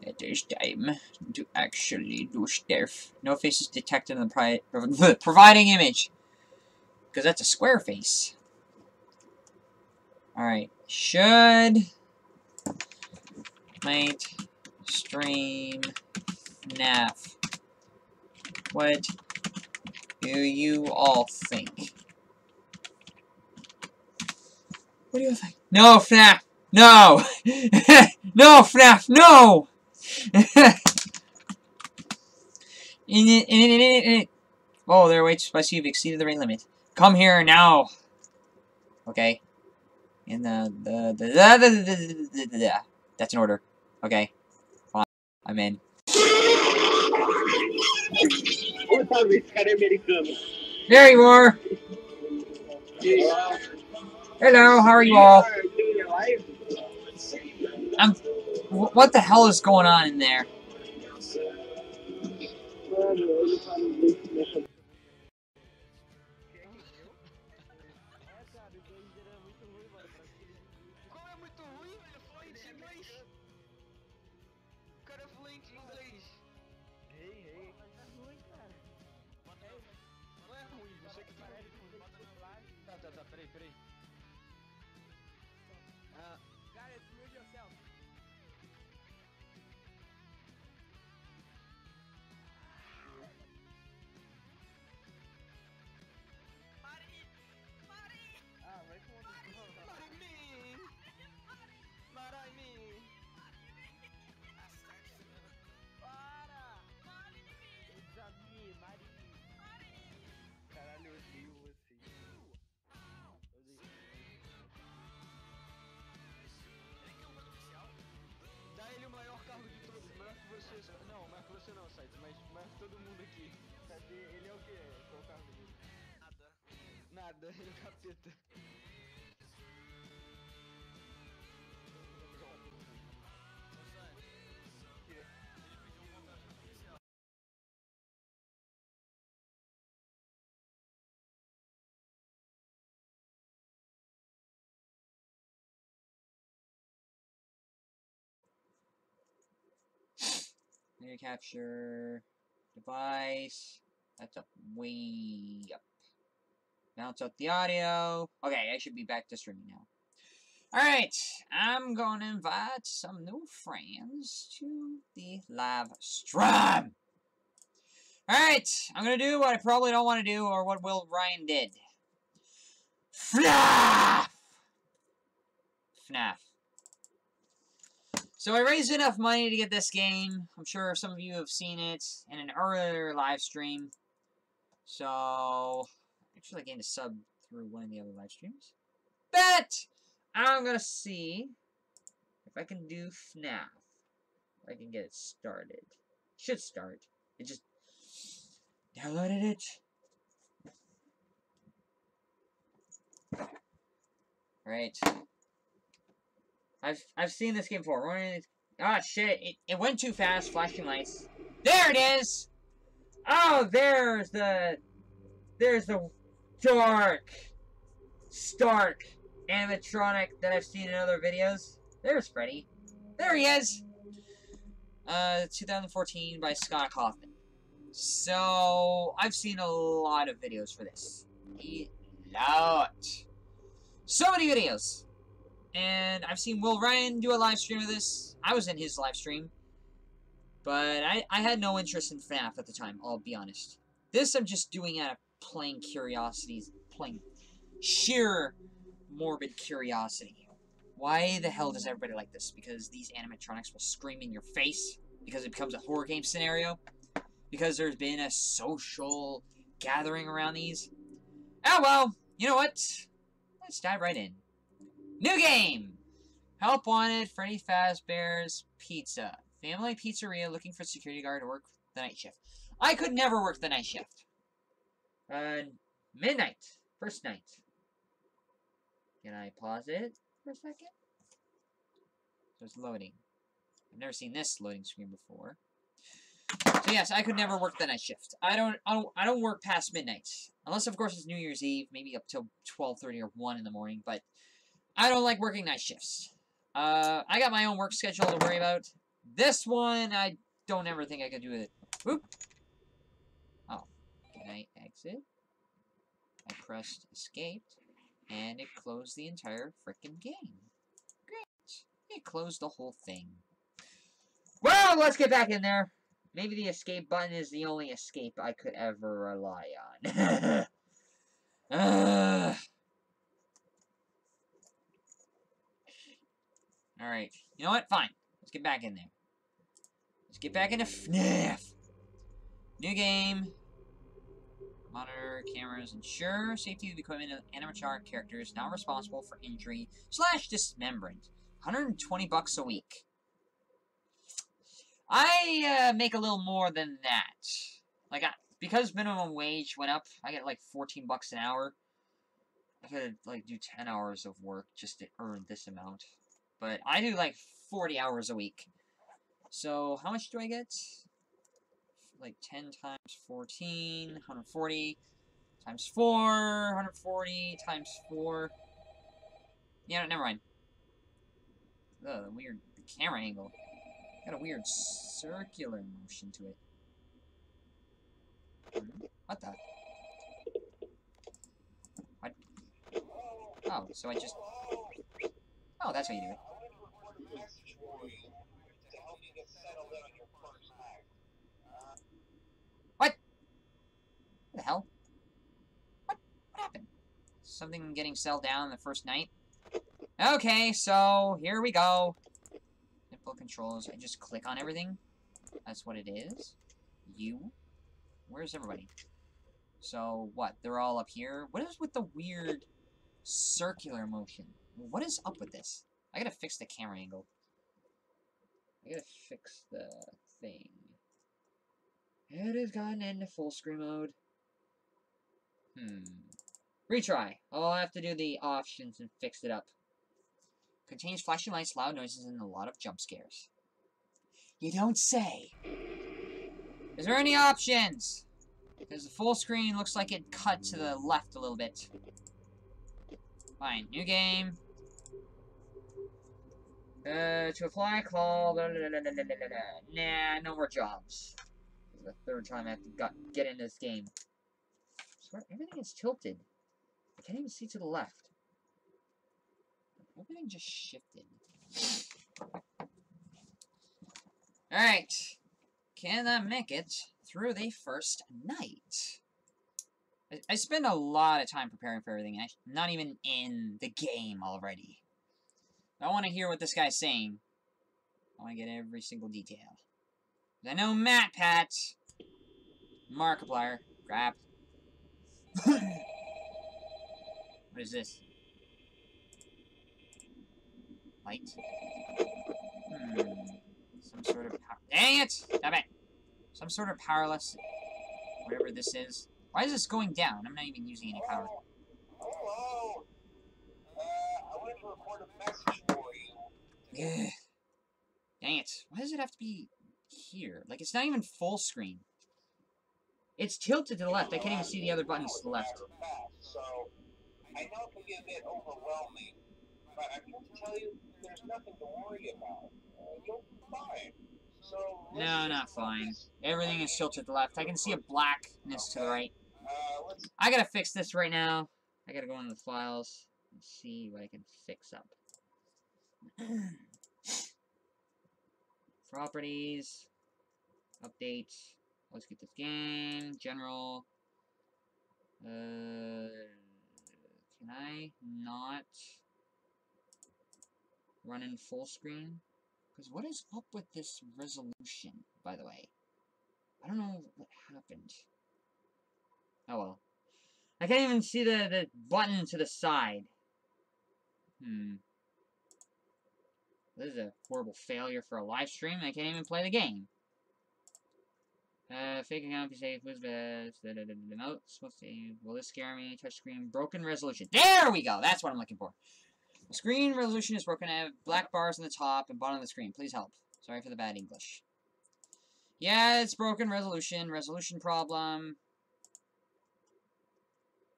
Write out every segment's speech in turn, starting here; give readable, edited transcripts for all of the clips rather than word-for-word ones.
It is time to actually do stuff. No faces detected in the providing image. Because that's a square face. Alright. Should might stream FNAF. What do you all think? What do you think? No, FNAF! No! No, FNAF! No! Oh, there waits. I see you've exceeded the rate limit. Come here now. Okay. In that's an order. Okay. Fine. I'm in. There you are. Hello, how are you all? What the hell is going on in there? Peraí. Guys, move yourself. Ah, vai com outro. Caralho, eu odeio você. Dá ele o maior carro de todos, maior que você. Não, maior que você não, Sites, mas maior que todo mundo aqui. Cadê? Ele é o quê? Qual o carro dele? Nada, ele é o capeta. Media capture device. That's up way up. Bounce out the audio. Okay, I should be back to streaming now. Alright, I'm gonna invite some new friends to the live stream. Alright, I'm gonna do what I probably don't want to do, or what Will Ryan did. FNAF! FNAF. So I raised enough money to get this game. I'm sure some of you have seen it in an earlier live stream. So, actually I gained a sub through one of the other live streams. But I'm gonna see if I can do FNAF. If I can get it started. Should start. It just downloaded it. Right. I've seen this game before. Ah, shit! It went too fast. Flashing lights. There it is. Oh, there's the dark, stark animatronic that I've seen in other videos. There's Freddy. There he is. 2014 by Scott Kaufman. So I've seen a lot of videos for this. A lot. So many videos. And I've seen Will Ryan do a live stream of this. I was in his live stream. But I had no interest in FNAF at the time, I'll be honest. This I'm just doing out of plain curiosities. Plain sheer morbid curiosity. Why the hell does everybody like this? Because these animatronics will scream in your face? Because it becomes a horror game scenario? Because there's been a social gathering around these? Oh well, you know what? Let's dive right in. New game! Help wanted, Freddy Fazbear's Pizza. Family pizzeria looking for security guard to work the night shift. I could never work the night shift. Midnight. First night. Can I pause it for a second? So it's loading. I've never seen this loading screen before. So yes, I could never work the night shift. I don't work past midnight. Unless of course it's New Year's Eve, maybe up till 12:30 or 1 in the morning, but I don't like working night shifts. I got my own work schedule to worry about, This one, I don't ever think I could do it. Oop. Oh. Can I exit? I pressed escape, and it closed the entire frickin' game. Great. It closed the whole thing. Well, let's get back in there. Maybe the escape button is the only escape I could ever rely on. Alright. You know what? Fine. Let's get back in there. Let's get back into FNAF. New game. Monitor, cameras, ensure safety of the equipment of animatronic characters now responsible for injury / dismemberment. $120 a week. I make a little more than that. Like, because minimum wage went up, I get like $14 an hour. I could like do 10 hours of work just to earn this amount. But I do like 40 hours a week. So how much do I get? Like 10 times 14, 140 times 4, 140 times 4. Yeah, never mind. Ugh, the weird camera angle. Got a weird circular motion to it. What the? What? Oh, so I just... Oh, that's how you do it. What? What the hell? What happened? Something getting settled down the first night? Okay, so here we go. Simple controls. I just click on everything. That's what it is. You? Where's everybody? So, what? They're all up here? What is with the weird circular motion? What is up with this? I gotta fix the camera angle. I gotta fix the thing. It has gotten into full screen mode. Retry. I'll have to do the options and fix it up. Contains flashing lights, loud noises, and a lot of jump scares. You don't say. Is there any options? Because the full screen looks like it cut to the left a little bit. Fine. New game. To apply, call. Blah, blah, blah, blah, blah, blah, blah. Nah, no more jobs. This is the third time I have to get into this game. I swear, everything is tilted. I can't even see to the left. Everything just shifted. Alright. Can I make it through the first night? I spend a lot of time preparing for everything. I'm not even in the game already. I want to hear what this guy's saying. I want to get every single detail. I know Matt Pat. Markiplier. Crap. What is this? Light? Some sort of power. Dang it! Stop it! Some sort of powerless. Whatever this is. Why is this going down? I'm not even using any power. Hello. I wanted to record a message for you. Ugh. Dang it. Why does it have to be here? Like, it's not even full screen. It's tilted to the left. I can't even see the other buttons to the left. So, I know it can be a bit overwhelming, but I'm here to tell you there's nothing to worry about. You'll be fine. So, No, not fine. Everything is tilted to the left. I can see a blackness to the right. I gotta fix this right now. I gotta go into the files and see what I can fix up. Properties. Update. Let's get this game. General. Can I not run in full screen? Because what is up with this resolution, by the way? I don't know what happened. Oh well. I can't even see the button to the side. This is a horrible failure for a live stream. I can't even play the game. Fake account, be safe, who's best, notes, what's the, will this scare me, touchscreen, broken resolution. There we go, that's what I'm looking for. The screen resolution is broken, I have black bars on the top and bottom of the screen, please help. Sorry for the bad English. Yeah, it's broken resolution problem.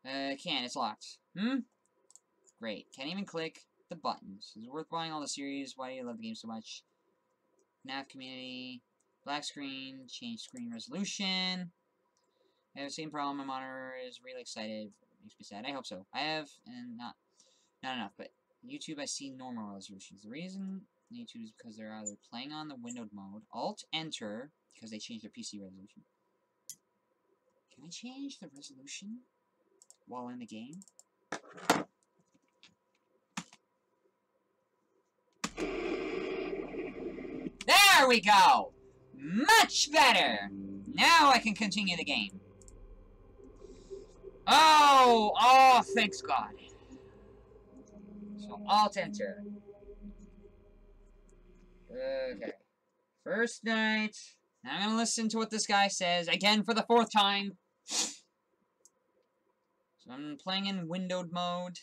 Can't, it's locked. Great, can't even click the buttons. Is it worth buying all the series? Why do you love the game so much? FNAF community. Black screen. Change screen resolution. I have the same problem. My monitor is really excited. Makes me sad. I hope so. I have, and not enough. But YouTube, I see normal resolutions. The reason YouTube is because they're either playing on the windowed mode. Alt Enter because they changed their PC resolution. Can I change the resolution while in the game? There we go! Much better! Now I can continue the game. Oh, thanks God. So, Alt Enter. Okay. First night. Now I'm gonna listen to what this guy says, again for the 4th time. So I'm playing in windowed mode,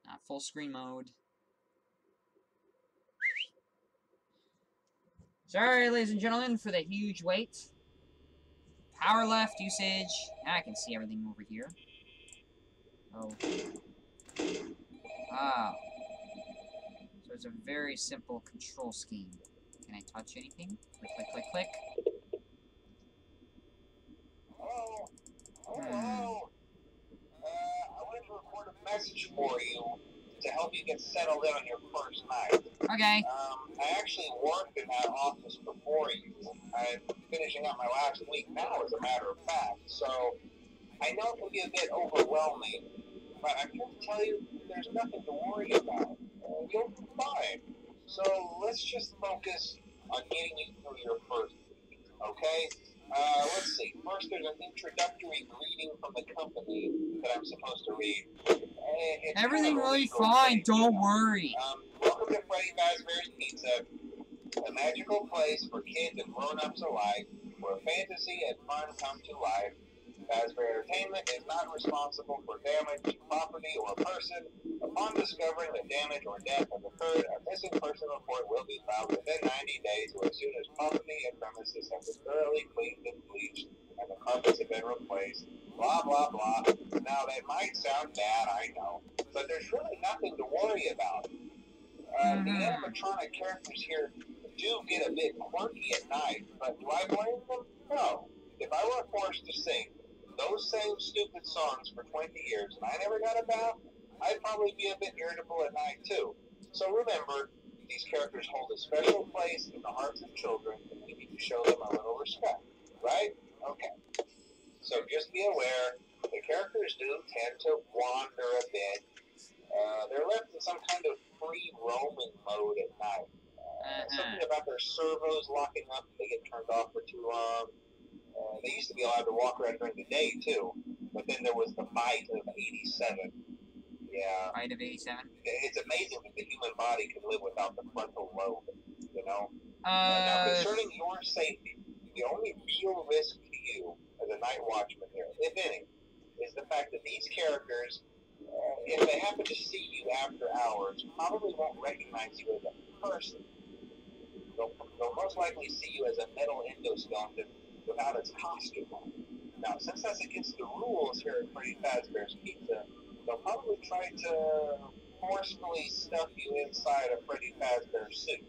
not full screen mode. Sorry, ladies and gentlemen, for the huge wait. Power left usage. Now I can see everything over here. Oh. Ah. So it's a very simple control scheme. Can I touch anything? Click, click, click, click. Hello? Hello? I wanted to record a message for you to help you get settled in on your first night. Okay. I actually worked in that office before you. I'm finishing up my last week now, as a matter of fact. So, I know it can be a bit overwhelming, but I'm here to tell you there's nothing to worry about. You'll be fine. So, let's just focus on getting you through your first week, okay? Let's see. First, there's an introductory greeting from the company that I'm supposed to read. It's Everything kind of a really legal fine, thing, don't you know. worry. Welcome to Freddy Fazbear's Pizza, a magical place for kids and grown-ups alike, where fantasy and fun come to life. Fazbear Entertainment is not responsible for damage to property or person. Upon discovering that damage or death has occurred, a missing person report will be filed within 90 days or as soon as property and premises have been thoroughly cleaned and bleached and the carpets have been replaced. Blah, blah, blah. Now, that might sound bad, I know, but there's really nothing to worry about. The animatronic characters here do get a bit quirky at night, but do I blame them? No. If I were forced to sing those same stupid songs for 20 years and I never got a bath, I'd probably be a bit irritable at night too. So remember, these characters hold a special place in the hearts of children and we need to show them a little respect, right? Okay. So just be aware, the characters do tend to wander a bit. They're left in some kind of free roaming mode at night. Something about their servos locking up if they get turned off for too long. They used to be allowed to walk around during the day, too. But then there was the bite of 87. Yeah. Bite of 87? It's amazing that the human body can live without the frontal lobe, you know? Now, concerning your safety, the only real risk to you as a night watchman here, if any, is the fact that these characters, if they happen to see you after hours, probably won't recognize you as a person. They'll most likely see you as a metal endoskeleton without its costume on. Now, since that's against the rules here at Freddy Fazbear's Pizza, they'll probably try to forcefully stuff you inside a Freddy Fazbear suit.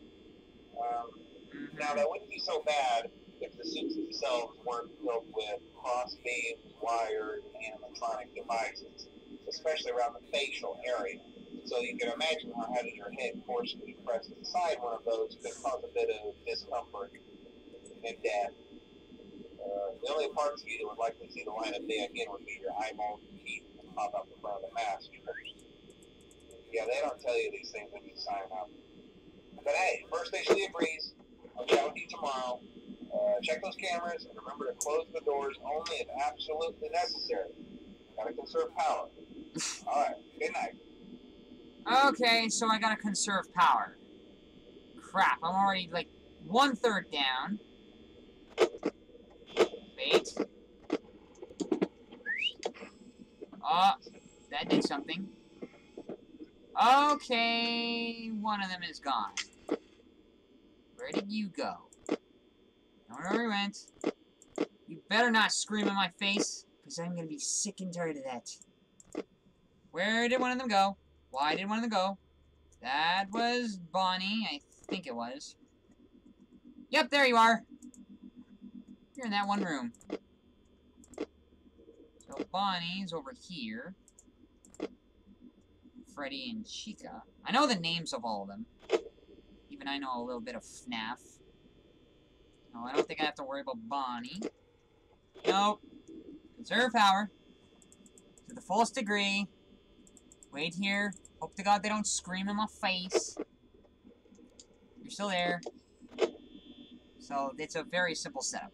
Now, that wouldn't be so bad if the suits themselves weren't filled with crossbeams, wires, and animatronic devices, especially around the facial area. So you can imagine how having your head forcefully pressed inside one of those could cause a bit of discomfort and death. The only parts of you that would likely see the light of day again would be your eyeballs and teeth that pop up in front of the mask. Yeah, they don't tell you these things when you sign up. But hey, first day should be a breeze. I'll chat with you tomorrow. Check those cameras and remember to close the doors only if absolutely necessary. Gotta conserve power. Alright, good night. Okay, so I gotta conserve power. Crap, I'm already, like, 1/3 down. Wait. Oh, that did something. Okay, one of them is gone. Where did you go? I don't know where he went. You better not scream in my face, because I'm gonna be sick and tired of that. Where did one of them go? Why did one of them go? That was Bonnie, I think it was. Yep, there you are. You're in that one room. So Bonnie's over here. Freddy and Chica. I know the names of all of them. Even I know a little bit of FNAF. No, I don't think I have to worry about Bonnie. Nope. Conserve power. To the fullest degree. Wait here. Hope to God they don't scream in my face. You're still there. So, it's a very simple setup.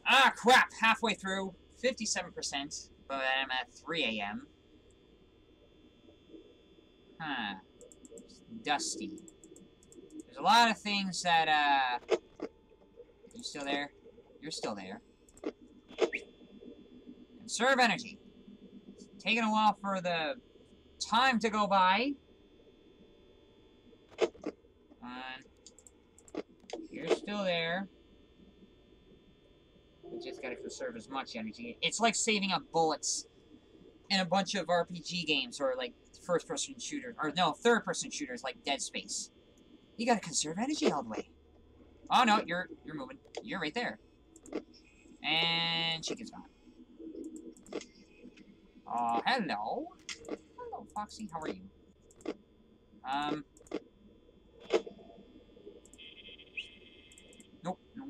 Ah, crap! Halfway through. 57%. But I'm at 3 a.m. Huh. It's dusty. There's a lot of things that, You still there? You're still there. Conserve energy. It's taking a while for the time to go by. You're still there. We just gotta conserve as much energy. It's like saving up bullets in a bunch of RPG games, or like first-person shooters, or no, third-person shooters like Dead Space. You gotta conserve energy all the way. Oh no, you're moving. You're right there. And Chica's gone. Hello. Hello, Foxy. How are you? Nope. No.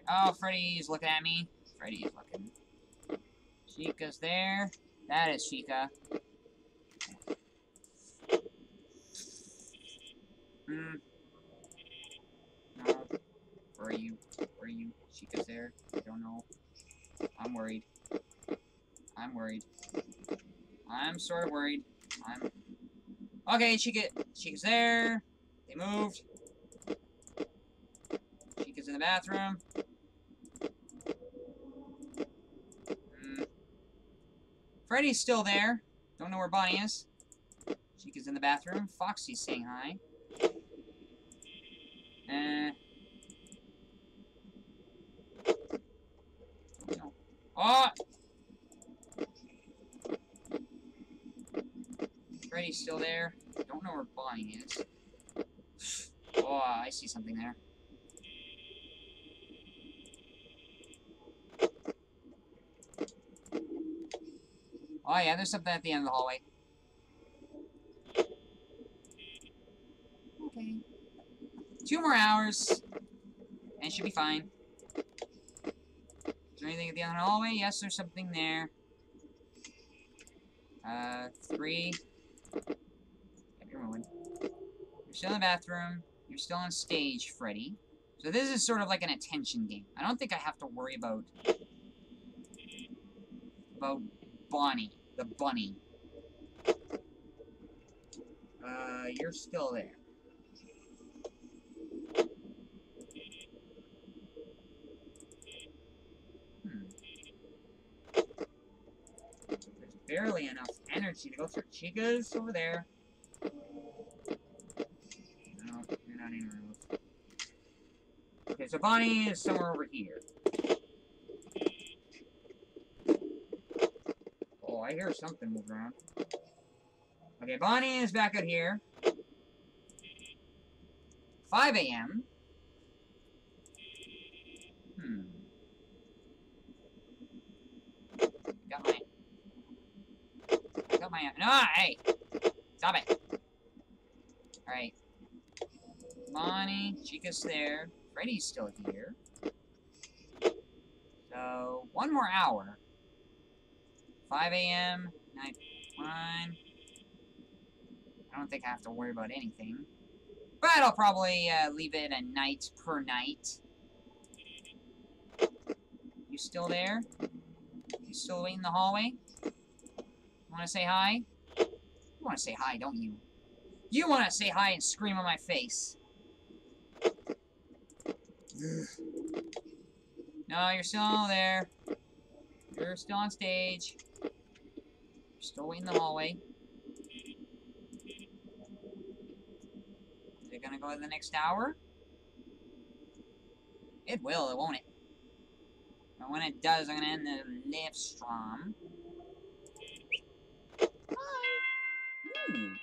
Oh, Freddy's looking at me. Freddy's looking. Chica's there. That is Chica. No. Where are you? Where are you? Chica's there. I don't know. I'm worried. I'm sort of worried. Okay, Chica's there. They moved. Chica's in the bathroom. Freddy's still there. Don't know where Bonnie is. Chica's in the bathroom. Foxy's saying hi. No. Oh! Freddy's still there. Don't know where Bonnie is. Oh, I see something there. Oh yeah, there's something at the end of the hallway. Okay. 2 more hours. And it should be fine. Is there anything at the end of the hallway? Yes, there's something there. 3. Yep, you're moving. You're still in the bathroom. You're still on stage, Freddy. So this is sort of like an attention game. I don't think I have to worry about Bonnie, the bunny. You're still there. There's barely enough energy to go through. Chica's over there. No, you're not in room. Okay, so Bonnie is somewhere over here. Oh, I hear something moving around. Okay, Bonnie is back out here. 5 a.m. Got my... No, hey! Stop it! Alright. Bonnie, Chica's there. Freddy's still here. So, 1 more hour. 5 a.m. Night 1. I don't think I have to worry about anything. But I'll probably leave it a night per night. You still there? You still waiting in the hallway? Want to say hi? You want to say hi, don't you? You want to say hi and scream in my face. No, you're still there. You're still on stage. You're still waiting in the hallway. Is it gonna go to the next hour? It will, won't it? But when it does, I'm gonna end the live stream. Hi! Ooh.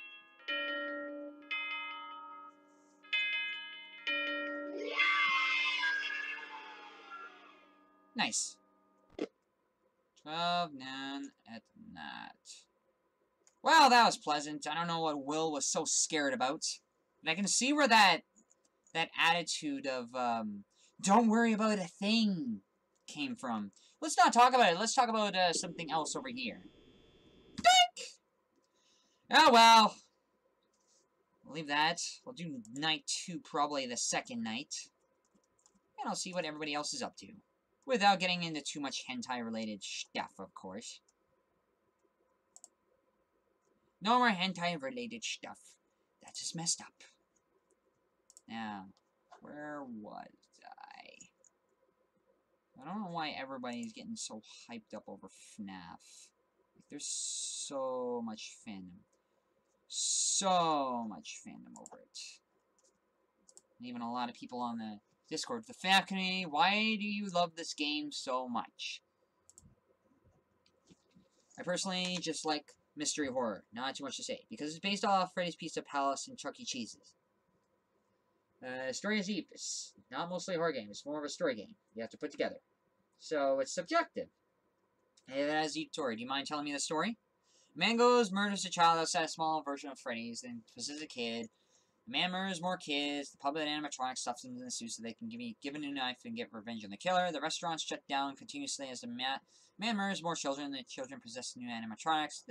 Nice. 12 noon at night. Well, that was pleasant. I don't know what Will was so scared about. And I can see where that attitude of, don't worry about a thing came from. Let's not talk about it. Let's talk about something else over here. Dink! Oh, well. We'll leave that. We'll do night 2 probably the second night. And I'll see what everybody else is up to. Without getting into too much hentai-related stuff, of course. No more hentai-related stuff. That's just messed up. Now, where was I? I don't know why everybody's getting so hyped up over FNAF. Like, there's so much fandom. So much fandom over it. And even a lot of people on the Discord, the FNAF community, why do you love this game so much? I personally just like mystery horror, not too much to say, because it's based off Freddy's Pizza Palace and Chuck E. Cheese's. Story is deep. It's not mostly a horror game. It's more of a story game you have to put together. So it's subjective. Hey, that is a deep story. Do you mind telling me the story? Man goes, murders a child outside a small version of Freddy's, then possesses a kid. The man murders more kids. The public animatronic stuffs them in the suit so they can give a new knife and get revenge on the killer. The restaurant's shut down continuously as the man murders more children. The children possess new animatronics.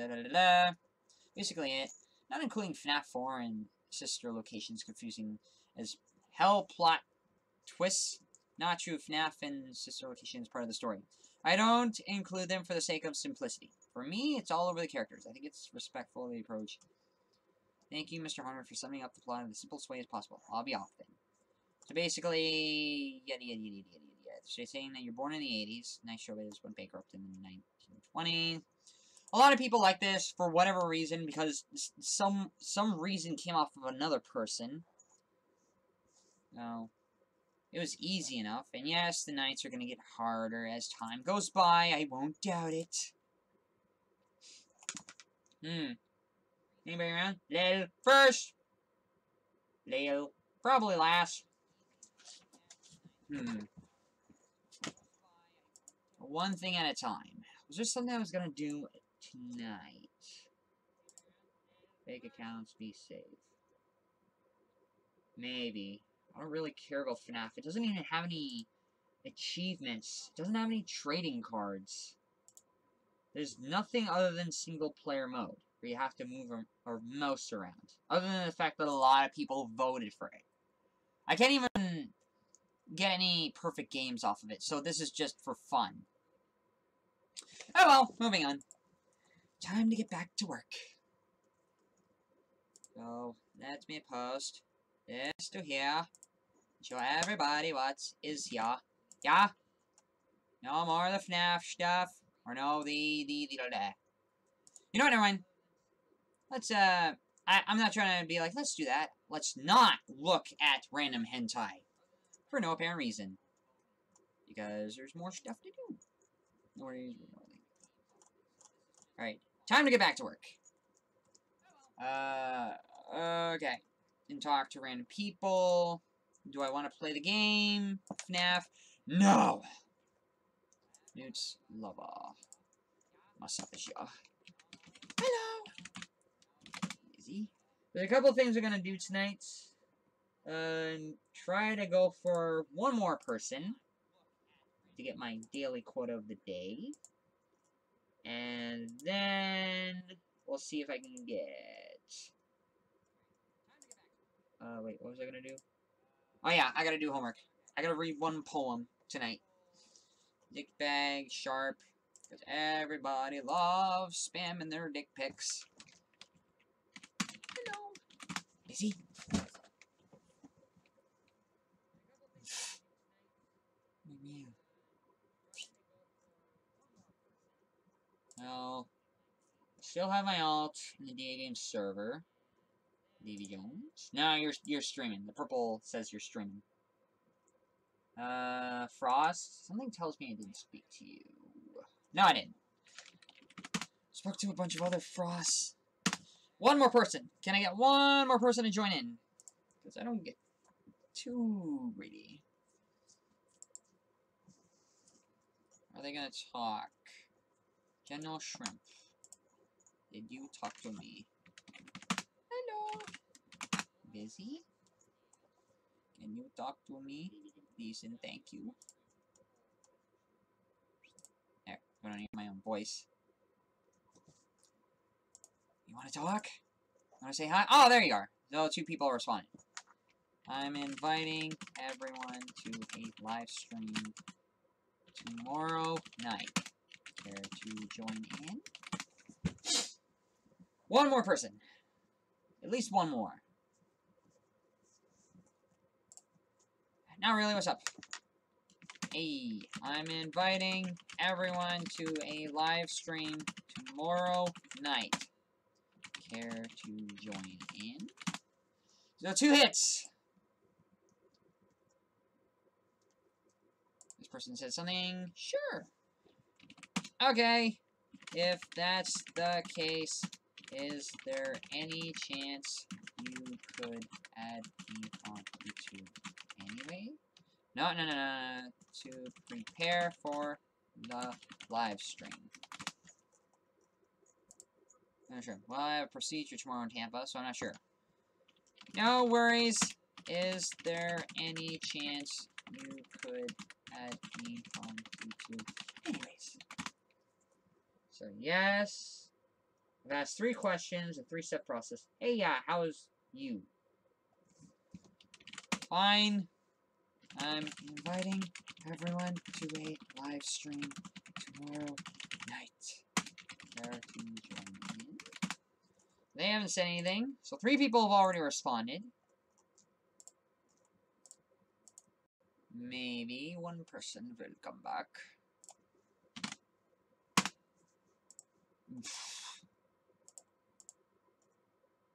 Basically it. Not including FNAF 4 and sister locations confusing as hell plot twists. Not true. FNAF and sister locations part of the story. I don't include them for the sake of simplicity. For me, it's all over the characters. I think it's respectful of the approach. Thank you, Mr. Hunter, for summing up the plot in the simplest way as possible. I'll be off then. So basically, yada yada yada yada yada. So you're saying that you're born in the 80s. Nice show is went bankrupt in the 1920s. A lot of people like this for whatever reason, because some reason came off of another person. No. It was easy enough, and yes, the nights are going to get harder as time goes by. I won't doubt it. Anybody around? Lil. First. Lil. Probably last. One thing at a time. Was there something I was going to do tonight? Fake accounts, be safe. Maybe. I don't really care about FNAF. It doesn't even have any achievements. It doesn't have any trading cards. There's nothing other than single-player mode, where you have to move or mouse around. Other than the fact that a lot of people voted for it. I can't even get any perfect games off of it, so this is just for fun. Oh well, moving on. Time to get back to work. So, let me post this to here. Show everybody what is here. Yeah? No more of the FNAF stuff. Or no, the. You know what, never mind. Let's, I'm not trying to be like, let's do that. Let's not look at random hentai. For no apparent reason. Because there's more stuff to do. No worries. Alright. Time to get back to work. Okay. And talk to random people. Do I want to play the game? FNAF? No! Newt's lover. Massage. Hello! Easy. There's a couple of things we're gonna do tonight. Try to go for one more person to get my daily quota of the day. And then we'll see if I can get... wait, what was I gonna do? Oh yeah, I gotta do homework. I gotta read one poem tonight. Dick bag, sharp, because everybody loves spamming their dick pics. Hello. Is he? Well, still have my alt in the DA game server. Davy Jones. No, you're streaming. The purple says you're streaming. Frost. Something tells me I didn't speak to you. No, I didn't. Spoke to a bunch of other Frosts. One more person. Can I get one more person to join in? Because I don't get too greedy. Are they gonna talk? General Shrimp. Did you talk to me? Hello. Busy? Can you talk to me? Please and thank you. There, I don't hear my own voice. You wanna talk? You wanna say hi? Oh, there you are. So 2 people are responding. I'm inviting everyone to a live stream tomorrow night. Care to join in? 1 more person. At least 1 more. Not really, what's up? Hey, I'm inviting everyone to a live stream tomorrow night. Care to join in? So 2 hits. This person said something. Sure. Okay. If that's the case, is there any chance you could add me on YouTube anyway? No. To prepare for the live stream. I'm not sure. Well, I have a procedure tomorrow in Tampa, so I'm not sure. No worries. Is there any chance you could add me on YouTube? Anyways. So, yes. I've asked 3 questions, a 3-step process. Hey, yeah, how's you? Fine. I'm inviting everyone to a live stream tomorrow night. Care to join in? They haven't said anything, so 3 people have already responded. Maybe 1 person will come back.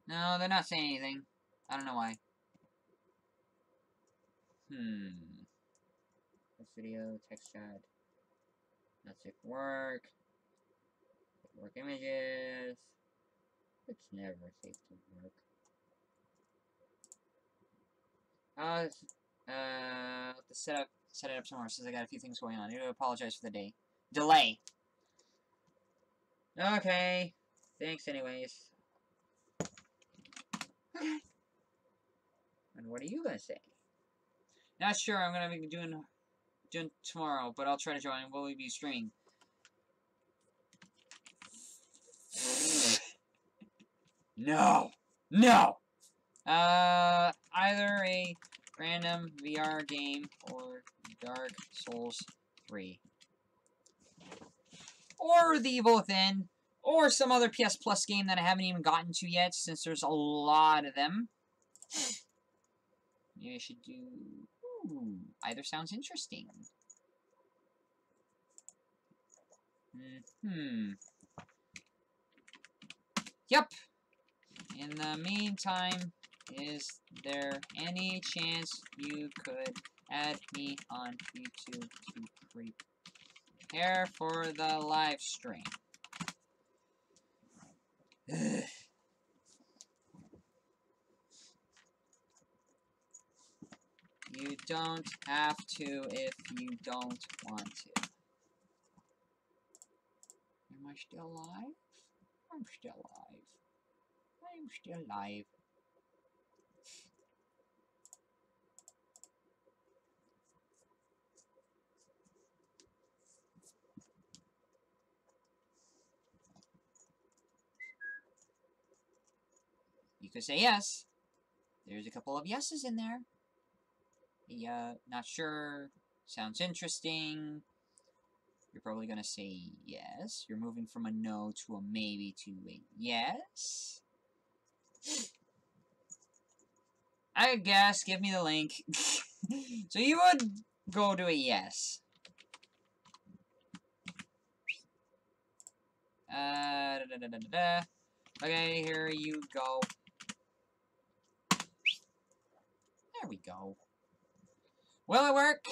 No, they're not saying anything. I don't know why. This video, text chat. Not safe for work. Work images. It's never safe to work. To set it up somewhere since I got a few things going on. I do apologize for the delay. Okay. Thanks anyways. Okay. And what are you gonna say? Not sure. I'm gonna be doing tomorrow, but I'll try to join. Will we be streaming? No. Either a random VR game or Dark Souls 3. Or The Evil Within. Or some other PS Plus game that I haven't even gotten to yet, since there's a lot of them. Maybe I should do... Ooh, either sounds interesting. Yep. In the meantime, is there any chance you could add me on YouTube to prepare for the live stream? You don't have to if you don't want to. Am I still alive? I'm still alive. I'm still alive. You could say yes. There's a couple of yeses in there. Yeah, not sure. Sounds interesting. You're probably gonna say yes. You're moving from a no to a maybe to a yes. I guess, give me the link. So you would go to a yes. Okay, here you go. There we go. Will it work?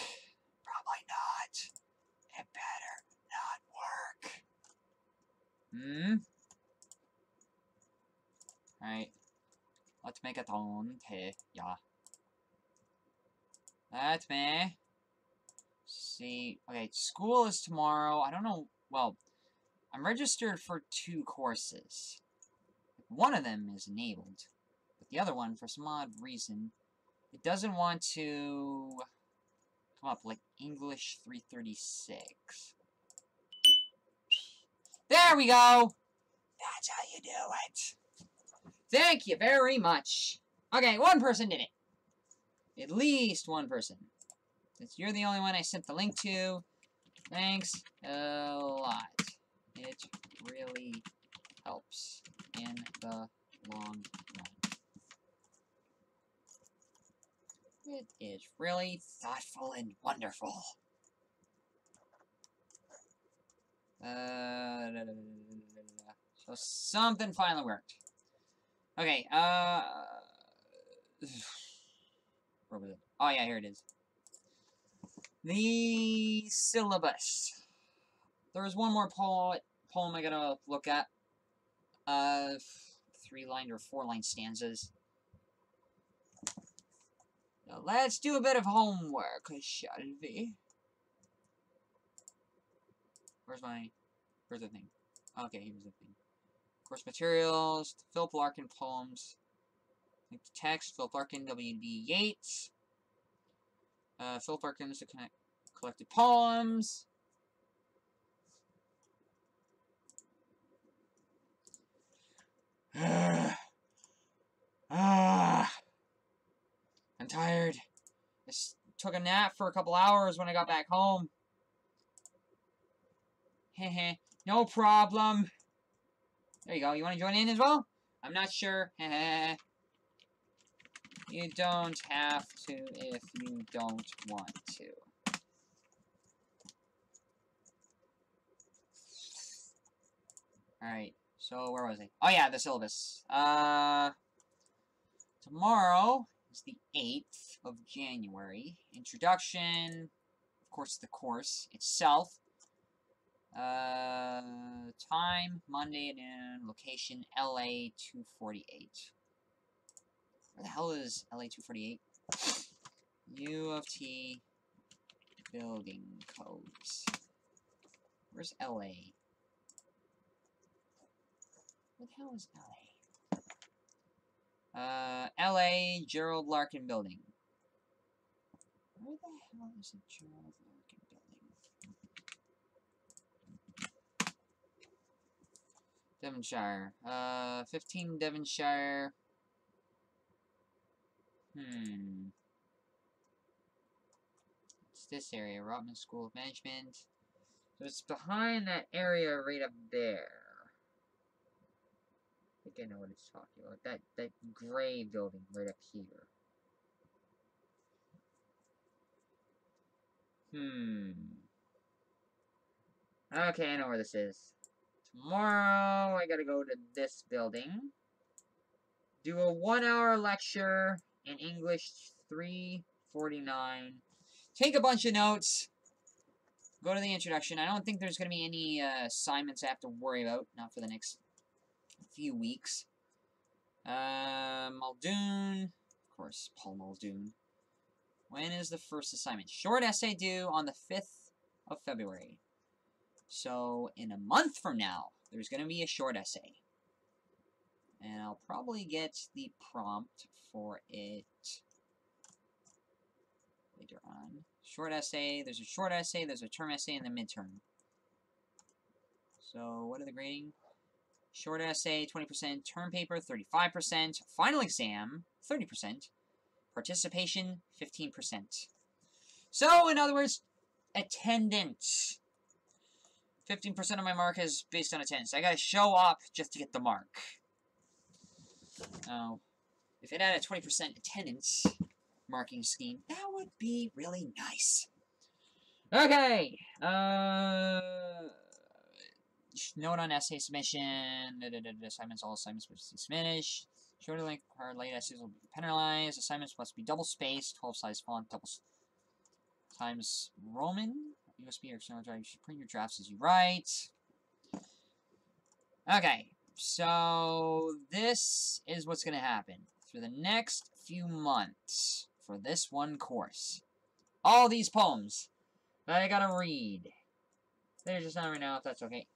Probably not. It better not work. Alright. Let's make a tone. Yeah. Let me see. Okay, school is tomorrow. I don't know. Well, I'm registered for 2 courses. One of them is enabled. But the other one, for some odd reason, it doesn't want to come up, like English 336. There we go! That's how you do it. Thank you very much. Okay, 1 person did it. At least 1 person. Since you're the only one I sent the link to, thanks a lot. It really helps in the long run. It is really thoughtful and wonderful. So something finally worked. Okay, where was it? Oh yeah, here it is. The syllabus. There's one more poem I gotta look at. 3-line or 4-line stanzas. Now let's do a bit of homework, shall we? Where's the thing? Okay, here's the thing. Course materials, Philip Larkin poems. Link to text, Philip Larkin, W.D. Yeats. Philip Larkin's the collected poems. I'm tired. I took a nap for a couple hours when I got back home. Heh, no problem. There you go. You want to join in as well? I'm not sure. Heh. You don't have to if you don't want to. Alright, so where was I? Oh yeah, the syllabus. Tomorrow is the 8th of January. Introduction, of course, the course itself. Time, Monday at noon. Location, LA 248. Where the hell is LA 248? U of T building codes. Where's LA? What the hell is LA? LA Gerald Larkin building. Where the hell is the Gerald Larkin building? Devonshire. 15 Devonshire. It's this area, Rotman School of Management. So it's behind that area right up there. I think I know what it's talking about. That gray building right up here. Okay, I know where this is. Tomorrow, I gotta go to this building. Do a 1-hour lecture in English 349. Take a bunch of notes. Go to the introduction. I don't think there's gonna be any assignments I have to worry about. Not for the next few weeks. Muldoon. Of course, Paul Muldoon. When is the first assignment? Short essay due on the 5th of February. So, in a month from now, there's going to be a short essay. And I'll probably get the prompt for it later on. Short essay, there's a short essay, there's a term essay, and the midterm. So, what are the grading? Short essay, 20%. Term paper, 35%. Final exam, 30%. Participation, 15%. So, in other words, attendance. 15% of my mark is based on attendance. I gotta show up just to get the mark. Now, if it had a 20% attendance marking scheme, that would be really nice. Okay, note on essay submission, assignments, all assignments must be finished. Shorter length or late essays will be penalized. Assignments must be double spaced, 12 size font, double times Roman. USB or external drive. You should print your drafts as you write. Okay, so this is what's going to happen for the next few months for this one course. All these poems But I gotta read. They're just not right now, if that's okay.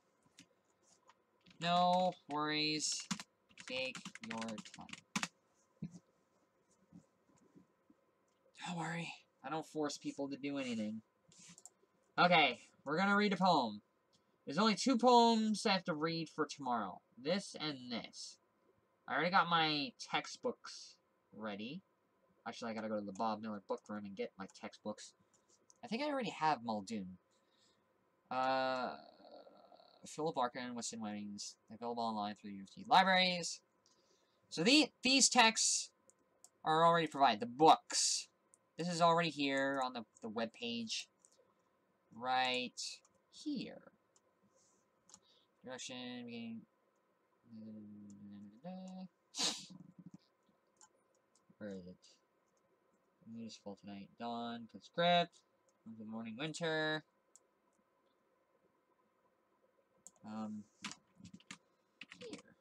No worries. Take your time. Don't worry. I don't force people to do anything. Okay, we're gonna read a poem. There's only 2 poems I have to read for tomorrow. This and this. I already got my textbooks ready. Actually, I gotta go to the Bob Miller book room and get my textbooks. I think I already have Muldoon. Philip Larkin, Weston Weddings, available online through the UFT libraries. So these texts are already provided. The books. This is already here on the web page. Right here. Direction, beginning. Where is it? Useful tonight. Dawn, good script. Good morning, winter. Here.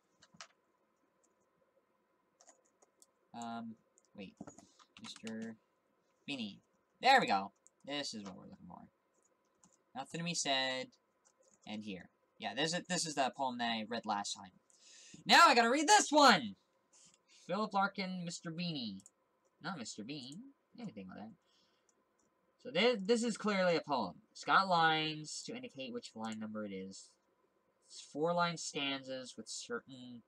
Wait. Mr. Beanie. There we go. This is what we're looking for. Nothing to be said. And here. Yeah, this is the poem that I read last time. Now I gotta read this one! Philip Larkin, Mr. Beanie. Not Mr. Bean. Anything like that. So this is clearly a poem. It's got lines to indicate which line number it is. It's 4-line stanzas with certain,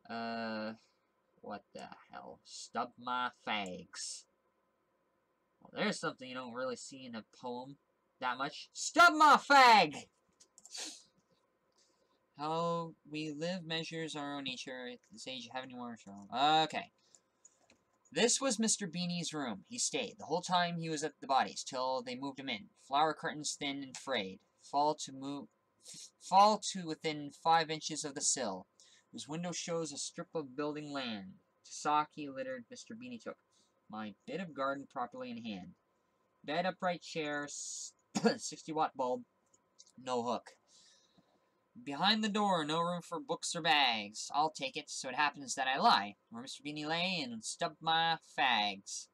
what the hell? Stub my fags. Well, there's something you don't really see in a poem that much. Stub my fag! How we live measures our own nature. At this age, you have any more? Okay. This was Mr. Beanie's room. He stayed the whole time he was at the bodies, till they moved him in. Flower curtains thin and frayed, fall to within 5 inches of the sill, whose window shows a strip of building land. Saki littered Mr. Beanie took my bit of garden properly in hand. Bed, upright chair, 60-watt bulb, no hook. Behind the door, no room for books or bags. I'll take it, so it happens that I lie, where Mr. Beanie lay, and stubbed my fags.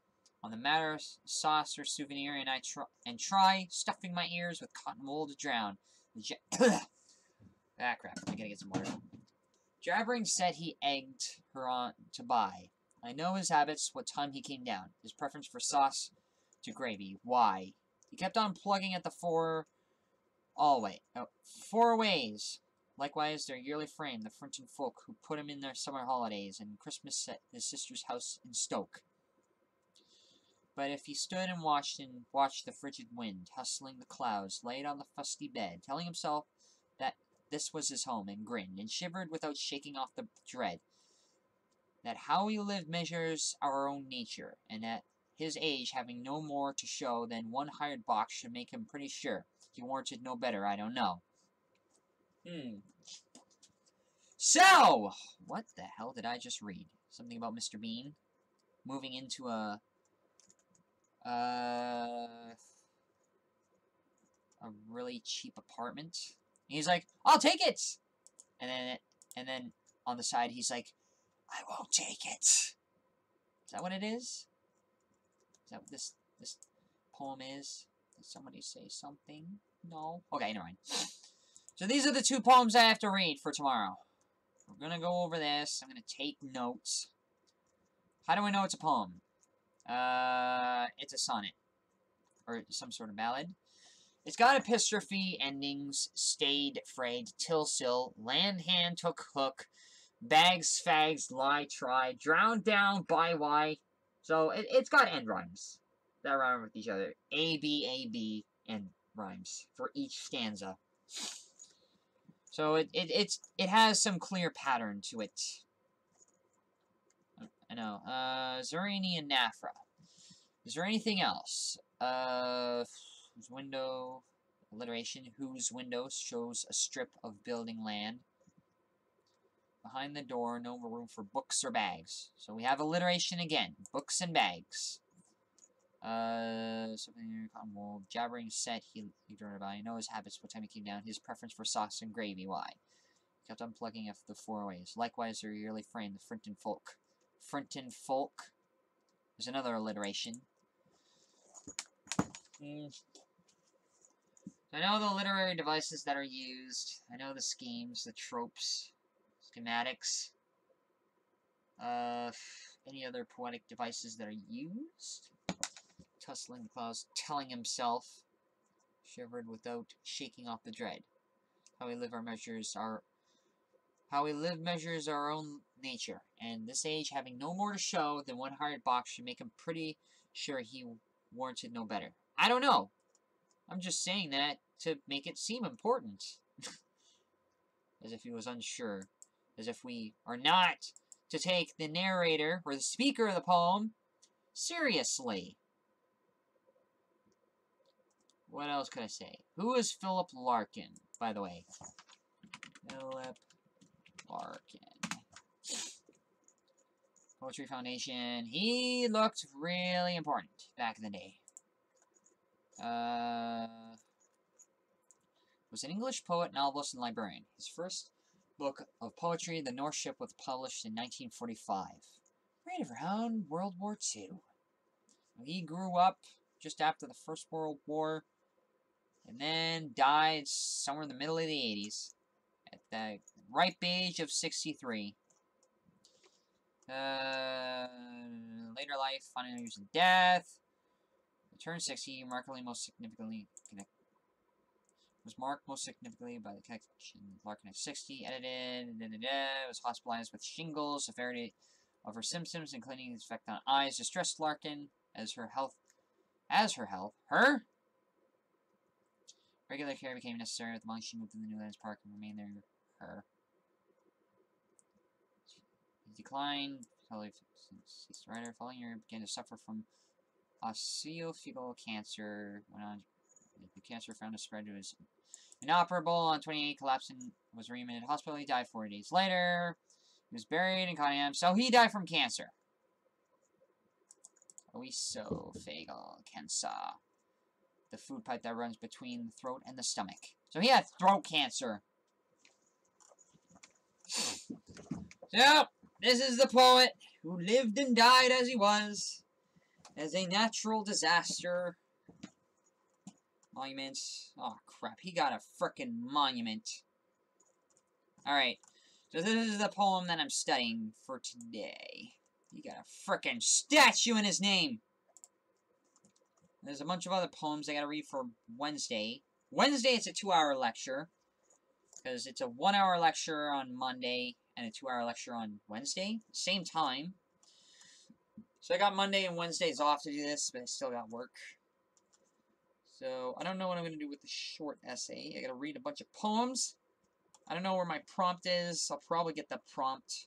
On the matter of sauce or souvenir, and try stuffing my ears with cotton wool to drown. Ah, crap, I gotta get some water. Jabbering said he egged her on to buy. I know his habits, what time he came down. His preference for sauce to gravy. Why? He kept on plugging at the four ways. Likewise, their yearly frame, the Frinton folk who put him in their summer holidays and Christmas at his sister's house in Stoke. But if he stood and watched the frigid wind, hustling the clouds, laid on the fusty bed, telling himself that this was his home, and grinned, and shivered without shaking off the dread, that how we live measures our own nature, and at his age, having no more to show than one hired box should make him pretty sure he warranted no better, I don't know. So, what the hell did I just read? Something about Mr. Bean moving into a really cheap apartment. And he's like, I'll take it! And then on the side, he's like, I won't take it. Is that what it is? Is that what this poem is? Did somebody say something? No? Okay, never mind. So these are the 2 poems I have to read for tomorrow. We're gonna go over this. I'm gonna take notes. How do I know it's a poem? It's a sonnet. Or some sort of ballad. It's got epistrophe endings, stayed, frayed, till sill, land hand took hook, bags, fags, lie, try, drowned down, by why. So it's got end rhymes that rhyme with each other. A, B, end rhymes for each stanza. So it has some clear pattern to it. I know. Zurini and Nafra. Is there anything else? Whose window, alliteration, whose window shows a strip of building land. Behind the door, no room for books or bags. So we have alliteration again. Books and bags. Something cotton wool. Jabbering set he learned about. I know his habits, what time he came down. His preference for sauce and gravy. Why? He kept unplugging of the 4 ways. Likewise, their yearly frame, the Frinton folk. Frinton folk. There's another alliteration. So I know the literary devices that are used. I know the schemes, the tropes, schematics. Any other poetic devices that are used? Tussling the clouds, telling himself, shivered without shaking off the dread. How we live measures our own nature, and this age, having no more to show than one hired box, should make him pretty sure he warranted no better. I don't know. I'm just saying that to make it seem important. As if he was unsure. As if we are not to take the narrator, or the speaker of the poem, seriously. What else could I say? Who is Philip Larkin, by the way? Philip Larkin. Poetry Foundation. He looked really important back in the day. Was an English poet, novelist, and librarian. His first book of poetry, The North Ship, was published in 1945. Right around World War II. He grew up just after the First World War, and then died somewhere in the middle of the 80s, at the ripe age of 63. Later life, final years of death. Turned 60, was marked most significantly by the connection Larkin at 60, edited, was hospitalized with shingles, severity of her symptoms, including its effect on eyes, distressed Larkin regular care became necessary. With the monk, she moved to the Newlands Park and remained there. He declined, ceased the writer. Following year, began to suffer from esophageal cancer. Went on. The cancer found to spread to his inoperable. On 28, collapsed and was readmitted hospital. He died 4 days later. He was buried in Cottingham. So he died from cancer. Esophageal cancer. The food pipe that runs between the throat and the stomach. So he had throat cancer. So, this is the poet who lived and died as he was. As a natural disaster. Monument. Oh, crap. He got a frickin' monument. Alright. So this is the poem that I'm studying for today. He got a frickin' statue in his name. There's a bunch of other poems I gotta read for Wednesday. Wednesday, it's a 2-hour lecture. Because it's a 1-hour lecture on Monday and a 2-hour lecture on Wednesday. Same time. So I got Monday and Wednesdays off to do this, but I still got work. So, I don't know what I'm going to do with the short essay. I got to read a bunch of poems. I don't know where my prompt is. I'll probably get the prompt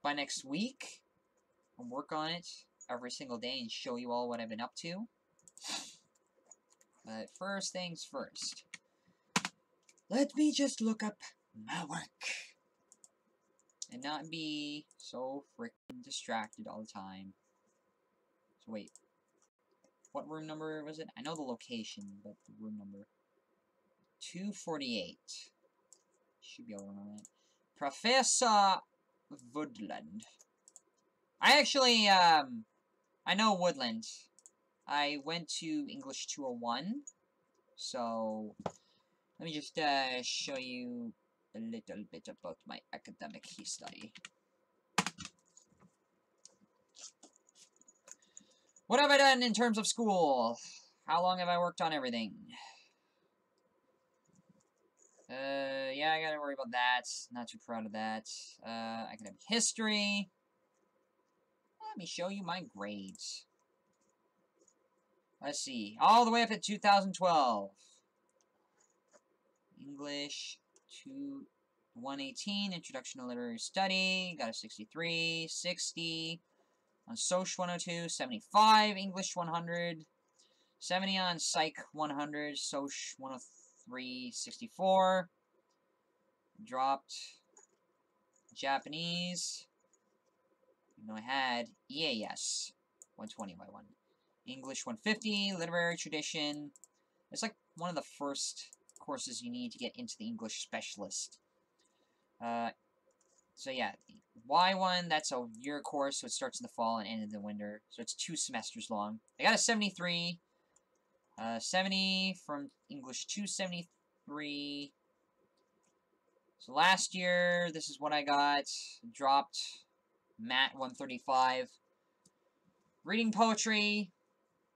by next week. And work on it every single day and show you all what I've been up to. But first things first. Let me just look up my work. And not be so freaking distracted all the time. So wait. What room number was it? I know the location, but the room number. 248. Should be able to remember that. Professor Woodland. I actually, I know Woodland. I went to English 201. So, let me just, show you a little bit about my academic history. What have I done in terms of school? How long have I worked on everything? Yeah, I gotta worry about that. Not too proud of that. Academic history. Let me show you my grades. Let's see. All the way up to 2012. English 118, Introduction to Literary Study. Got a 63, 60. On Soc 102, 75, English 100, 70 on Psych 100, Soc 103, 64. Dropped Japanese. You know, I had EAS 120 by 1. English 150, Literary Tradition. It's like one of the first courses you need to get into the English specialist. So yeah, Y1, that's a year course, so it starts in the fall and ends in the winter. So it's 2 semesters long. I got a 73 70 from English 273. So last year, this is what I got. Dropped Matt 135. Reading poetry,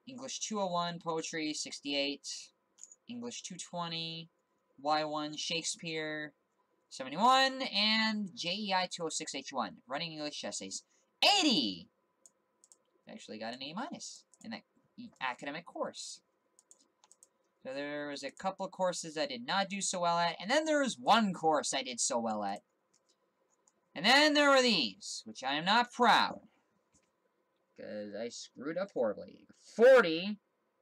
English 201, poetry 68. English 220, Y1 Shakespeare 71, and JEI 206H1 running English essays 80. I actually got an A- in that academic course. So there was a couple of courses I did not do so well at, and then there was one course I did so well at. And then there were these, which I am not proud, because I screwed up horribly. 40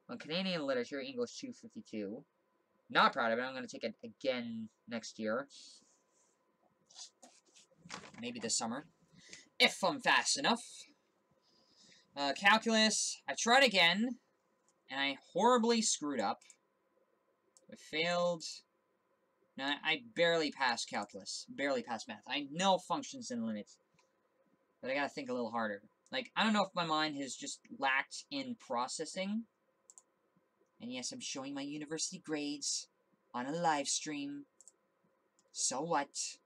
on Canadian Literature, English 252. Not proud of it. I'm going to take it again next year. Maybe this summer. If I'm fast enough. Calculus, I tried again, and I horribly screwed up. I failed. No, I barely passed calculus. Barely passed math. I know functions and limits. But I gotta think a little harder. Like, I don't know if my mind has just lacked in processing. And yes, I'm showing my university grades on a live stream. So what?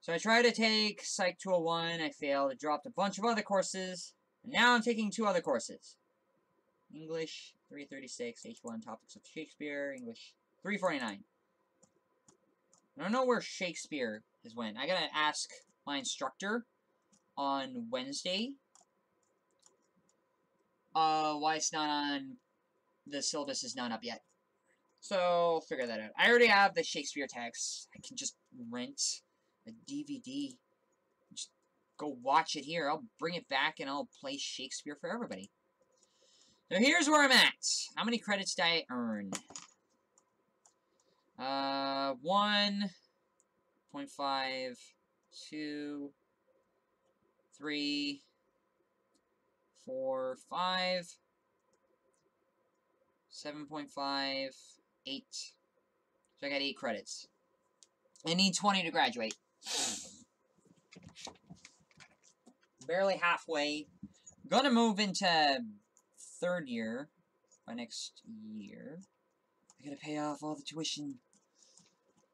So I tried to take Psych 201, I failed. I dropped a bunch of other courses. And now I'm taking 2 other courses. English 336, H1, Topics of Shakespeare, English 349. I don't know where Shakespeare has went. I gotta ask my instructor on Wednesday why it's not on, the syllabus is not up yet. So, I'll figure that out. I already have the Shakespeare text. I can just rent a DVD. Just go watch it here. I'll bring it back and I'll play Shakespeare for everybody. So here's where I'm at. How many credits did I earn? 1.5, 2, 3, 4, 5, 7.5, 8. So I got 8 credits. I need 20 to graduate. Barely halfway. Gonna move into 3rd year by next year. I gotta pay off all the tuition.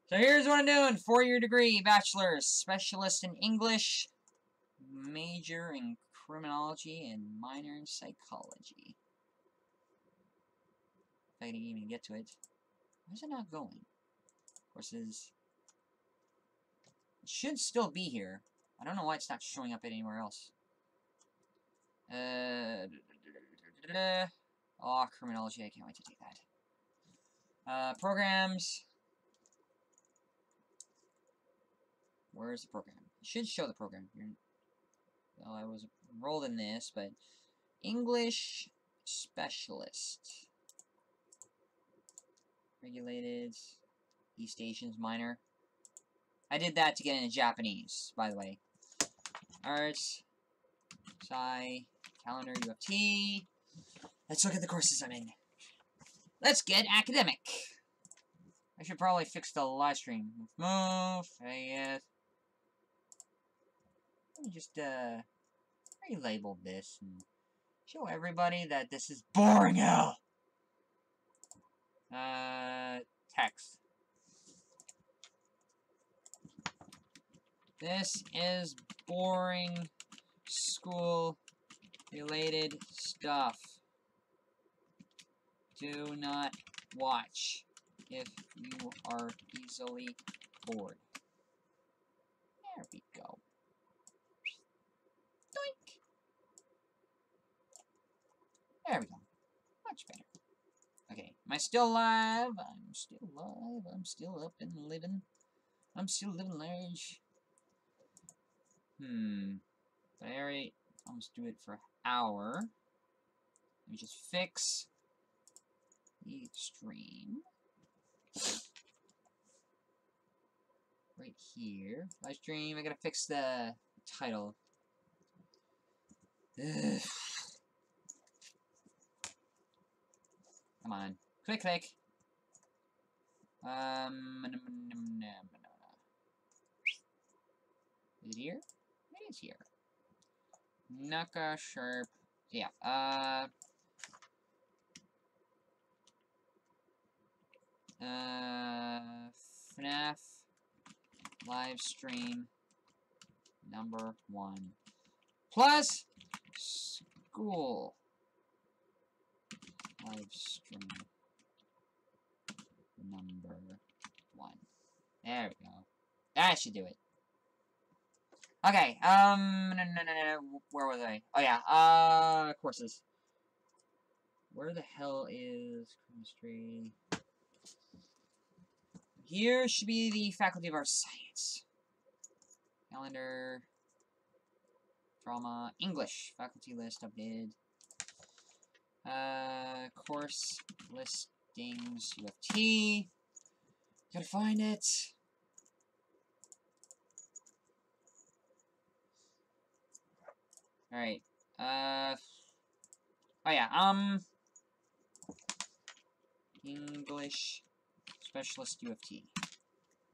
So here's what I'm doing. 4-year degree, bachelor's, specialist in English, major in criminology, and minor in psychology. If I can even get to it. Why is it not going? Courses. It should still be here. I don't know why it's not showing up anywhere else. Oh, criminology. I can't wait to take that. Programs. Where's the program? It should show the program. Well, I was enrolled in this, but English specialist. Regulated. East Asians minor. I did that to get into Japanese, by the way. Arts. Sci. Calendar. UFT. Let's look at the courses I'm in. Let's get academic. I should probably fix the live stream. Move. Yes. Let me just, relabel this and show everybody that this is boring hell. Text. This is boring school-related stuff. Do not watch if you are easily bored. There we go. Doink. There we go. Much better. Okay, am I still alive? I'm still alive. I'm still up and living. I'm still living large. But I already almost do it for an hour. Let me just fix the stream. Right here. Live stream. I gotta fix the title. Ugh. Come on. Click, click. Is it here? It is here. Naka Sharp. Yeah. FNAF live stream number 1 plus school live stream number 1. There we go. That should do it. Okay, no, where was I? Oh yeah, courses. Where the hell is chemistry? Here should be the Faculty of Arts Science. Calendar. Drama. English. Faculty list updated. Course listings. UFT. Gotta find it. Alright. Oh yeah, English Specialist UFT.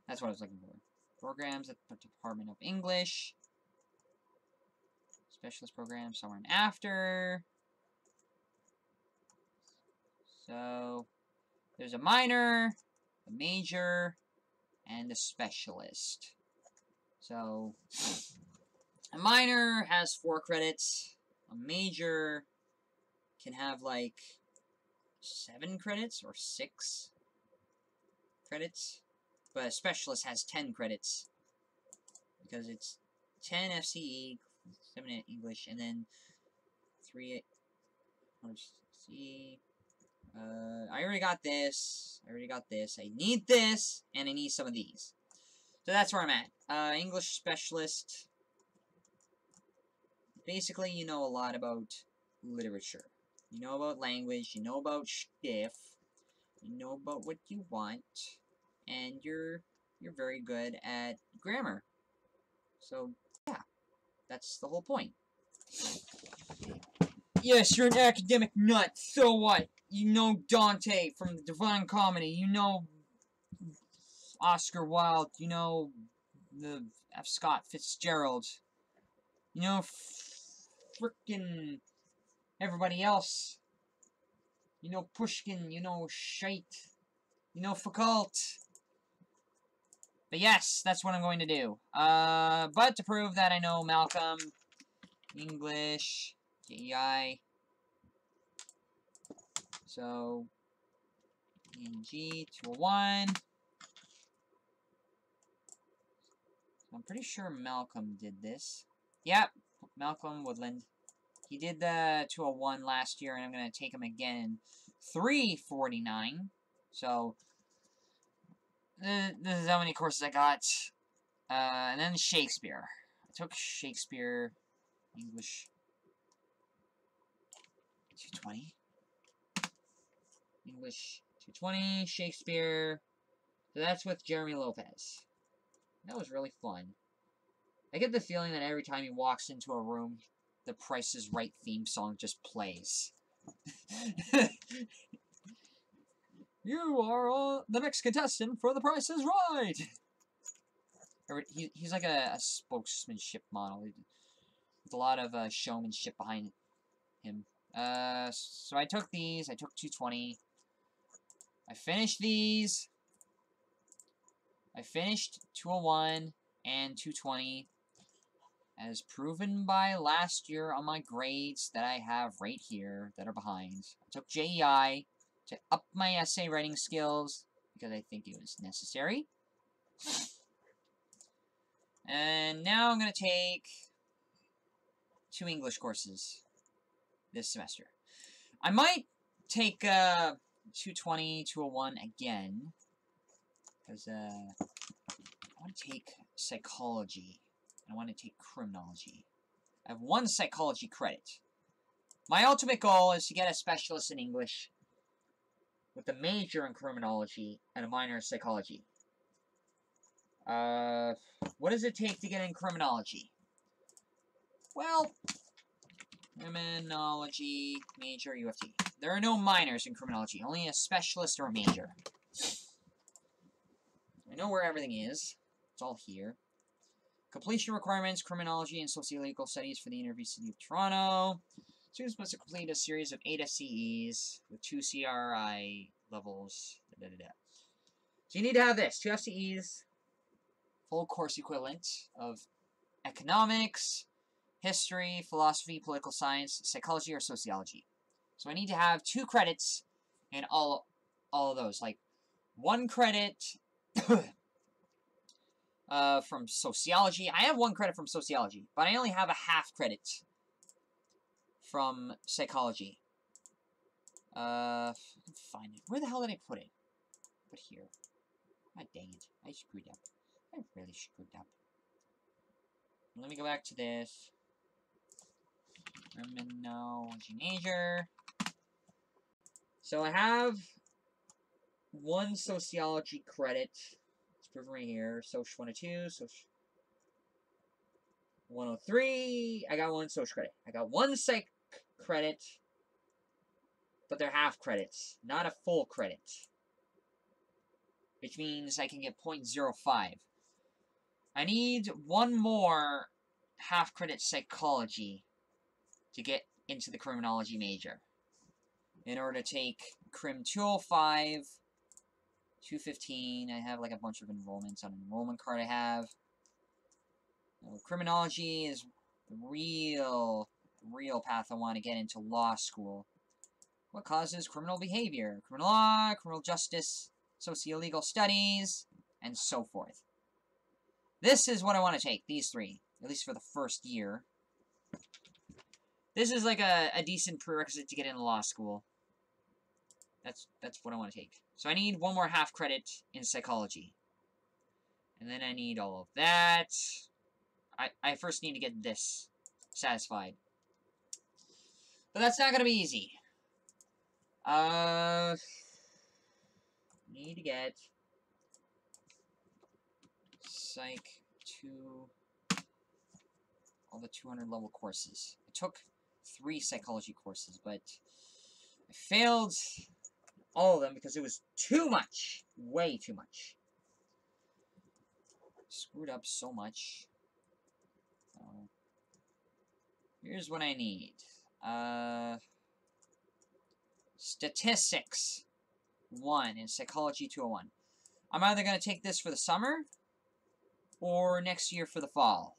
That's what I was looking for. Programs at the Department of English. Specialist program somewhere in after. So, there's a minor, a major, and a specialist. So, a minor has 4 credits. A major can have like 7 credits or 6 credits. But a specialist has 10 credits. Because it's 10 FCE, 7 English, and then 3 RC. I already got this. I need this, and I need some of these. So that's where I'm at. English specialist. Basically, you know a lot about literature. You know about language. You know about stuff. You know about what you want, and you're very good at grammar. So yeah, that's the whole point. Yes, you're an academic nut. So what? You know Dante from the Divine Comedy. You know Oscar Wilde. You know the F. Scott Fitzgerald. You know frickin' everybody else. You know Pushkin. You know Shite. You know Foucault. But yes, that's what I'm going to do. But to prove that I know Malcolm, English, JEI. So, ENG 201. I'm pretty sure Malcolm did this. Yep, Malcolm Woodland. He did the 201 last year, and I'm going to take him again in 349. So, this is how many courses I got. And then Shakespeare. I took Shakespeare, English, 220. English, 220, Shakespeare. So that's with Jeremy Lopez. That was really fun. I get the feeling that every time he walks into a room, the Price is Right theme song just plays. You are the next contestant for The Price is Right! He's like a spokesmanship model with a lot of showmanship behind him. So I took these. I took 220. I finished these. I finished 201 and 220. As proven by last year on my grades that I have right here that are behind. I took JEI to up my essay writing skills because I think it was necessary. And now I'm going to take 2 English courses this semester. I might take 220, 201 again. Because I want to take psychology. I want to take criminology. I have 1 psychology credit. My ultimate goal is to get a specialist in English with a major in criminology and a minor in psychology. What does it take to get in criminology? Well, criminology, major, UFT. There are no minors in criminology, only a specialist or a major. I know where everything is. It's all here. Completion requirements, criminology and sociological studies for the University of Toronto. Students must complete a series of 8 SCEs with 2 CRI levels. So you need to have this. 2 FCEs, full course equivalent of economics, history, philosophy, political science, psychology, or sociology. So I need to have 2 credits in all of those. Like, 1 credit from sociology. I have 1 credit from sociology, but I only have a half credit from psychology. I can find it. Where the hell did I put it? Put here. God dang it. I screwed up. I really screwed up. Let me go back to this. Criminology major. So I have 1 sociology credit. It's proven right here. Social 102, Social 103. I got 1 social credit. I got 1 psych credit, but they're half credits, not a full credit. Which means I can get 0.05. I need 1 more half credit psychology to get into the criminology major. In order to take Crim 205, 215, I have like a bunch of enrollments on an enrollment card I have. Criminology is the real path I want to get into law school. What causes criminal behavior? Criminal law, criminal justice, socio-legal studies, and so forth. This is what I want to take, these 3, at least for the first year. This is like a decent prerequisite to get into law school. That's what I want to take. So I need 1 more half credit in psychology. And then I need all of that. I first need to get this satisfied. But that's not going to be easy. Need to get Psych 2, all the 200 level courses. I took 3 psychology courses, but I failed all of them because it was too much. Way too much. Screwed up so much. Here's what I need. Statistics 1 and Psychology 201. I'm either going to take this for the summer or next year for the fall.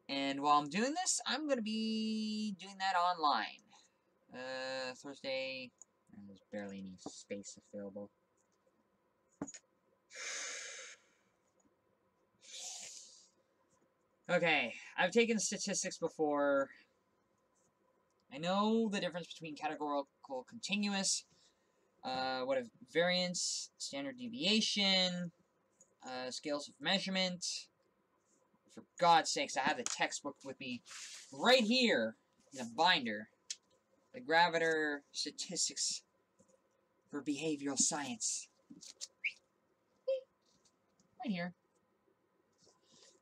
And while I'm doing this, I'm going to be doing that online. Thursday, there's barely any space available. Okay, I've taken statistics before. I know the difference between categorical continuous, what if variance, standard deviation, scales of measurement. For God's sakes, I have the textbook with me right here in a binder. The Graviter Statistics for Behavioral Science. Right here.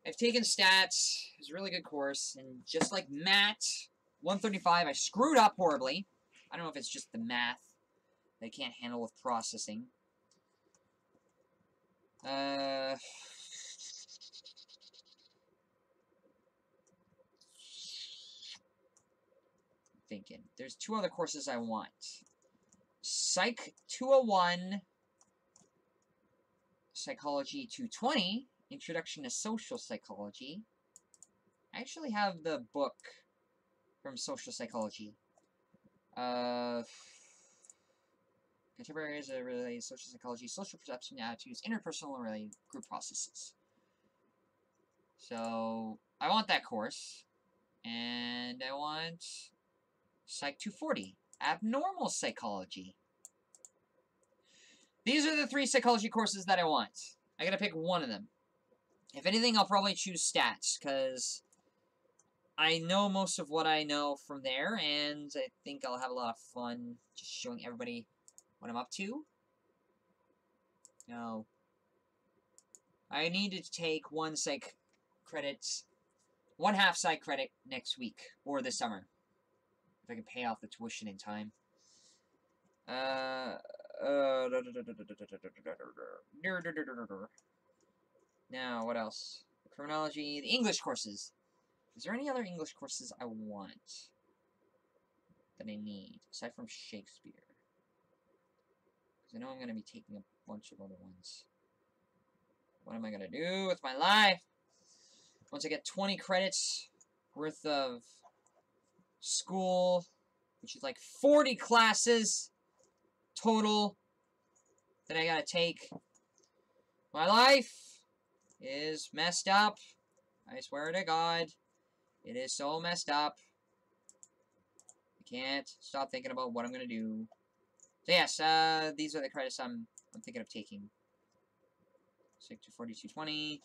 I've taken stats. It was a really good course. And just like Math 135, I screwed up horribly. I don't know if it's just the math that I can't handle with processing. Thinking. There's 2 other courses I want. Psych 201, Psychology 220, Introduction to Social Psychology. I actually have the book from Social Psychology. Contemporary areas of related social psychology, social perception, attitudes, interpersonal related group processes. So, I want that course. And I want Psych 240, Abnormal Psychology. These are the 3 psychology courses that I want. I gotta pick one of them. If anything, I'll probably choose stats, because I know most of what I know from there, and I think I'll have a lot of fun just showing everybody what I'm up to. No. I needed to take 1 psych credit, 1/2 psych credit next week, or this summer. If I can pay off the tuition in time. Now, what else? Criminology, the English courses. Is there any other English courses I want that I need, aside from Shakespeare? Because I know I'm going to be taking a bunch of other ones. What am I gonna do with my life? Once I get 20 credits worth of school, which is like 40 classes total that I gotta take. My life is messed up. I swear to God. It is so messed up. I can't stop thinking about what I'm gonna do. So yes, these are the credits I'm thinking of taking. 6 to 4220.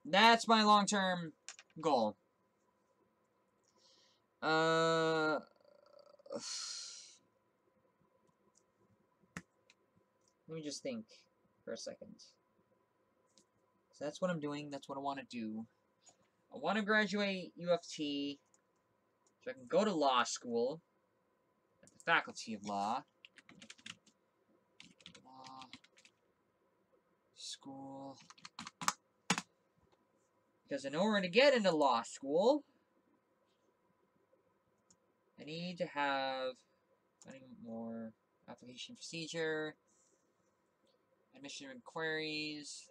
That's my long-term goal. Let me just think for a second. So that's what I'm doing. That's what I want to do. I want to graduate U of T so I can go to law school at the Faculty of Law. Law school. Because in order to get into law school, I need to have more application procedure, admission inquiries,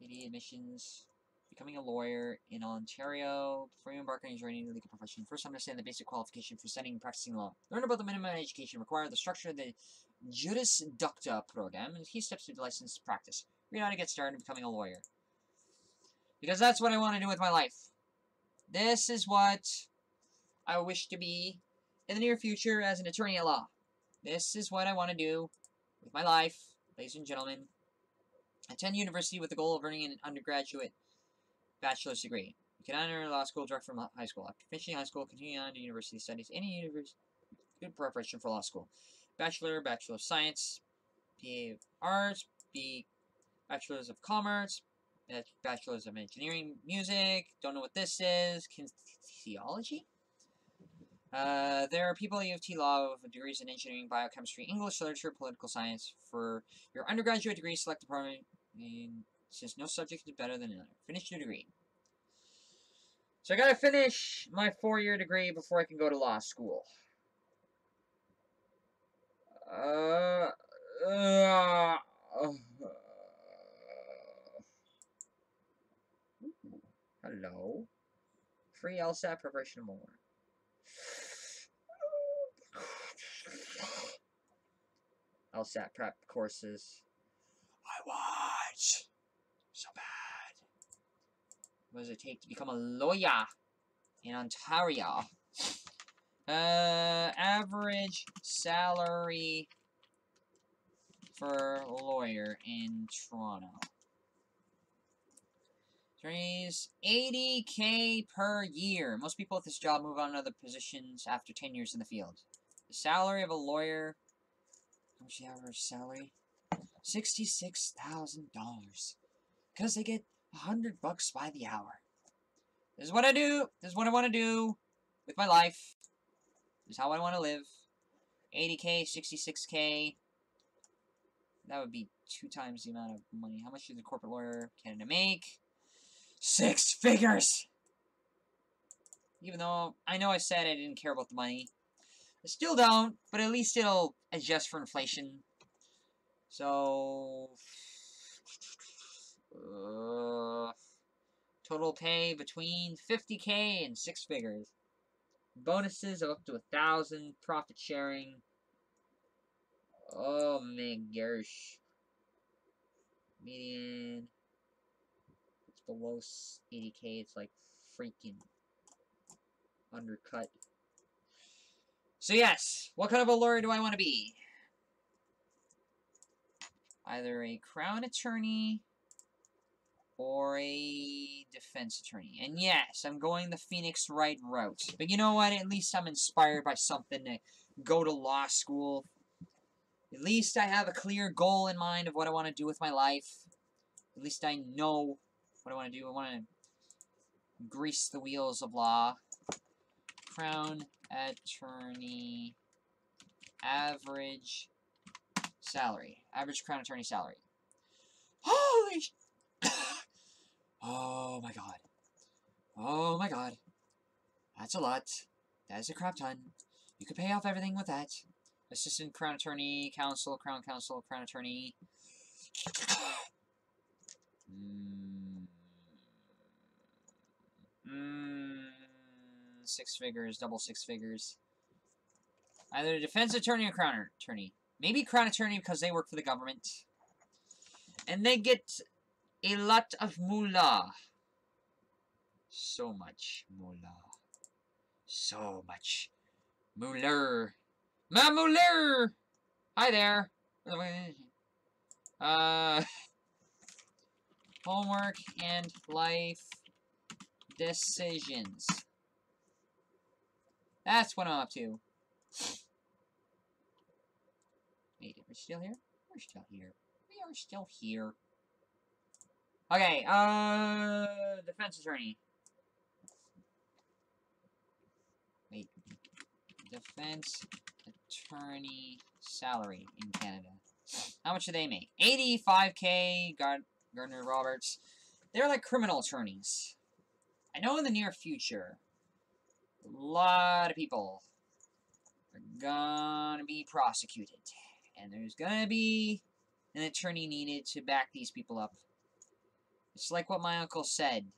AD admissions, becoming a lawyer in Ontario. Before you embark on your journey in the legal profession, first understand the basic qualification for studying and practicing law. Learn about the minimum education required, the structure of the Juris Docta program, and key steps to the license practice. Read how to get started becoming a lawyer. Because that's what I want to do with my life. This is what I wish to be in the near future as an attorney at law. This is what I want to do with my life, ladies and gentlemen. Attend university with the goal of earning an undergraduate bachelor's degree. You can enter law school direct from high school. After finishing high school, continue on to university studies. Any university, good preparation for law school. Bachelor of Science, BA of Arts, Bachelor's of Commerce, Bachelor's of Engineering, Music. Don't know what this is. Kinesiology? There are people at U of T Law with degrees in engineering, biochemistry, English literature, political science. For your undergraduate degree, select department. And since no subject is better than another. Finish your degree. So I gotta finish my 4-year degree before I can go to law school. Hello. Free LSAT preparation more. LSAT prep courses. I want so bad. What does it take to become a lawyer in Ontario? Average salary for a lawyer in Toronto. Attorneys, $80K per year. Most people at this job move on to other positions after 10 years in the field. The salary of a lawyer, how much is the average salary? $66,000. Because they get $100 by the hour. This is what I do. This is what I want to do with my life. This is how I want to live. 80K, 66K. That would be 2 times the amount of money. How much does a corporate lawyer Canada make? 6 figures! Even though I know I said I didn't care about the money. I still don't, but at least it'll adjust for inflation. So... total pay between 50K and 6 figures. Bonuses of up to 1,000. Profit sharing. Oh my gosh. Median. It's below 80K. It's like freaking undercut. So yes, what kind of a lawyer do I want to be? Either a crown attorney or a defense attorney. And yes, I'm going the Phoenix Wright route. But you know what? At least I'm inspired by something to go to law school. At least I have a clear goal in mind of what I want to do with my life. At least I know what I want to do. I want to grease the wheels of law. Crown attorney average salary. Average crown attorney salary. Holy oh my god. Oh my god. That's a lot. That is a crap ton. You could pay off everything with that. Assistant Crown Attorney, Counsel, Crown Counsel, Crown Attorney. 6 figures, double 6 figures. Either Defense Attorney or Crown Attorney. Maybe Crown Attorney because they work for the government. And they get a lot of moolah. So much moolah. So much moolah. Ma moolah! Hi there. Homework and life decisions. That's what I'm up to. Wait, we're still here? We're still here. We are still here. Okay, defense attorney. Wait. Defense attorney salary in Canada. How much do they make? 85K, Gardner Roberts. They're like criminal attorneys. I know in the near future, a lot of people are gonna be prosecuted. And there's gonna be an attorney needed to back these people up. It's like what my uncle said.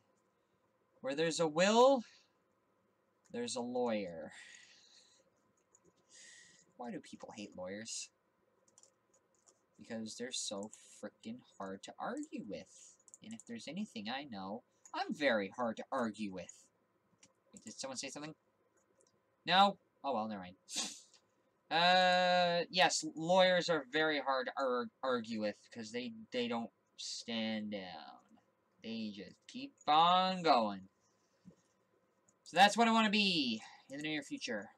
Where there's a will, there's a lawyer. Why do people hate lawyers? Because they're so freaking hard to argue with. And if there's anything I know, I'm very hard to argue with. Wait, did someone say something? No? Oh well, never mind. Yes, lawyers are very hard to argue with because they don't stand down. They just keep on going. So that's what I want to be in the near future.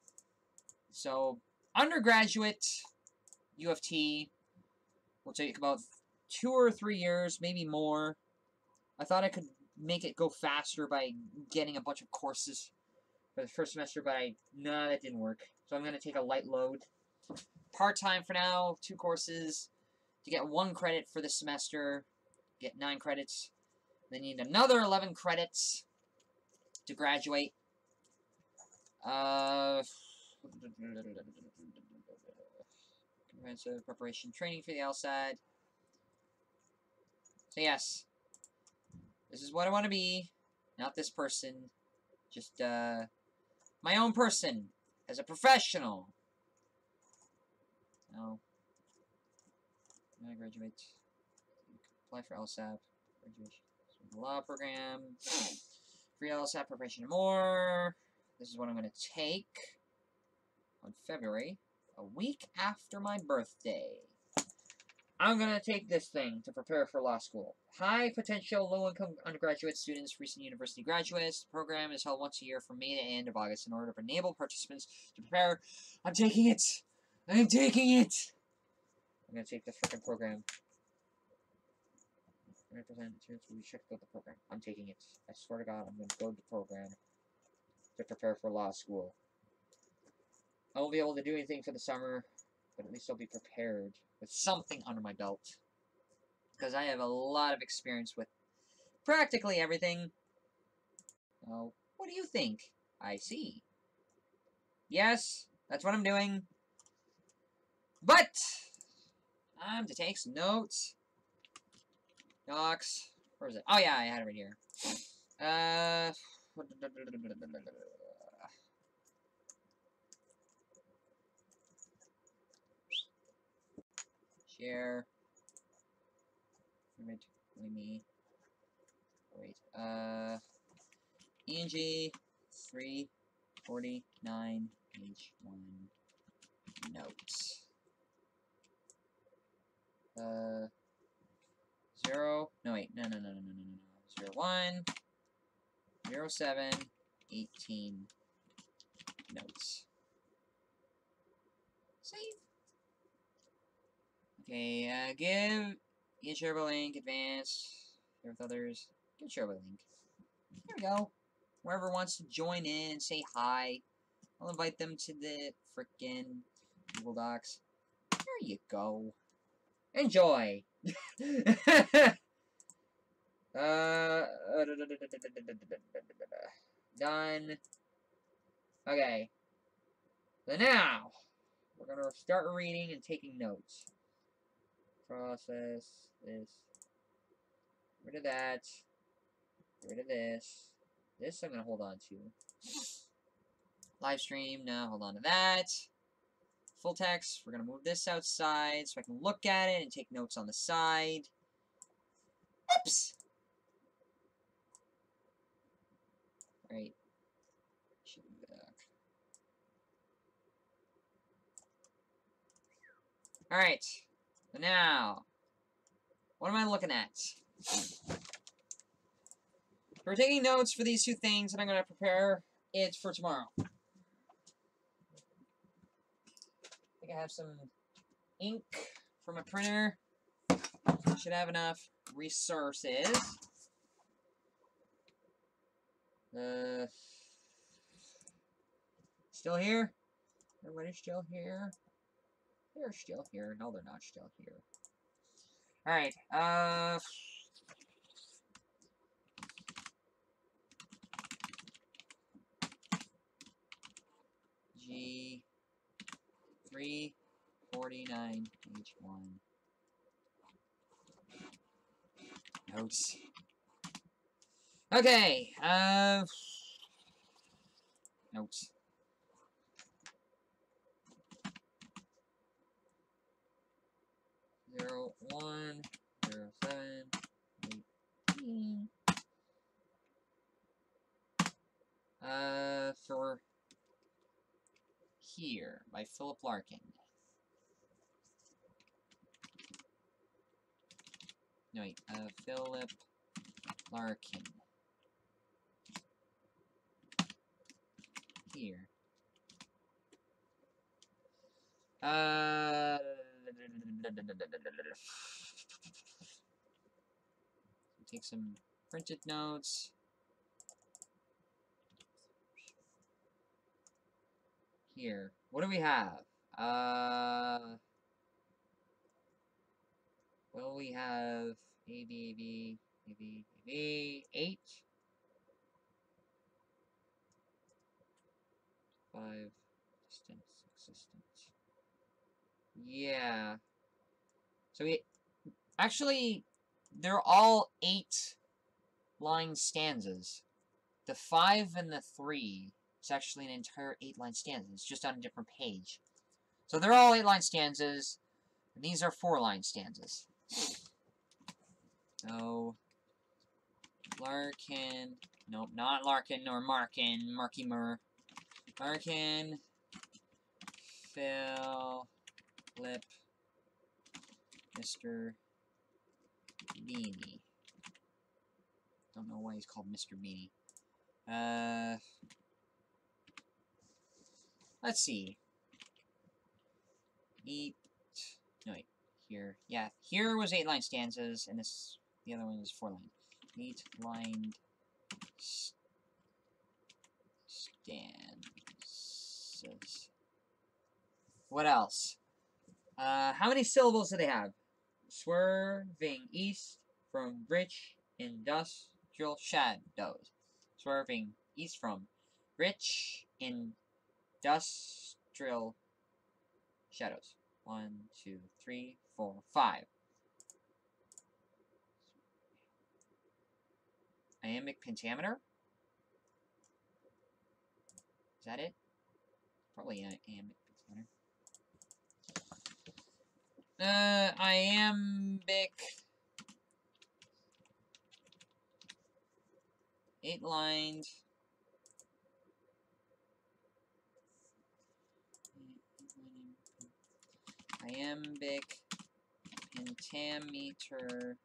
So, undergraduate, U of T, will take about 2 or 3 years, maybe more. I thought I could make it go faster by getting a bunch of courses for the first semester, but no, that didn't work. So I'm going to take a light load. Part-time for now, 2 courses. To get 1 credit for the semester, get 9 credits. Then need another 11 credits to graduate. Comprehensive preparation training for the LSAT. So yes, this is what I want to be. Not this person. Just, my own person. As a professional. No. I graduate. Apply for LSAT. Graduation. Law program. Free LSAT preparation and more. This is what I'm going to take on February, a week after my birthday. I'm going to take this thing to prepare for law school. High potential, low-income undergraduate students, recent university graduates. The program is held once a year from May to end of August in order to enable participants to prepare. I'm taking it! I'm taking it! I'm going to take this freaking program. 100% students will be checked out the program. I'm taking it. I swear to God, I'm going to go to the program to prepare for law school. I won't be able to do anything for the summer, but at least I'll be prepared with something under my belt. Because I have a lot of experience with practically everything. Oh, what do you think? I see. Yes, that's what I'm doing. But I'm to take some notes. Docs. Where is it? Oh yeah, I had it right here. Share. Me. Wait. ENG 349 page 1 notes. 0. No wait. No. 01. 07. 18 notes. Save. Okay, give shareable link, advance, share with others, give shareable link. There we go. Whoever wants to join in and say hi, I'll invite them to the frickin' Google Docs. There you go. Enjoy. Done. Okay. So now, We're gonna start reading and taking notes. Process this. Get rid of that. Get rid of this. This I'm gonna hold on to. Livestream, now hold on to that. Full text, we're gonna move this outside so I can look at it and take notes on the side. Oops! Right. Alright. Now, what am I looking at? We're taking notes for these two things, and I'm going to prepare it for tomorrow. I think I have some ink for my printer. Should have enough resources. Still here? Everybody's still here? They're still here. No, they're not still here. Alright, G 349 H1 notes. Okay, notes. Zero 1 0 7 18. For Here by Philip Larkin. No wait, Philip Larkin. Here. Take some printed notes. Here. What do we have? Well, we have A, B, 8. 5. Distance, existence. Yeah. So actually, they're all 8-line stanzas. The 5 and the 3 is actually an entire 8-line stanza. It's just on a different page. So they're all 8-line stanzas, and these are 4-line stanzas. So, Larkin, nope, not Larkin or Markin, Marky Mur. Larkin, Philip, Mr. Beanie. Don't know why he's called Mr. Beanie. Let's see. No wait, here. Yeah, here was 8-line stanzas, and the other one is 4-line. 8-line stanzas. What else? How many syllables do they have? Swerving east from rich industrial shadows. Swerving east from rich industrial shadows. 1, 2, 3, 4, 5. Iambic pentameter? Is that it? Probably iambic pentameter. Iambic 8-lined iambic pentameter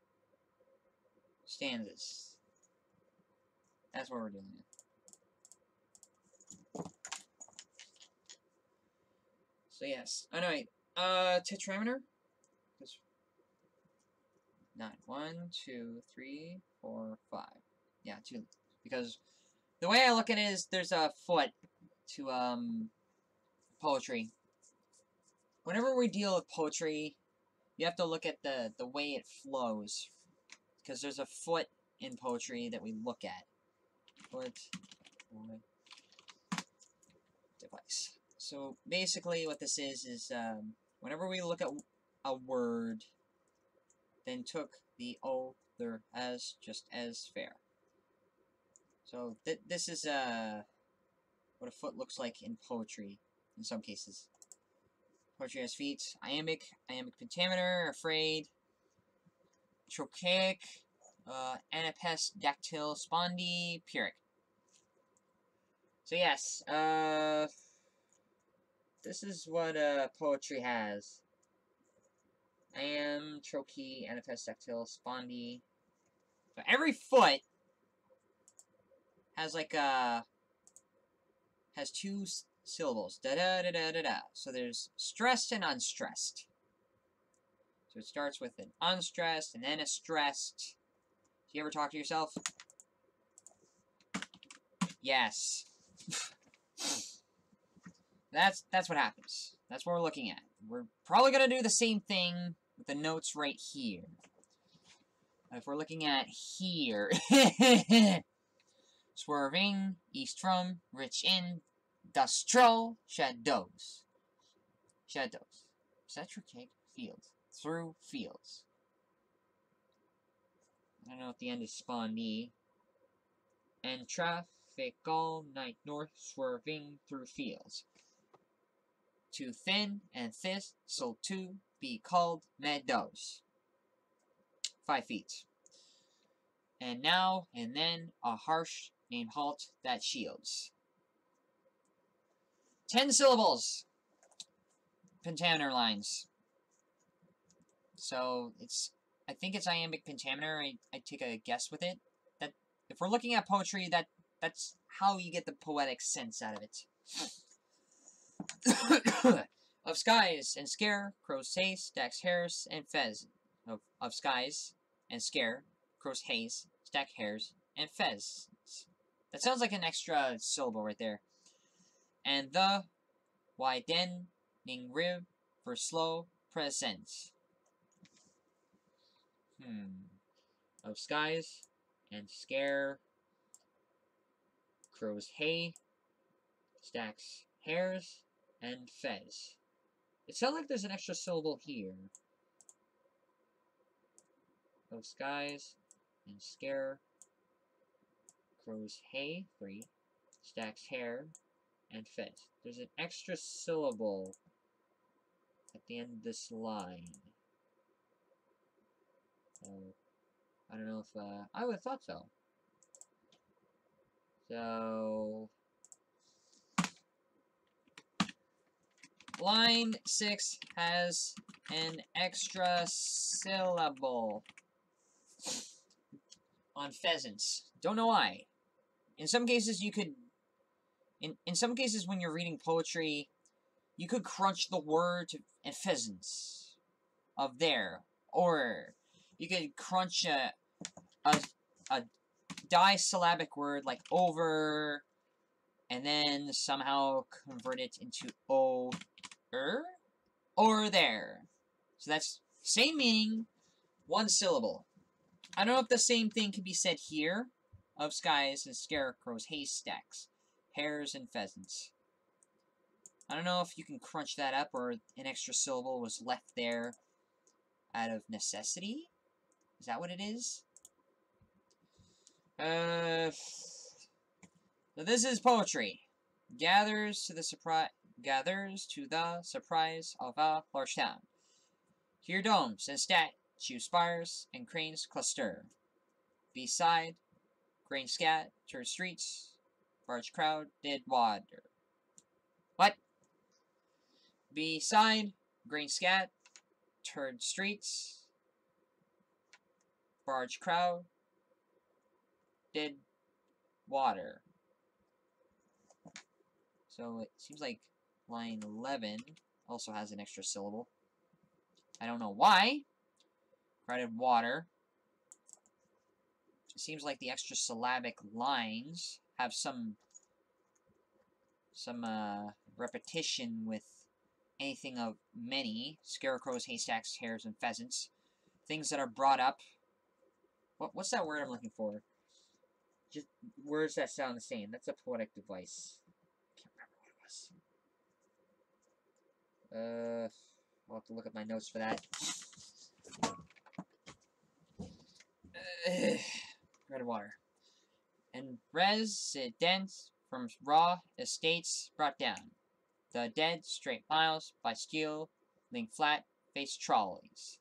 stanzas. That's what we're dealing with. So yes. Oh no wait. Tetrameter? Not 1, 2, 3, 4, 5. Yeah, 2. Because the way I look at it is there's a foot to poetry. Whenever we deal with poetry, you have to look at the way it flows. Because there's a foot in poetry that we look at. Foot device. So basically what this is whenever we look at a word, then took the other as just as fair. So this is what a foot looks like in poetry in some cases. Poetry has feet. Iambic pentameter, afraid, trochaic, anapest, dactyl, spondy, pyrrhic. So yes, this is what poetry has. Am, trochee, anapest, dactyl, spondy. So every foot has like has two syllables. Da da da da da da. So there's stressed and unstressed. So it starts with an unstressed and then a stressed. Do you ever talk to yourself? Yes. That's what happens. That's what we're looking at. We're probably gonna do the same thing with the notes right here. If we're looking at here, swerving east from, rich in, dustro, shadows. Shadows. Cetricate fields. Through fields. I don't know if the end is spondy. And traffic all night north, swerving through fields. Too thin and thistle to be called meadows. 5 feet. And now and then a harsh named halt that shields. 10 syllables. Pentameter lines. So it's, I think it's iambic pentameter. I take a guess with it. That if we're looking at poetry, that's how you get the poetic sense out of it. Of skies and scare, crows haze, stacks hares, and fez. Of skies and scare, crows haze, stack hares, and fez. That sounds like an extra syllable right there. And the widening rib for slow present. Of skies and scare, crows hay, stacks hares, and fez. It sounds like there's an extra syllable here. Of skies and scare, crows hay, 3, stacks hare, and fez. There's an extra syllable at the end of this line. So, I don't know if, I would have thought so. So, line 6 has an extra syllable on pheasants. Don't know why. In some cases, you could... In some cases, when you're reading poetry, you could crunch the word and pheasants of there. Or you could crunch a disyllabic word like over, and then somehow convert it into o-er, or there. So that's same meaning, one syllable. I don't know if the same thing can be said here, of skies and scarecrows, haystacks, hares and pheasants. I don't know if you can crunch that up, or an extra syllable was left there out of necessity. Is that what it is? So this is poetry. Gathers to the surprise of a large town. Here domes and statue spires and cranes cluster. Beside, grain scattered streets, large crowd did water. What? Beside, grain scattered streets, large crowd did water. So it seems like line 11 also has an extra syllable. I don't know why. Crowded water. It seems like the extra syllabic lines have some repetition with anything of many. Scarecrows, haystacks, hares, and pheasants. Things that are brought up. What's that word I'm looking for? Just words that sound the same. That's a poetic device. Can't remember what it was. I'll have to look at my notes for that. Red water. And residents from raw estates brought down. The dead straight miles by steel, link flat, face trolleys.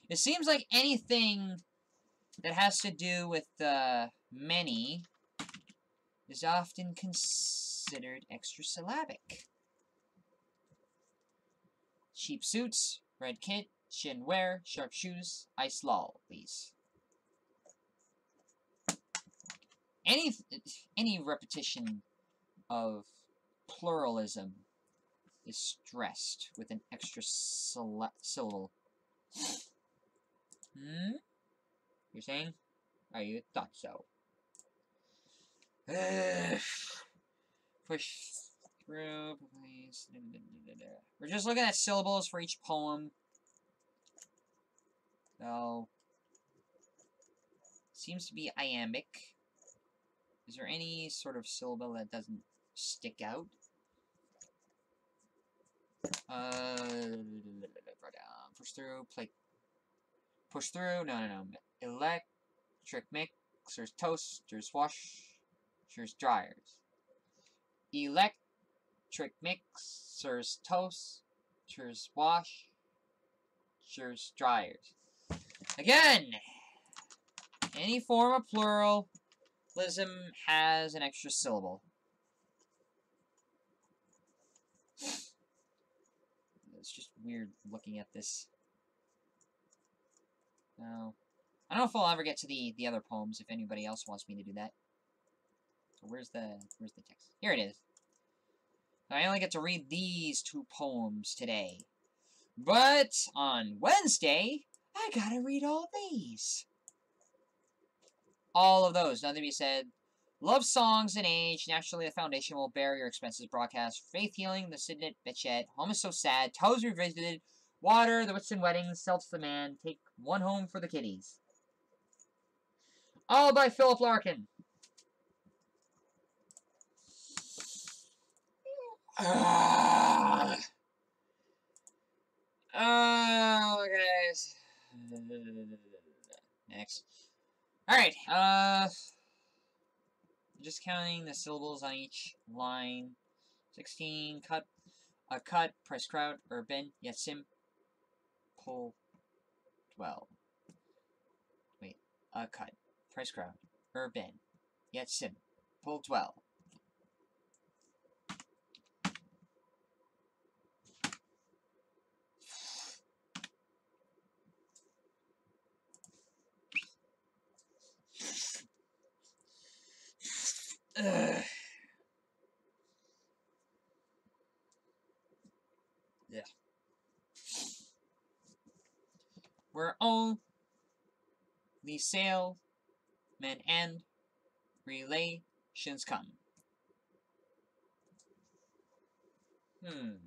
It seems like anything that has to do with the many is often considered extrasyllabic. Cheap suits, red kit, shin wear, sharp shoes, ice lollies. Any repetition of pluralism is stressed with an extra syllable. You're saying? Oh, you thought so. Push through, please. We're just looking at syllables for each poem. So, seems to be iambic. Is there any sort of syllable that doesn't stick out? Push through, play. Push through, no. Electric mixers, toasters, washers, dryers. Electric mixers, toasters, washers, dryers. Again! Any form of pluralism has an extra syllable. It's just weird looking at this. No. I don't know if I'll ever get to the other poems if anybody else wants me to do that. So where's the text? Here it is. I only get to read these 2 poems today. But on Wednesday, I gotta read all these. All of those. Nothing to be said. Love songs and age. Naturally, the foundation will bear your expenses. Broadcast. Faith healing. The Sidnet Bitchette. Home is so sad. Toes revisited. Water. The Whitson wedding. Self's the man. Take one home for the kiddies. All by Philip Larkin. Oh, guys. Next. Alright, just counting the syllables on each line. 16, cut, price crowd, urban, yet simple, 12. Wait, cut, price crowd, urban, yet simple, 12. Yeah. Where only salesmen and relations come. I'm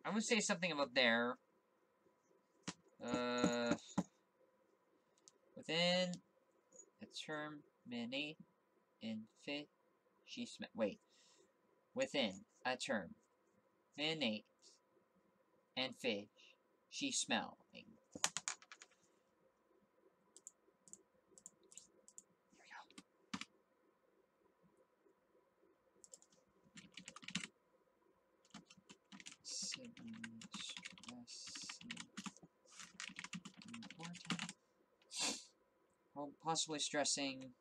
gonna say something about there. Within a terminate and fit, within a term, minate and fish, she smelling. Here we go. Possibly stressing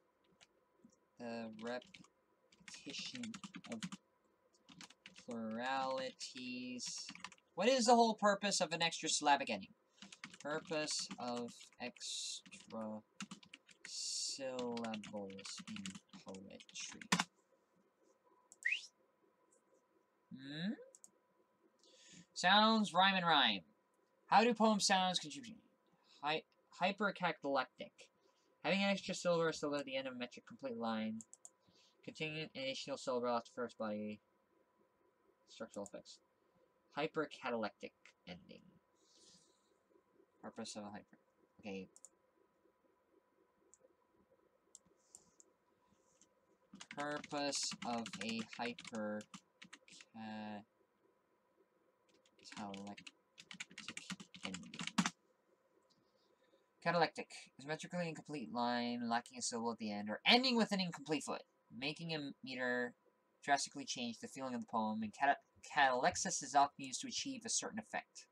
the repetition of pluralities. What is the whole purpose of an extra syllabic ending? Purpose of extra syllables in poetry. Sounds, rhyme and rhyme. How do poem sounds contribute? Hypercallectic. Having an extra syllable or syllable at the end of a metric complete line. Continuing an additional syllable after first body. Structural effects. Hypercallectic ending. Purpose of a hyper. Okay. Purpose of a hyper catalectic ending. Catalectic is a metrically incomplete line lacking a syllable at the end, or ending with an incomplete foot, making a meter drastically change the feeling of the poem, and catalexis is often used to achieve a certain effect.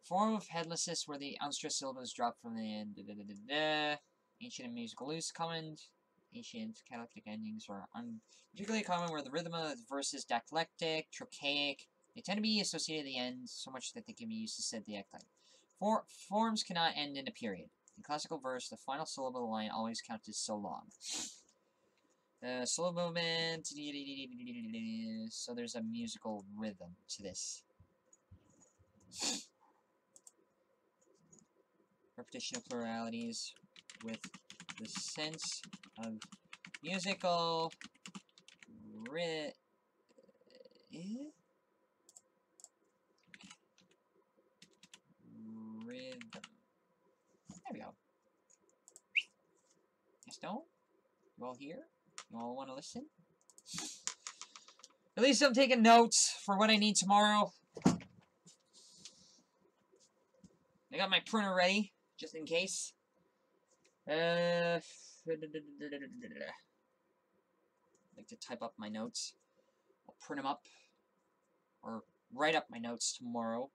Form of headlessness where the unstressed syllable is dropped from the end. Ancient and musical use common. Ancient catalectic endings are particularly common where the rhythm of the verse is dactylectic, trochaic. They tend to be associated at the end so much that they can be used to set the eclectic. Forms cannot end in a period. In classical verse, the final syllable of the line always counts as so long. Slow movement. So there's a musical rhythm to this. Repetition of pluralities with the sense of musical rhythm. There we go. Yes, no? You all here? You all want to listen? At least I'm taking notes for what I need tomorrow. I got my printer ready, just in case. I like to type up my notes. I'll print them up. Or write up my notes tomorrow.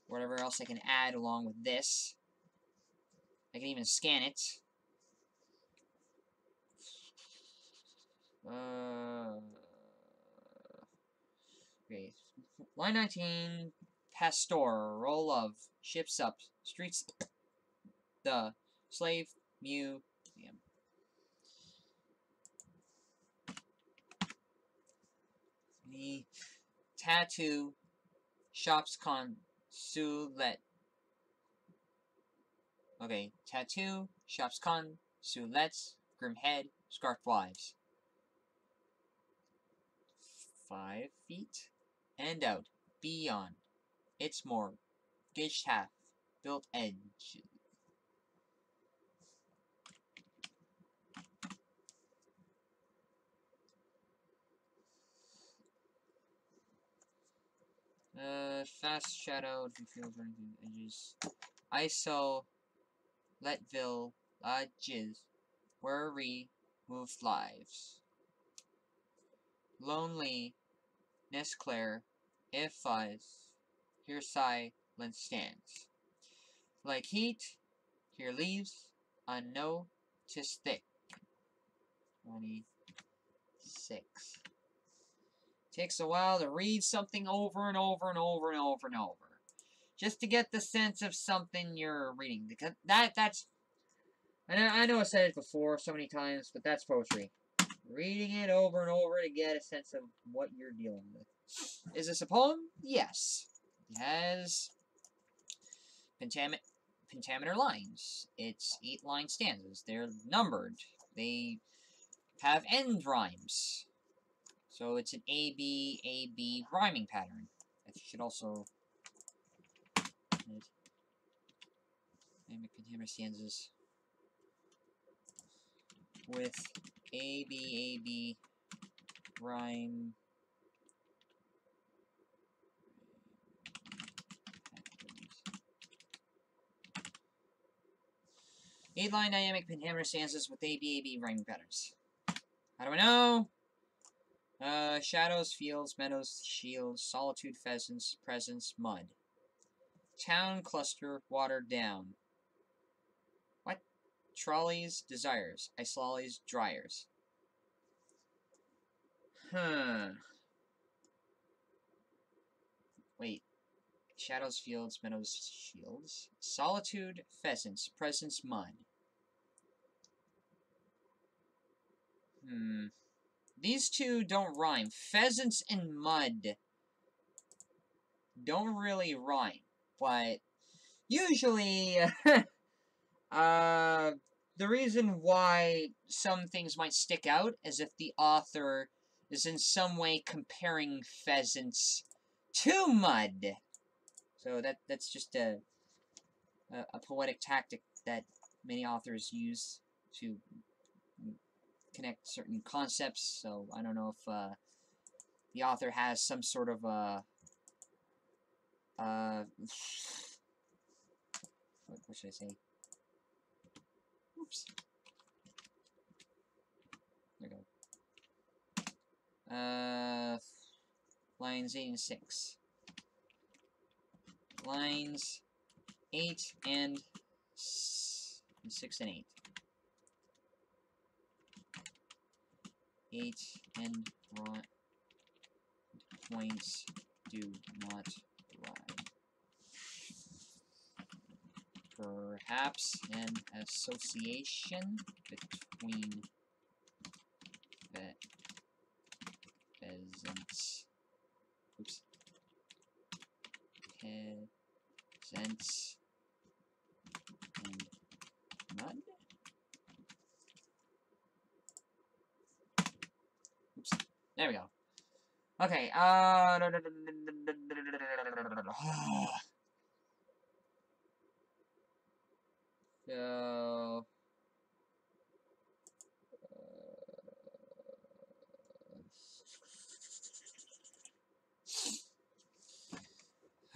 Whatever else I can add along with this. I can even scan it. Okay. Line 19. Pastor. Roll of. Ships up. Streets. The. Slave. Museum. The. Tattoo. Shops consulate. Okay. Tattoo. Shops consulates. Grim head. Scarf wives. 5 feet. And out. Beyond. It's more. Gauged half. Built edge. Fast shadow. If you feel burning through the edges. ISO. Letville. Jizz. Worry. Move lives. Lonely. Nesclair. If eyes. Here silence stands. Like heat. Here leaves. Unnoticed thick. 26. Takes a while to read something over and over and over and over and over. Just to get the sense of something you're reading. Because that's... I know I said it before so many times, but that's poetry. Reading it over and over to get a sense of what you're dealing with. Is this a poem? Yes. It has pentameter lines. It's 8-line stanzas. They're numbered. They have end rhymes. So it's an A-B rhyming pattern. I should also pentameter stanzas with A-B rhyme. 8-line dynamic pentameter stanzas with A-B rhyming patterns. How do I know? Shadows, fields, meadows, shields, solitude, pheasants, presence, mud. Town, cluster, watered down. What? Trolleys, desires. Isolollies, dryers. Wait. Shadows, fields, meadows, shields. Solitude, pheasants, presence, mud. These two don't rhyme. Pheasants and mud don't really rhyme. But usually, the reason why some things might stick out is if the author is in some way comparing pheasants to mud. So that's just a poetic tactic that many authors use to connect certain concepts. So I don't know if the author has some sort of what should I say? Oops. There we go. Lines 8 and 6. Lines 8 and 6 and 8. 8 and points do not rhyme. Perhaps an association between peasants. Oops. Peasants and mud. Oops. There we go. Okay, so...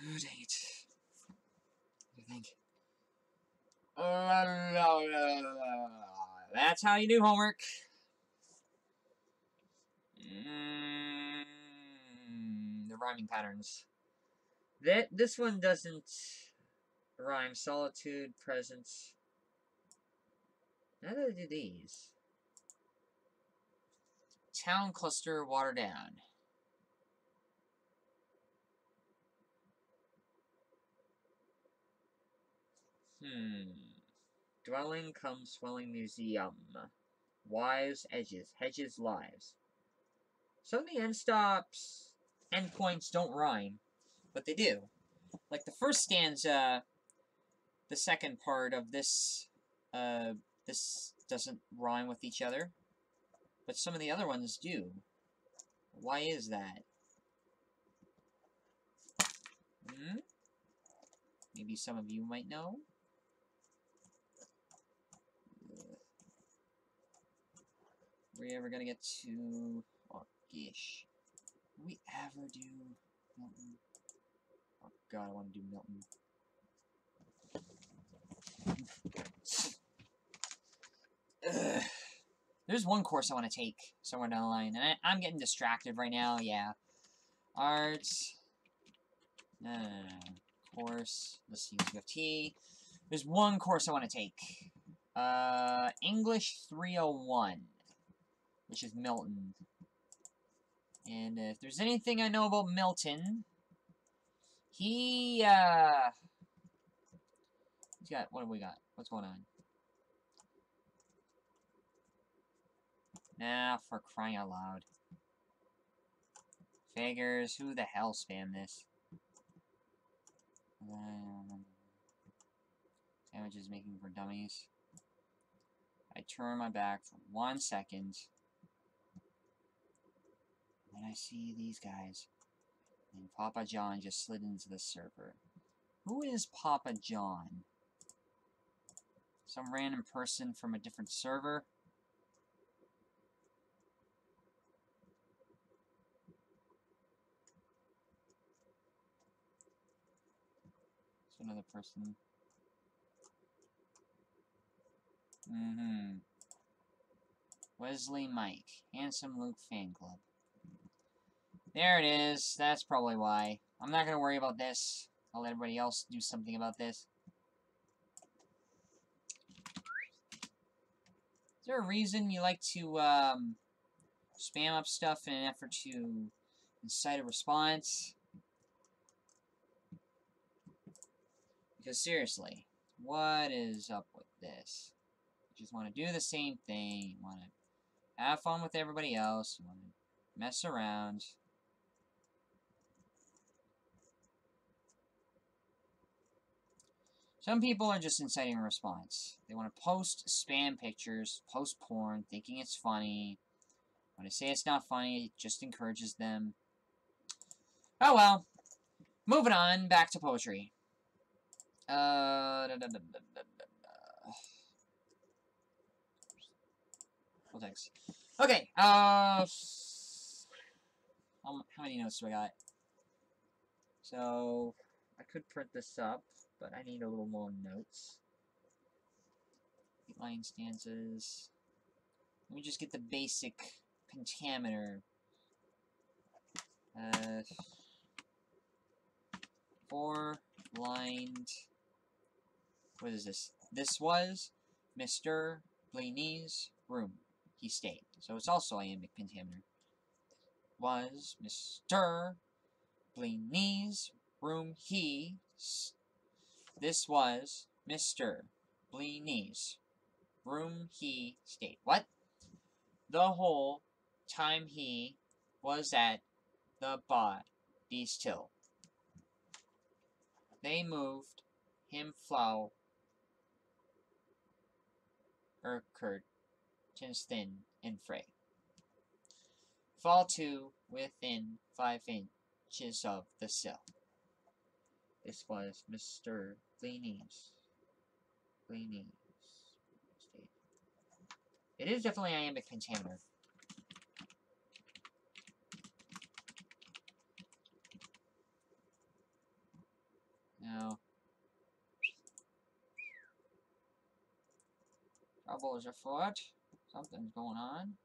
Oh, dang it. I think. That's how you do homework. The rhyming patterns. This one doesn't rhyme. Solitude, presence. How do I do these? Town cluster, water down. Dwelling, come, swelling, museum. Wives, edges, hedges, lives. Some of the end stops, end points don't rhyme, but they do. Like the first stanza, the second part of this, this doesn't rhyme with each other, but some of the other ones do. Why is that? Maybe some of you might know. Are we ever gonna get to... Oh, gosh. Will we ever do Milton? Oh, God, I want to do Milton. Ugh. There's one course I want to take somewhere down the line, and I'm getting distracted right now, yeah. Arts... course... Let's use UFT. There's one course I want to take. English 301. Which is Milton. And if there's anything I know about Milton, he's got, what have we got? What's going on? Nah, for crying out loud. Figures, who the hell spammed this? Sandwiches making for dummies. I turn my back for 1 second. And I see these guys. And Papa John just slid into the server. Who is Papa John? Some random person from a different server? It's another person. Wesley Mike. Handsome Luke Fan Club. There it is. That's probably why. I'm not going to worry about this. I'll let everybody else do something about this. Is there a reason you like to spam up stuff in an effort to incite a response? Because seriously, what is up with this? You just want to do the same thing. You want to have fun with everybody else. You want to mess around. Some people are just inciting a response. They want to post spam pictures, post porn, thinking it's funny. When I say it's not funny, it just encourages them. Oh well. Moving on, back to poetry. full text. Okay, how many notes do I got? So, I could print this up, but I need a little more notes. 8 line stanzas. Let me just get the basic pentameter. 4-lined. What is this? This was Mr. Blaney's room. He stayed. So it's also iambic pentameter. Was Mr. Blaney's room. This was Mr. Blaney's room. He stayed. What? The whole time he was at the body's till. They moved him flow curtains thin and fray. Fall to within 5 inches of the sill. This was Mr. Blaney's. It is definitely iambic pentameter. Now, trouble is afoot. Something's going on.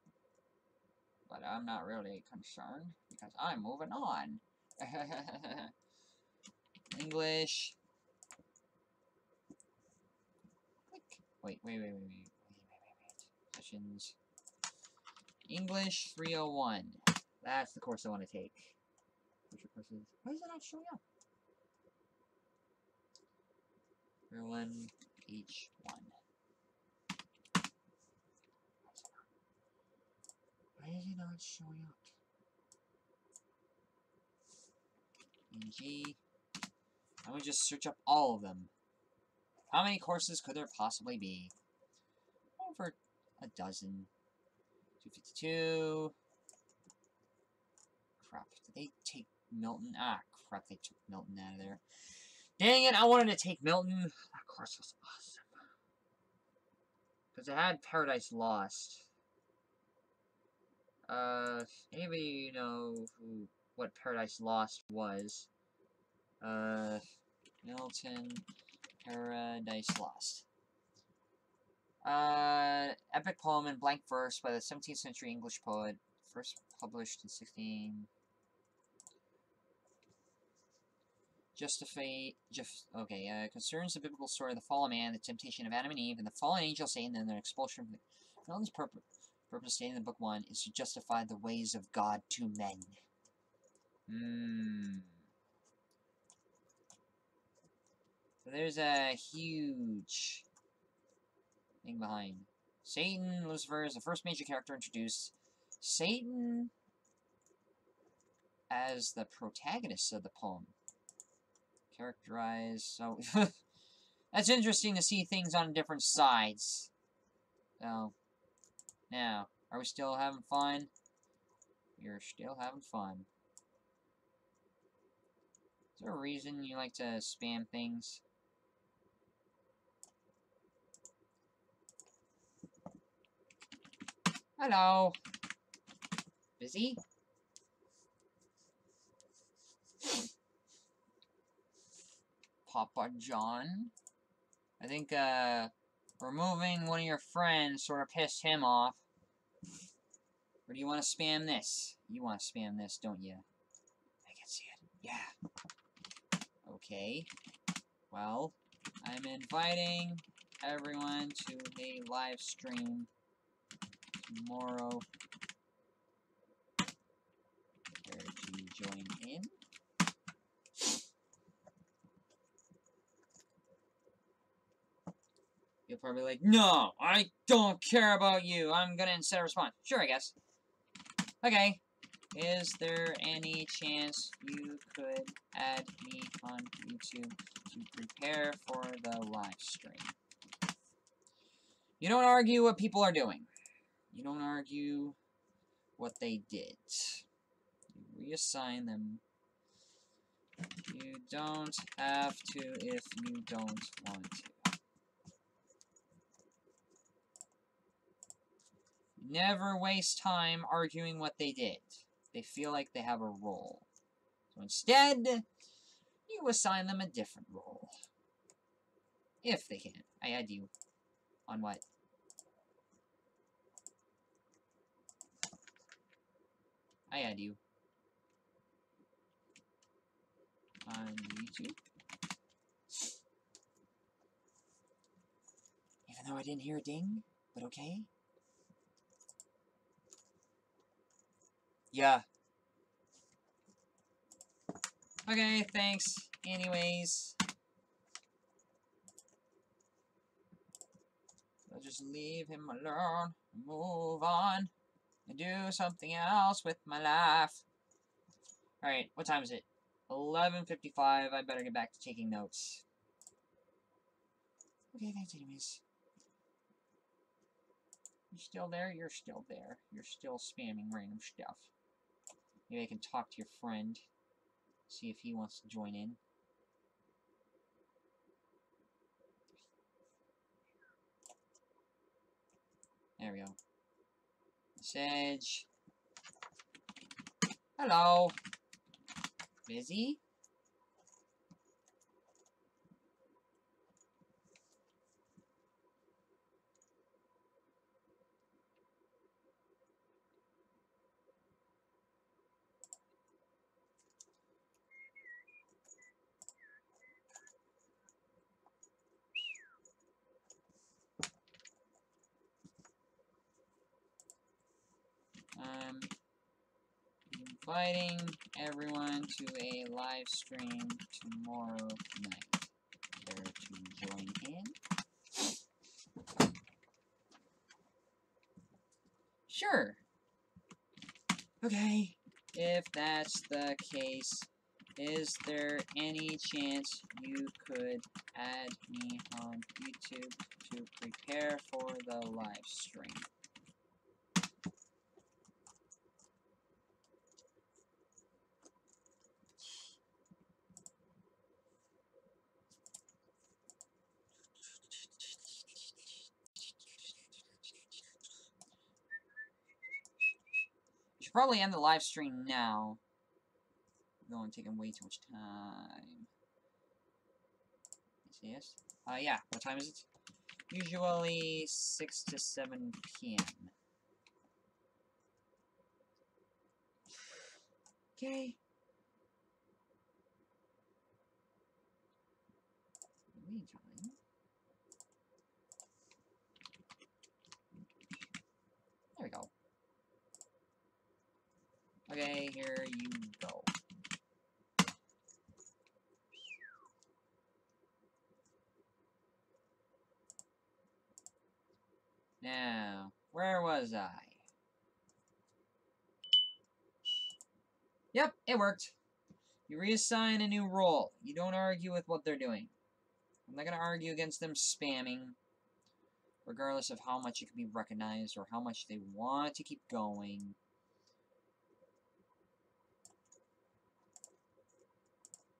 But I'm not really concerned because I'm moving on. English. Wait. Sessions. English 301. That's the course I want to take. Why is it not showing up? 301 H1. Why is it not showing up? NG. I'm gonna just search up all of them. How many courses could there possibly be? Over a dozen. 252. Crap. Did they take Milton? Ah, crap. They took Milton out of there. Dang it. I wanted to take Milton. That course was awesome. Because it had Paradise Lost. Anybody know what Paradise Lost was? Milton, Paradise Lost. Epic poem in blank verse by the 17th century English poet, first published in 16. Concerns the biblical story of the fall of man, the temptation of Adam and Eve, and the fallen angel Satan, and their expulsion from the... Milton's purpose stated in Book 1 is to justify the ways of God to men. So there's a huge thing behind. Satan, Lucifer, is the first major character introduced. Satan as the protagonist of the poem. Characterized, so... That's interesting to see things on different sides. So... Now, are we still having fun? You're still having fun. Is there a reason you like to spam things? Hello. Busy? Papa John? I think, removing one of your friends sort of pissed him off. Or do you want to spam this? You want to spam this, don't you? I can see it. Yeah. Okay. Well, I'm inviting everyone to a live stream tomorrow. Prepare to join in. You'll probably like, no, I don't care about you. I'm gonna instead respond. Sure, I guess. Okay. Is there any chance you could add me on YouTube to prepare for the live stream? You don't argue what people are doing. You don't argue what they did. You reassign them. You don't have to if you don't want to. never waste time arguing what they did. They feel like they have a role. So instead, you assign them a different role. If they can. I add you. On what? I add you. On YouTube. Even though I didn't hear a ding, but okay. Yeah. Okay, thanks. Anyways. I'll just leave him alone. Move on. And do something else with my life. Alright, what time is it? 11:55. I better get back to taking notes. Okay, thanks anyways. You still there? You're still there. You're still spamming random stuff. Maybe I can talk to your friend. See if he wants to join in. There we go. Message. Hello. Busy? Inviting everyone to a live stream tomorrow night. Care to join in? Sure. Okay. If that's the case, is there any chance you could add me on YouTube to prepare for the live stream? We should probably end the live stream now. We're going to take way too much time. Yes? Yeah. What time is it? Usually 6 to 7 p.m. Okay. Meantime. There we go. Okay, here you go. Now, where was I? Yep, it worked. You reassign a new role. You don't argue with what they're doing. I'm not going to argue against them spamming, regardless of how much it can be recognized or how much they want to keep going.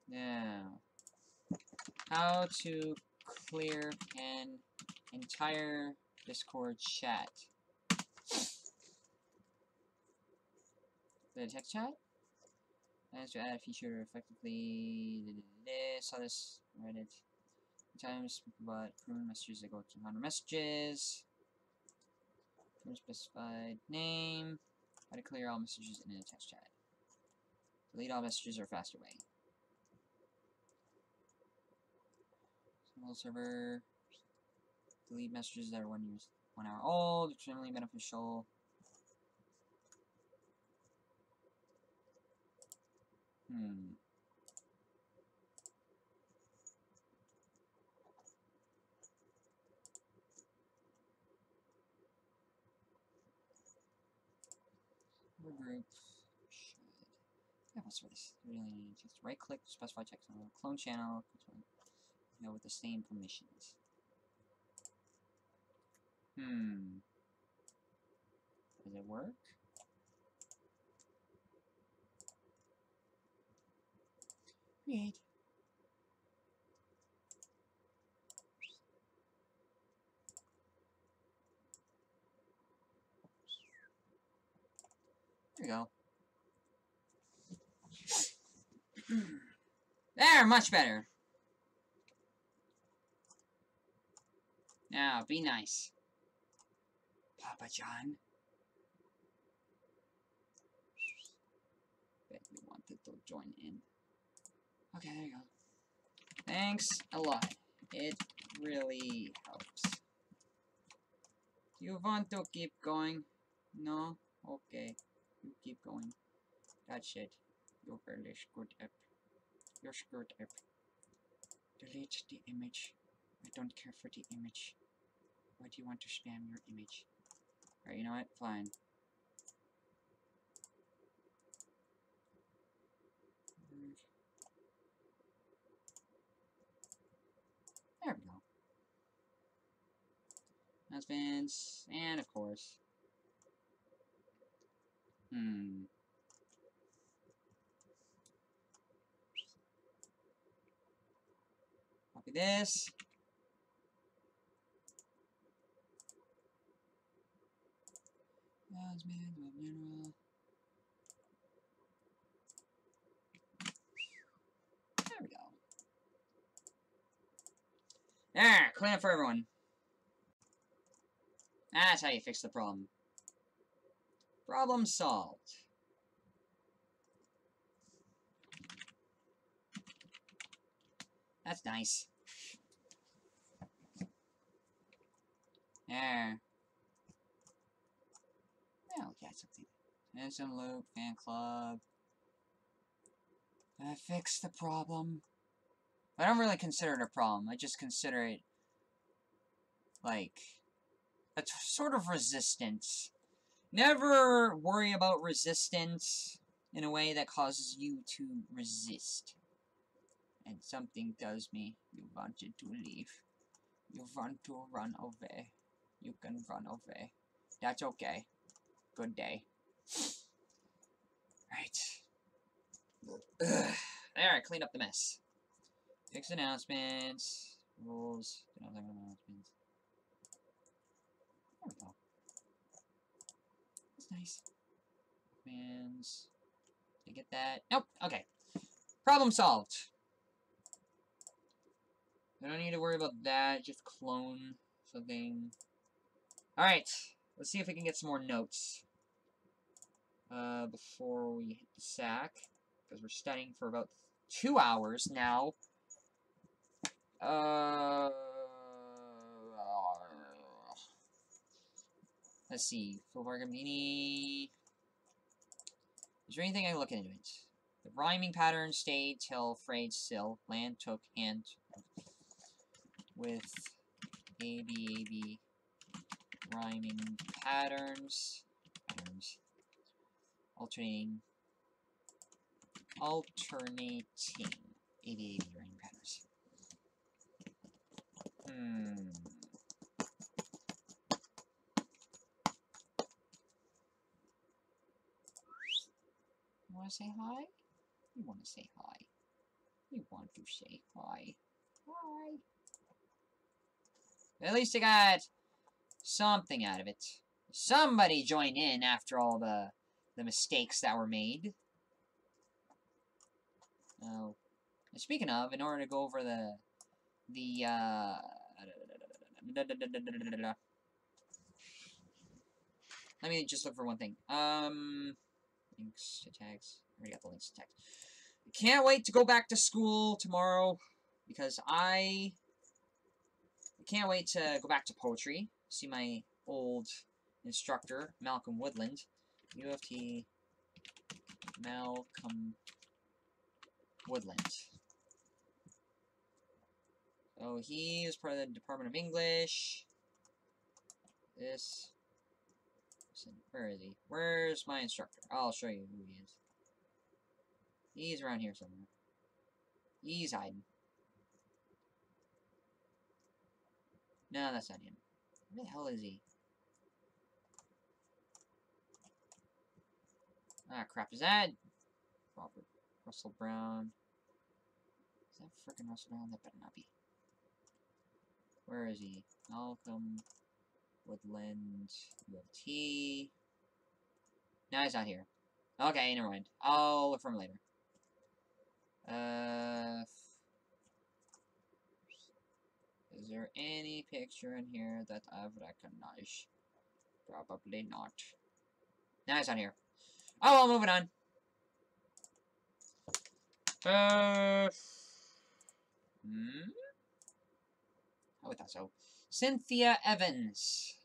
Now, how to clear an entire Discord chat. The text chat? Plans to add a feature effectively. Saw this Reddit. Sometimes provide permanent messages that go to 100 messages. From specified name. How to clear all messages in a text chat. Delete all messages or faster way. Single server. Delete messages that are 1 hour old. Extremely beneficial. Group should. Yeah, what's for this? Really, just right click, specify text on clone channel. You know, with the same permissions. Does it work? Create. we go. There, much better. Now, be nice. Papa John. Bet we wanted to join in. Okay, there you go. Thanks a lot. It really helps. Do you want to keep going? No? Okay. You keep going. That's it. You're really screwed up. You're screwed up. Delete the image. I don't care for the image. Why do you want to spam your image? Alright, you know what? Fine. There we go. Announcements, and of course. Copy this. Announcement, web mineral. There we go. There, clean up for everyone. That's how you fix the problem. Problem solved. That's nice. There. Yeah, okay, something. Instant loop, fan club. I fixed the problem. I don't really consider it a problem. I just consider it like a sort of resistance. Never worry about resistance in a way that causes you to resist. And something tells me you wanted to leave. You want to run away. You can run away. That's okay. Good day. Right. There, I cleaned up the mess. Fix announcements. Rules. Don't have announcements. There we go. That's nice. Commands. Did I get that? Nope. Okay. Problem solved. I don't need to worry about that. Just clone something. Alright. Let's see if we can get some more notes. Before we hit the sack. Because we're studying for about 2 hours now. Let's see. Filbargamini. Is there anything I can look into it? The rhyming pattern stayed till frayed still. Land took hand with ABAB rhyming patterns. Alternating ABAB rhyming patterns. You want to say hi? You want to say hi. You want to say hi. Hi. At least I got something out of it. Somebody joined in after all the mistakes that were made. Oh. And speaking of, in order to go over let me just look for one thing. Links to tags. I already got the links to tags. I can't wait to go back to school tomorrow because I can't wait to go back to poetry. See my old instructor, Malcolm Woodland. UFT Malcolm Woodland. So he is part of the Department of English. Where is he? Where's my instructor? I'll show you who he is. He's around here somewhere. He's hiding. No, that's not him. Where the hell is he? Ah, crap. Is that Robert Russell Brown? Is that frickin' Russell Brown? That better not be. Where is he? Malcolm Woodland UFT. No, he's not here. Okay, never mind. I'll look for him later. Is there any picture in here that I've recognized? Probably not. Nah, it's not here. Oh, well, moving on. Oh, I thought so. Cynthia Evans.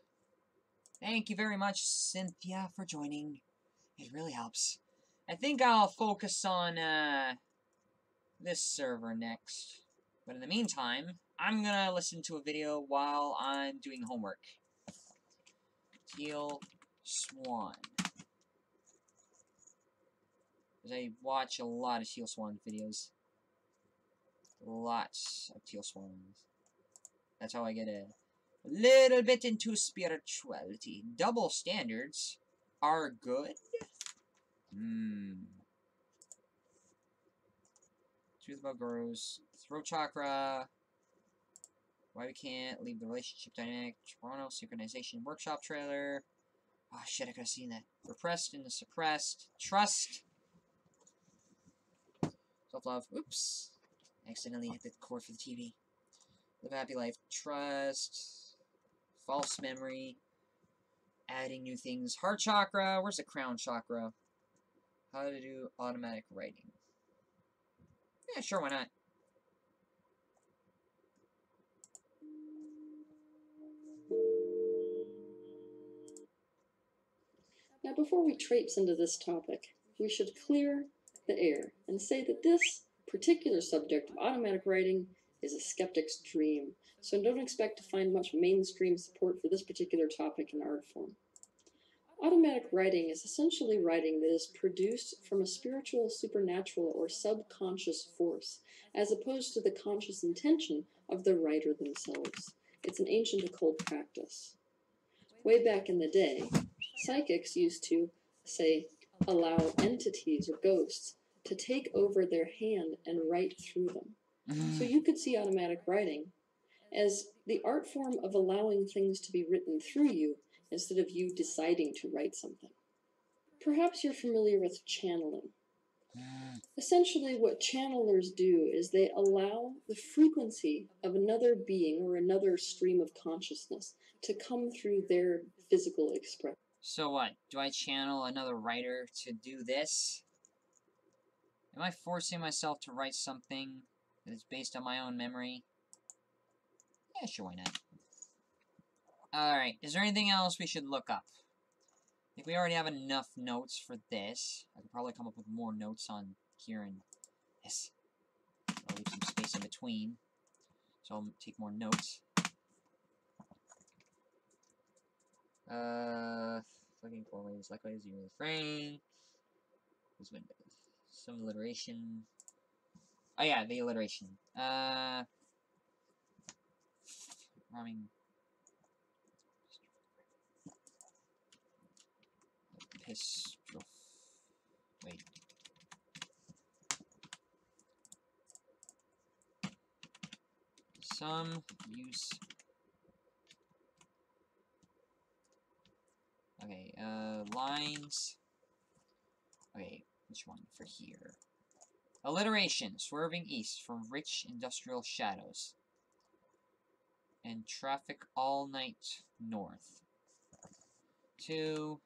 Thank you very much, Cynthia, for joining. It really helps. I think I'll focus on, this server next. But in the meantime, I'm gonna listen to a video while I'm doing homework. Teal Swan. Because I watch a lot of Teal Swan videos. Lots of Teal Swans. That's how I get a little bit into spirituality. Double standards are good. Truth about gurus. Throat chakra. Why we can't leave the relationship dynamic. Toronto synchronization workshop trailer. Oh shit, I could have seen that. Repressed and suppressed. Trust. Self-love. Oops. Accidentally hit the cord for the TV. Live a happy life. Trust. False memory. Adding new things. Heart chakra. Where's the crown chakra? How to do automatic writing. Yeah, sure, why not? Now, before we traipse into this topic, we should clear the air and say that this particular subject of automatic writing is a skeptic's dream, so don't expect to find much mainstream support for this particular topic in art form. Automatic writing is essentially writing that is produced from a spiritual, supernatural, or subconscious force, as opposed to the conscious intention of the writer themselves. It's an ancient occult practice. Way back in the day, psychics used to, say, allow entities or ghosts to take over their hand and write through them. So you could see automatic writing as the art form of allowing things to be written through you instead of you deciding to write something. Perhaps you're familiar with channeling. Essentially, what channelers do is they allow the frequency of another being or another stream of consciousness to come through their physical expression. So what? Do I channel another writer to do this? Am I forcing myself to write something that is based on my own memory? Yeah, sure, why not? Alright, is there anything else we should look up? I think we already have enough notes for this. I could probably come up with more notes on here and this. I'll leave some space in between, so I'll take more notes. Looking for ways likewise you refrain. Some alliteration. Oh yeah, the alliteration. Rhyming. Wait. Some use. Okay, lines. Okay, which one for here? Alliteration, swerving east from rich industrial shadows. And traffic all night north. 2.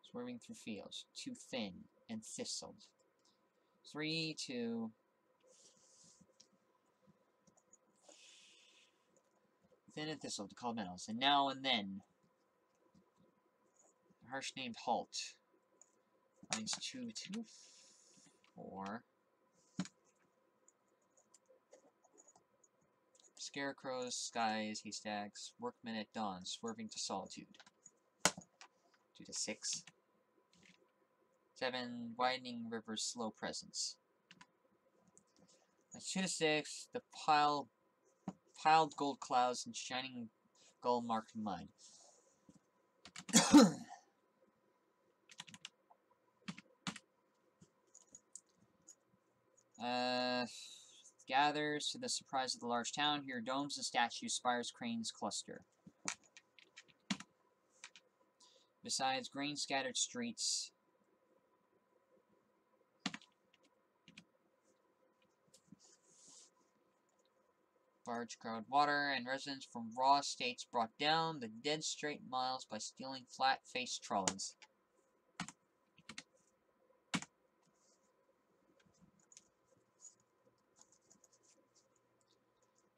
Swerving through fields. Too thin and thistled. 3, 2. Thin and thistled to call metals. And now and then. Harsh named halt. Lines 2, 2, 4. Scarecrows, skies, haystacks, workmen at dawn, swerving to solitude. 2 to 6. 7, widening river's slow presence. 2 to 6, the piled gold clouds and shining gull-marked mud. Gathers to the surprise of the large town. Here, domes and statues, spires, cranes cluster. Besides grain scattered streets. Barge crowd water and residents from raw estates brought down the dead straight miles by stealing flat-faced trolleys.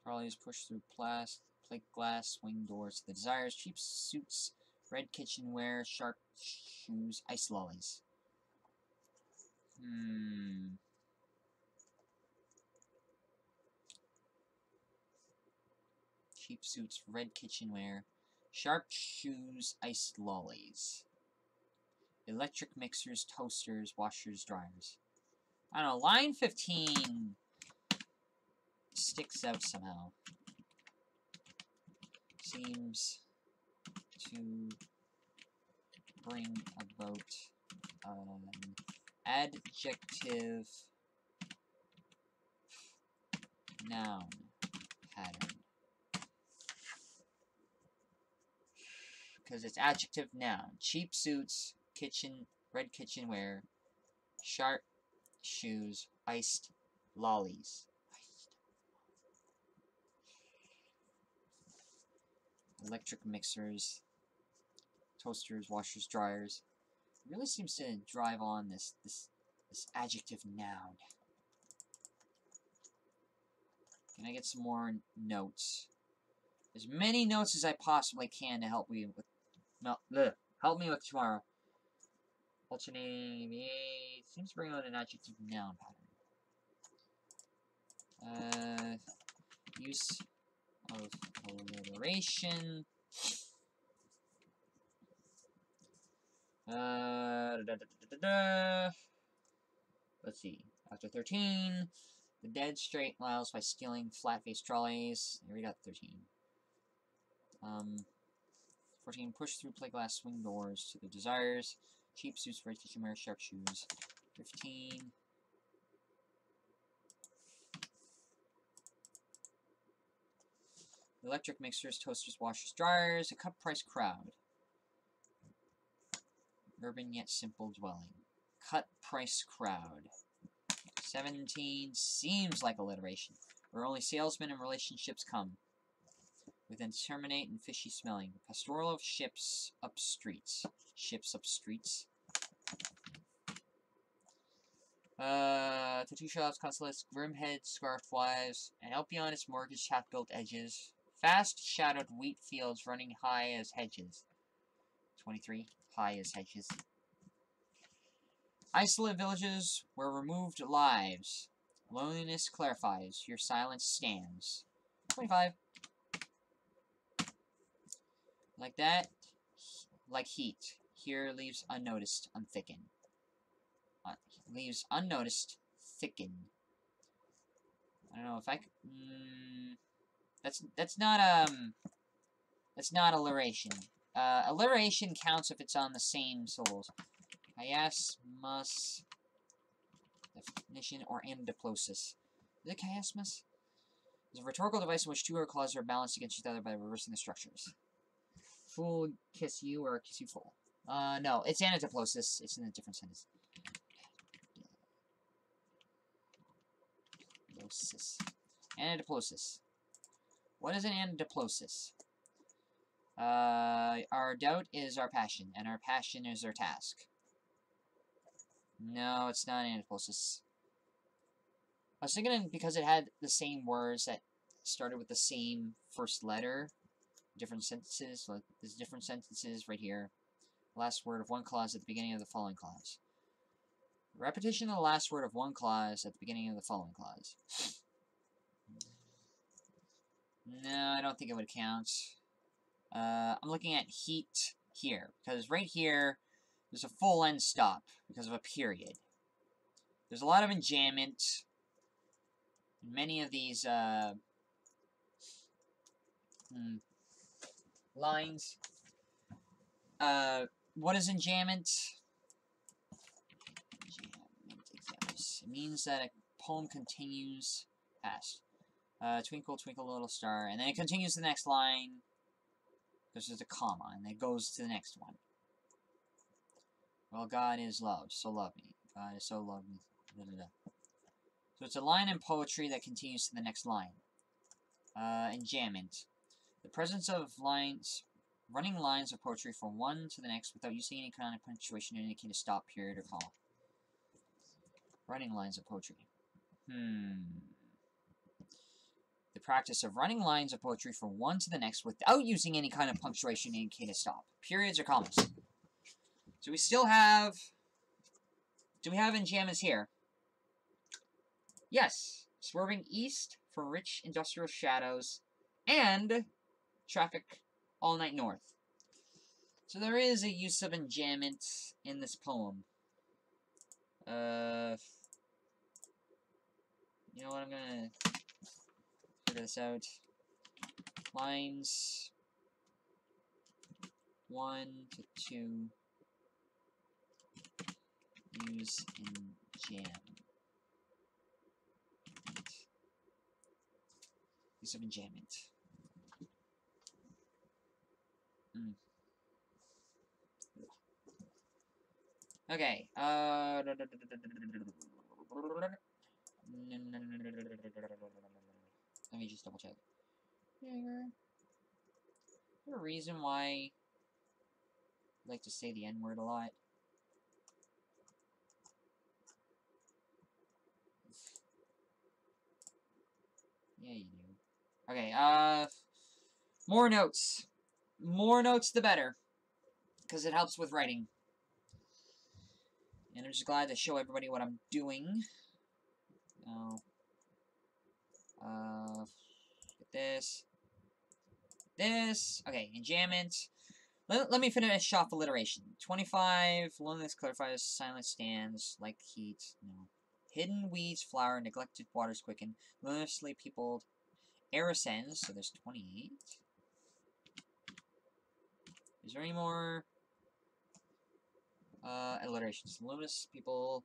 Trolleys pushed through plate glass swing doors to the desires, cheap suits, red kitchenware, sharp shoes, ice lollies. Cheap suits, red kitchenware, sharp shoes, iced lollies. Electric mixers, toasters, washers, dryers. I don't know, line 15 sticks out somehow. Seems to bring about an adjective noun pattern. Because it's adjective noun. Cheap suits, red kitchenware, sharp shoes, iced lollies. Electric mixers, toasters, washers, dryers. It really seems to drive on this adjective noun. Can I get some more notes? As many notes as I possibly can to help me with tomorrow. Alternating seems to bring out an adjective noun pattern. Use of alliteration. Let's see. After 13, the dead straight miles by stealing flat-faced trolleys. Here we got 13. 14, push through plate glass swing doors to the desires. Cheap suits, red kitchenware, sharp shoes. 15. Electric mixers, toasters, washers, dryers. A cut price crowd. Urban yet simple dwelling. Cut price crowd. 17 seems like alliteration, where only salesmen and relationships come. With interminate and fishy smelling. Pastoral of ships up streets. Ships up streets. Tattoo shops, consulates, grim heads, scarfed wives, and out beyond its mortgaged half-built edges. Fast shadowed wheat fields running high as hedges. 23. High as hedges. Isolate villages where removed lives. Loneliness clarifies, your silence stands. 25. Like that, like heat. Here leaves unnoticed, unthicken. Leaves unnoticed, thicken. I don't know if I could... That's not alliteration. Alliteration counts if it's on the same syllables. Chiasmus, definition, or anadiplosis. Is it chiasmus? It's a rhetorical device in which two word clauses are balanced against each other by reversing the structures. Fool kiss you or kiss you fool. No, it's anadiplosis. It's in a different sentence. Anadiplosis. What is an anadiplosis? Our doubt is our passion, and our passion is our task. No, it's not anadiplosis. I was thinking because it had the same words that started with the same first letter. Different sentences. Like, there's different sentences right here. Last word of one clause at the beginning of the following clause. Repetition of the last word of one clause at the beginning of the following clause. No, I don't think it would count. I'm looking at heat here, because right here, there's a full end stop, because of a period. There's a lot of enjambment. Many of these, lines. What is enjambment? It means that a poem continues past. Twinkle, twinkle, little star. And then it continues to the next line. Because there's a comma, and it goes to the next one. Well, God is love, so love me. God is so love me. Da, da, da. So it's a line in poetry that continues to the next line. Enjambment. The presence of lines, running lines of poetry from one to the next without using any kind of punctuation to indicate a stop, period, or comma. Running lines of poetry. The practice of running lines of poetry from one to the next without using any kind of punctuation to indicate a stop, periods, or commas. So we still have... Do we have enjambments here? Yes. Swerving east for rich industrial shadows and traffic all night north. So there is a use of enjambment in this poem. You know what, I'm gonna figure this out. Lines 1 to 2 use enjambment. Use of enjambment. Okay, let me just double check. Is there a reason why I like to say the N-word a lot? Yeah, you do. Okay, more notes. More notes the better. Because it helps with writing. And I'm just glad to show everybody what I'm doing. Oh. Get this. This. Okay, enjambment. Let me finish off alliteration. 25. Loneliness clarifies. Silence stands. Like heat. No. Hidden weeds flower. Neglected waters quicken. Lunously peopled. Air ascends. So there's 28. Is there any more alliterations? Luminous people.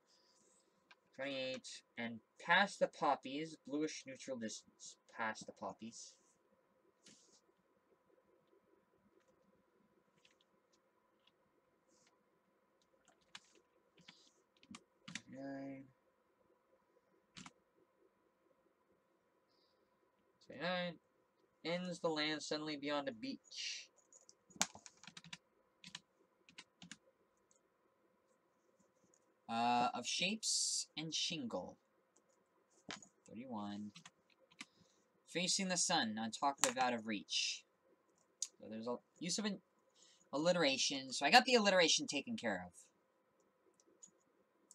28. And past the poppies. Bluish neutral distance. Past the poppies. Nine. 29. Ends the land suddenly beyond a beach. Of shapes and shingle. 31. Facing the sun, untalkative, out of reach. So there's a use of an alliteration. So I got the alliteration taken care of.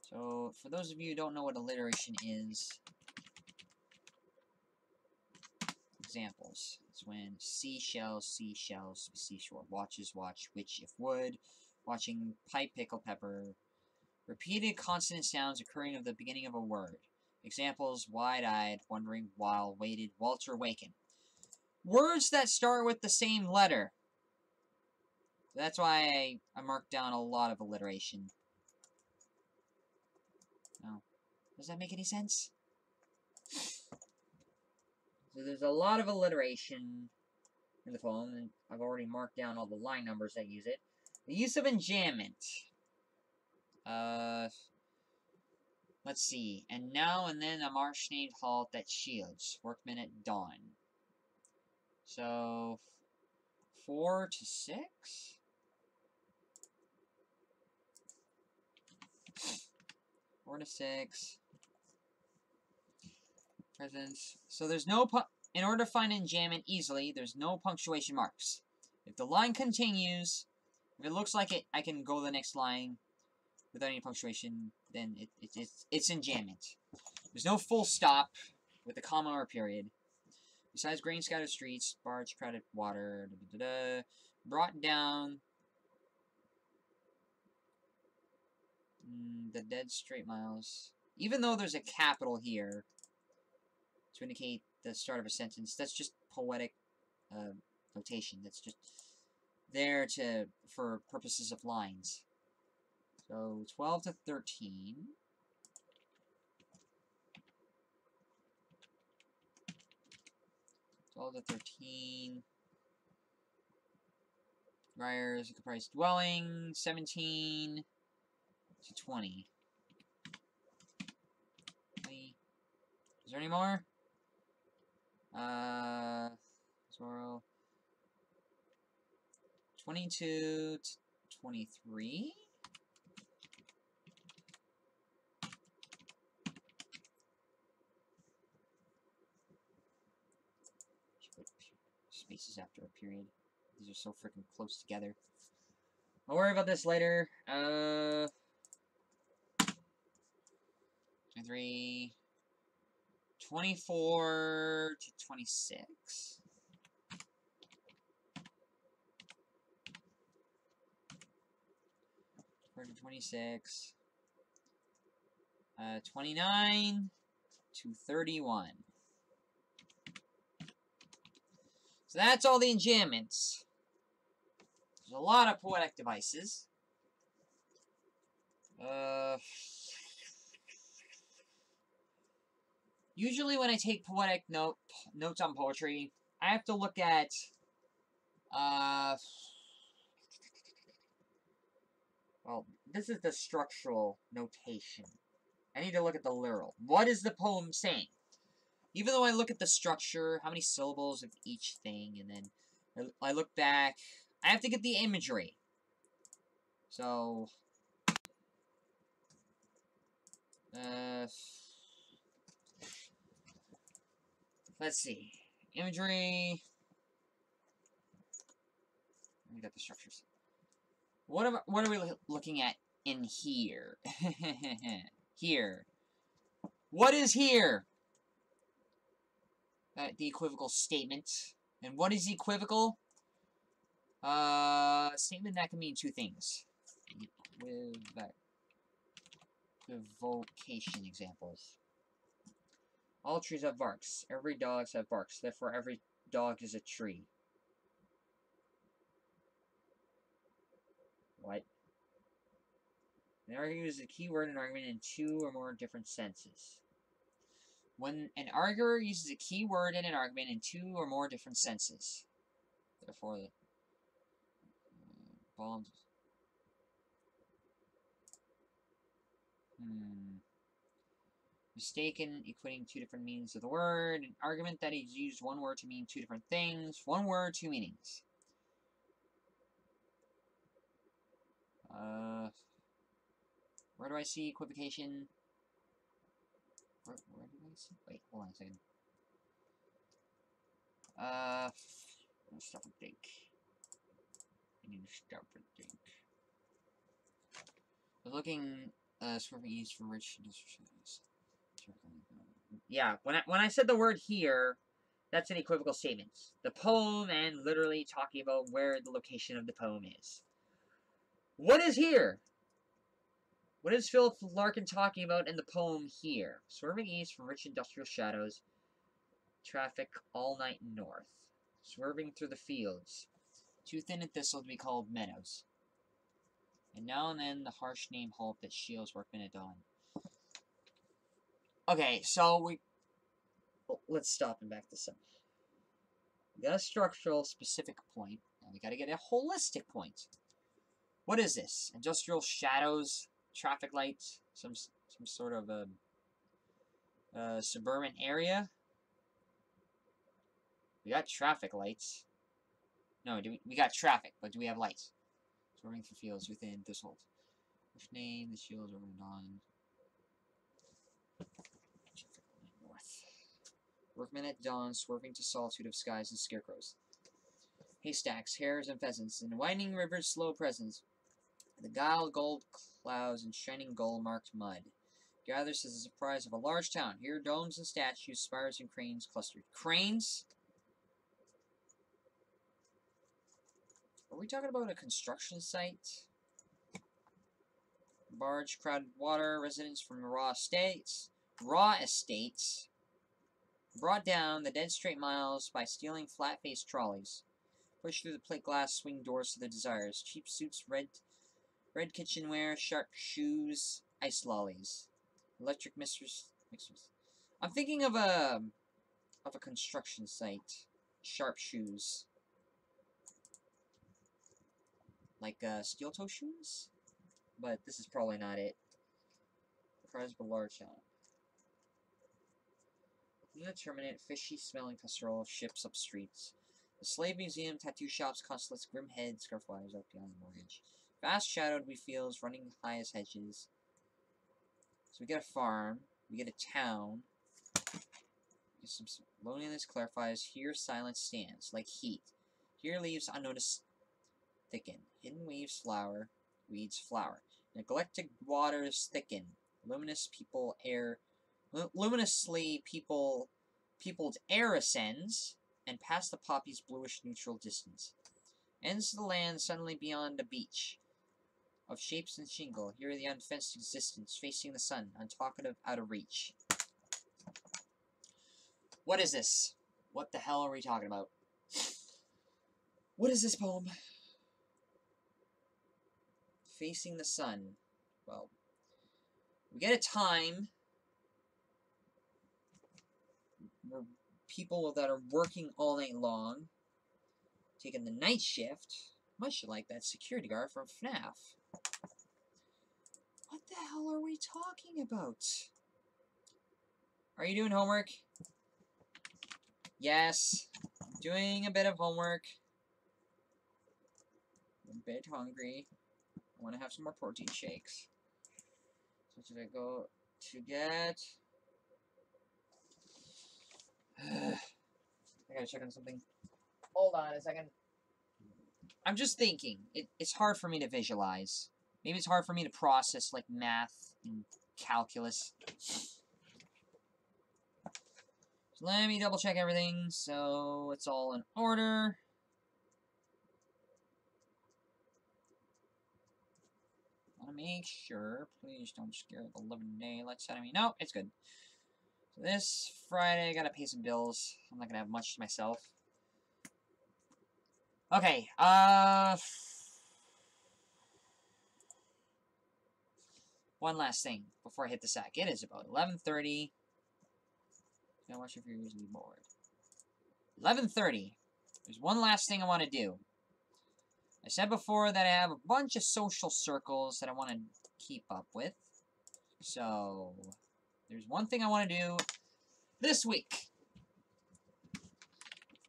So for those of you who don't know what alliteration is, examples. It's when seashells, seashells, seashore. Watches, watch, which, if would. Watching, pipe, pickle, pepper. Repeated consonant sounds occurring at the beginning of a word. Examples, wide-eyed, wondering, while, waited, Walter, waken. Words that start with the same letter. That's why I marked down a lot of alliteration. Oh. Does that make any sense? So there's a lot of alliteration in the poem, and I've already marked down all the line numbers that use it. The use of enjambment. Let's see. And now and then a marsh named halt that shields. Workmen at dawn. So 4 to 6? 4 to 6. Presence. So there's no in order to find enjambment easily, there's no punctuation marks. If the line continues, if it looks like it, I can go to the next line without any punctuation, then it's enjambment. There's no full stop with a comma or a period. Besides grain scattered streets, barge crowded water, brought down the dead straight miles. Even though there's a capital here to indicate the start of a sentence, that's just poetic notation. That's just there for purposes of lines. So 12 to 13. To 13. Briars, comprised dwelling. 17. to 20. 20. Is there any more? Zoro. 22 to 23. Spaces after a period. These are so freaking close together. I'll worry about this later. 23. 24 to 26. 26. 29 to 31. So that's all the enchantments. There's a lot of poetic devices. Usually when I take poetic notes on poetry, I have to look at well, this is the structural notation. I need to look at the literal. What is the poem saying? Even though I look at the structure, how many syllables of each thing, and then I look back, I have to get the imagery. So, let's see. Imagery. We got the structures. What are we looking at in here? Here. What is here? The equivocal statement. And what is equivocal? Statement that can mean two things. Equivocation examples. All trees have barks. Every dog has barks. Therefore, every dog is a tree. What? An arguer is a key word in an argument in two or more different senses. When an arguer uses a key word in an argument in two or more different senses. Therefore, the bombs. Mistaken, equating two different meanings of the word. An argument that he's used one word to mean two different things. One word, two meanings. Where do I see equivocation? Where do I see? Wait, hold on a second. Let's stop and think. I need to stop and think. I was looking, swerving east from rich industrial. Yeah, when I said the word here, that's an equivocal statement. The poem and literally talking about where the location of the poem is. What is here? What is Philip Larkin talking about in the poem here? Swerving east from rich industrial shadows. Traffic all night north. Swerving through the fields. Too thin and thistle to be called meadows. And now and then the harsh name halt that shields workmen at dawn. Okay, so let's stop and back this up. We got a structural specific point, and we gotta get a holistic point. What is this? Industrial shadows, traffic lights, some sort of a suburban area. We got traffic lights. No, we got traffic, but do we have lights? Swerving through fields within thistles. Which name the shields over and on. North. Workmen at dawn, swerving to solitude of skies and scarecrows. Haystacks, hares, and pheasants, in winding rivers' slow presence. The guile gold clouds and shining gold-marked mud. Gathers as the surprise of a large town. Here domes and statues, spires and cranes clustered. Cranes? Are we talking about a construction site? Barge, crowded water, residents from raw estates brought down the dead straight miles by stealing flat-faced trolleys. Push through the plate glass swing doors to their desires. Cheap suits, red kitchenware, sharp shoes, ice lollies. Electric mixers. I'm thinking of a construction site. Sharp shoes. Like steel toe shoes? but this is probably not it. Prize of a large town. Indeterminate, fishy-smelling casserole ships up streets. The slave museum, tattoo shops, consulates, grim heads, scarf wires out beyond the mortgage. Vast shadowed we fields, running high as hedges. So we get a farm, we get a town. Get some loneliness clarifies. Here silence stands, like heat. Here leaves unnoticed thicken. Hidden weeds flower, weeds flower. Neglected waters thicken. Luminously peopled air ascends, and past the poppy's bluish neutral distance. Ends the land suddenly beyond a beach of shapes and shingle. Here the unfenced existence, facing the sun, untalkative, out of reach. What is this? What the hell are we talking about? What is this poem? Facing the sun. Well, we get a time where people that are working all night long, taking the night shift, much like that security guard from FNAF. What the hell are we talking about? Are you doing homework? Yes, I'm doing a bit of homework. I'm a bit hungry. I want to have some more protein shakes. So should I go to get... I gotta check on something. Hold on a second. I'm just thinking. It's hard for me to visualize. Maybe it's hard for me to process, like, math and calculus. So let me double check everything so it's all in order. I want to make sure. Please don't scare the living daylights out of me. No, it's good. So this Friday, I gotta pay some bills. I'm not gonna have much to myself. Okay, one last thing before I hit the sack. It is about 11:30. Now watch if you're usually bored. 11:30. There's one last thing I want to do. I said before that I have a bunch of social circles that I want to keep up with. So, there's one thing I want to do this week.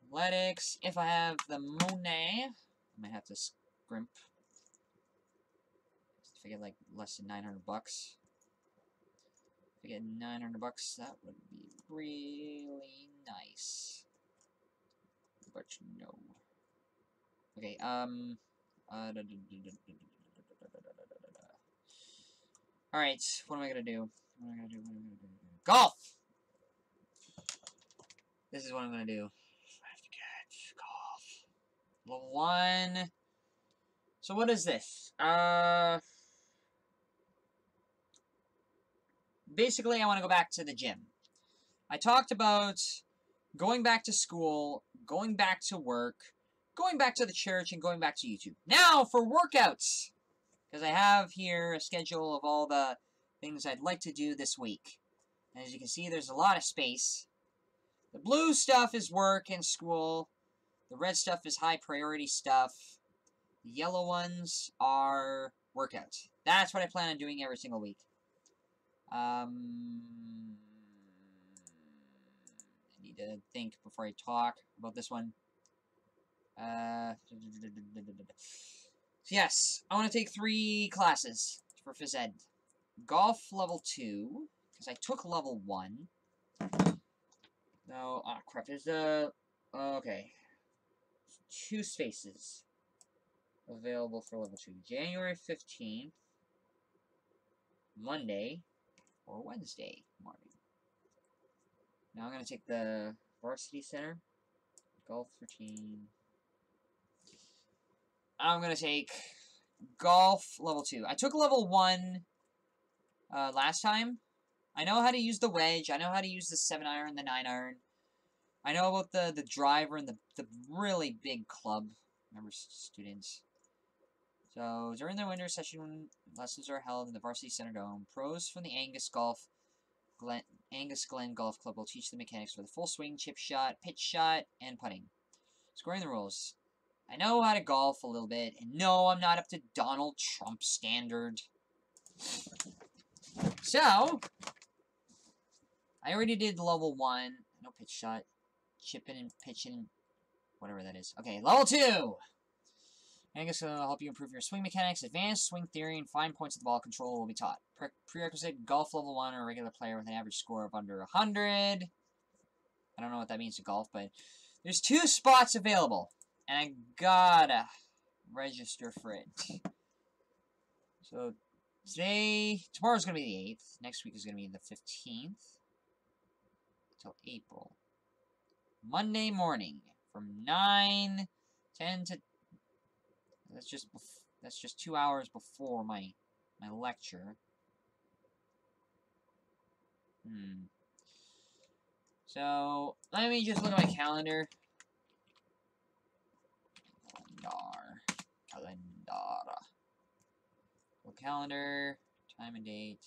Athletics. If I have the money, I might have to scrimp. If I get like less than 900 bucks. If I get 900 bucks, that would be really nice. But no. Okay, alright, what am I gonna do? Golf! This is what I'm gonna do. I have to get golf. Level 1. So what is this? Basically, I want to go back to the gym. I talked about going back to school, going back to work, going back to the church, and going back to YouTube. Now for workouts! Because I have here a schedule of all the things I'd like to do this week. And as you can see, there's a lot of space. The blue stuff is work and school. The red stuff is high priority stuff. The yellow ones are workouts. That's what I plan on doing every single week. I need to think before I talk about this one. Yes, I want to take 3 classes for phys ed. Golf level 2, because I took level 1. No, ah, crap, there's a... okay. 2 spaces available for level 2. January 15th, Monday, or Wednesday morning. Now I'm going to take the Varsity Center, Golf routine. I'm going to take Golf level 2. I took level 1 last time. I know how to use the wedge. I know how to use the 7-iron, the 9-iron. I know about the driver and the really big club. Remember, students. So, during the winter session, lessons are held in the Varsity Center Dome. Pros from the Angus Glen Golf Club will teach the mechanics for the full swing, chip shot, pitch shot, and putting. Scoring the rules. I know how to golf a little bit, and no, I'm not up to Donald Trump standard. So, I already did level 1. No pitch shot. Chipping and pitching. Whatever that is. Okay, level 2! I guess it'll help you improve your swing mechanics. Advanced swing theory and fine points of the ball control will be taught. Prerequisite, golf level 1 or a regular player with an average score of under 100. I don't know what that means to golf, but there's 2 spots available. And I gotta register for it. So, tomorrow's gonna be the 8th. Next week is gonna be the 15th. Until April. Monday morning. From 9, 10 to... That's just 2 hours before my lecture. So, let me just look at my calendar. Calendar, time and date.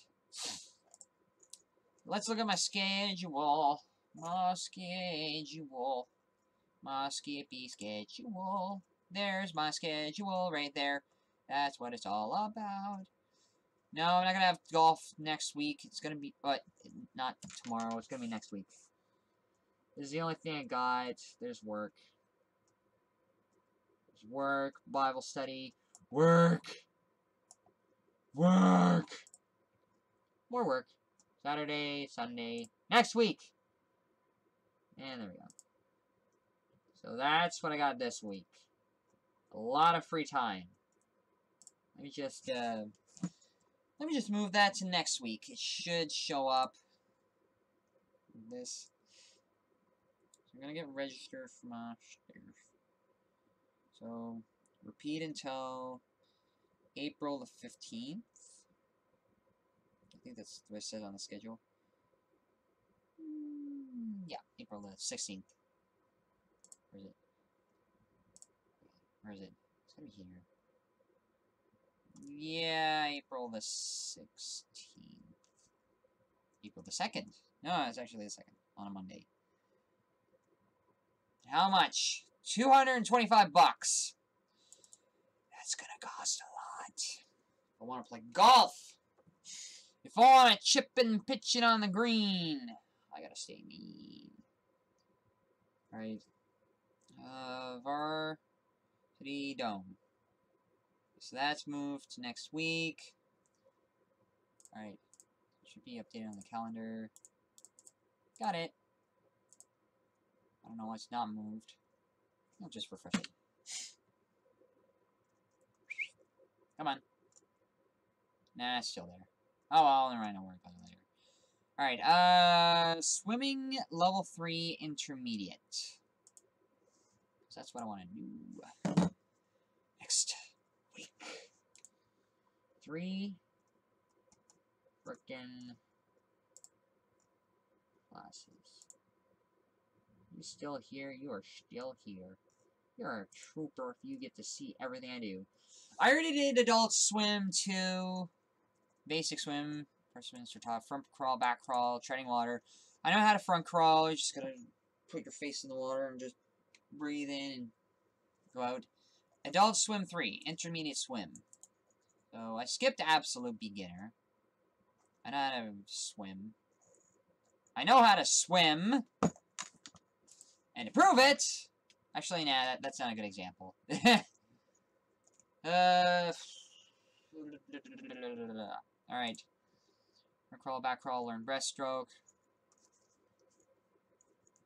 Let's look at my schedule. My schedule. My skippy schedule. There's my schedule right there. That's what it's all about. No, I'm not gonna have golf next week. It's gonna be, but not tomorrow. It's gonna be next week. This is the only thing I got. There's work. There's work, Bible study, work. Work! More work. Saturday, Sunday, next week! And there we go. So that's what I got this week. A lot of free time. Let me just move that to next week. It should show up. This. So I'm gonna get registered from upstairs. So, repeat until April the 15th. I think that's what it says on the schedule. Yeah, April the 16th. Where is it? Where is it? It's gonna be here. Yeah, April the 16th. April the 2nd. No, it's actually the 2nd. On a Monday. How much? $225 bucks. That's gonna cost a lot. If I want to play golf. If I want to chip and pitch it on the green. I gotta stay mean. Alright. Varsity Dome. So that's moved to next week. Alright. Should be updated on the calendar. Got it. I don't know why it's not moved. I'll just refresh it. Come on. Nah, it's still there. Oh well, never mind, I'll worry about it later. Alright, swimming level 3 intermediate. So that's what I want to do. Next week. 3 frickin' classes. You still here? You are still here. You're a trooper if you get to see everything I do. I already did Adult Swim 2, Basic Swim, first semester top, front crawl, back crawl, treading water. I know how to front crawl. You're just gonna put your face in the water and just breathe in and go out. Adult Swim 3, Intermediate Swim. So I skipped Absolute Beginner. I know how to swim. I know how to swim. And to prove it, actually, nah, that's not a good example. Alright. Front crawl, back crawl, learn breaststroke.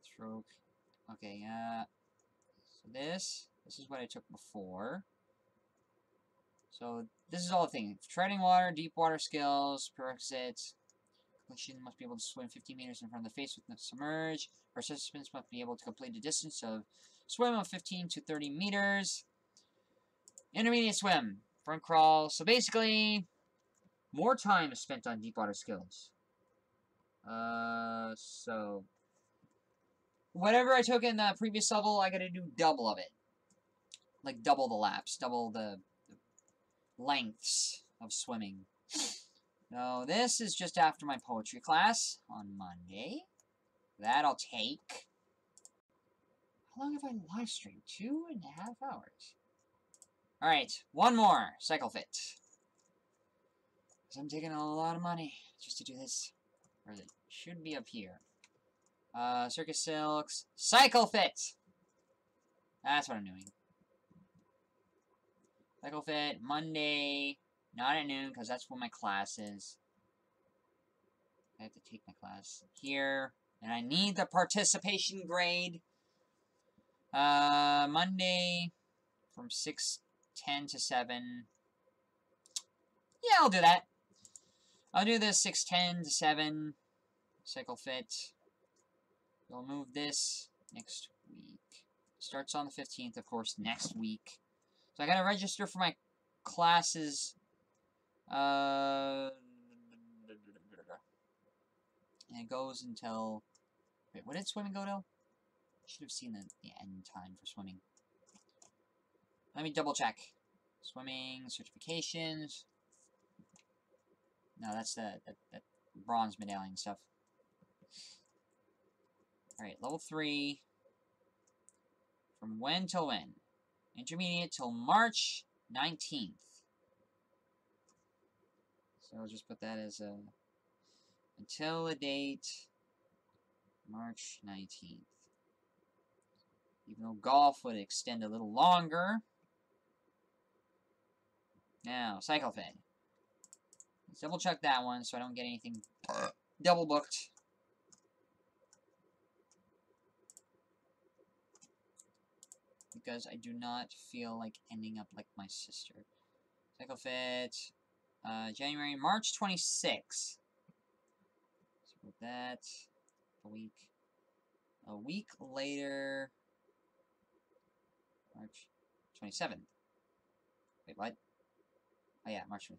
Stroke. Okay, so this is what I took before. So, this is all the things. Treading water, deep water skills, prerequisites. Completion must be able to swim 15 meters in front of the face with no submerge. Participants must be able to complete a distance of swim of 15 to 30 meters. Intermediate swim. Front crawl. So basically, more time is spent on deep water skills. So whatever I took in the previous level, I gotta do double of it. Like double the laps, double the lengths of swimming. So this is just after my poetry class on Monday. That I'll take. How long have I live streamed? 2.5 hours. Alright, one more. Cycle Fit. I'm taking a lot of money just to do this. Or it should be up here. Circus Silks. Cycle Fit! That's what I'm doing. Cycle Fit, Monday. Not at noon, because that's when my class is. I have to take my class here. And I need the participation grade. Monday from 6:10 to 7. Yeah, I'll do that. I'll do this 6:10 to 7. Cycle Fit. We'll move this next week. Starts on the 15th, of course, next week. So I gotta register for my classes. And it goes until... Wait, what did swimming go till? Should have seen the end time for swimming. Let me double check. Swimming, certifications. No, that's that bronze medallion stuff. Alright, level 3. From when till when? Intermediate till March 19th. So I'll just put that as a... Until the date... March 19th. Even though golf would extend a little longer. Now, Cycle Fit. Let's double check that one so I don't get anything double booked. Because I do not feel like ending up like my sister. Cycle Fit. January, March 26th. So with that, a week later, March 27th. Wait, what? Oh yeah, March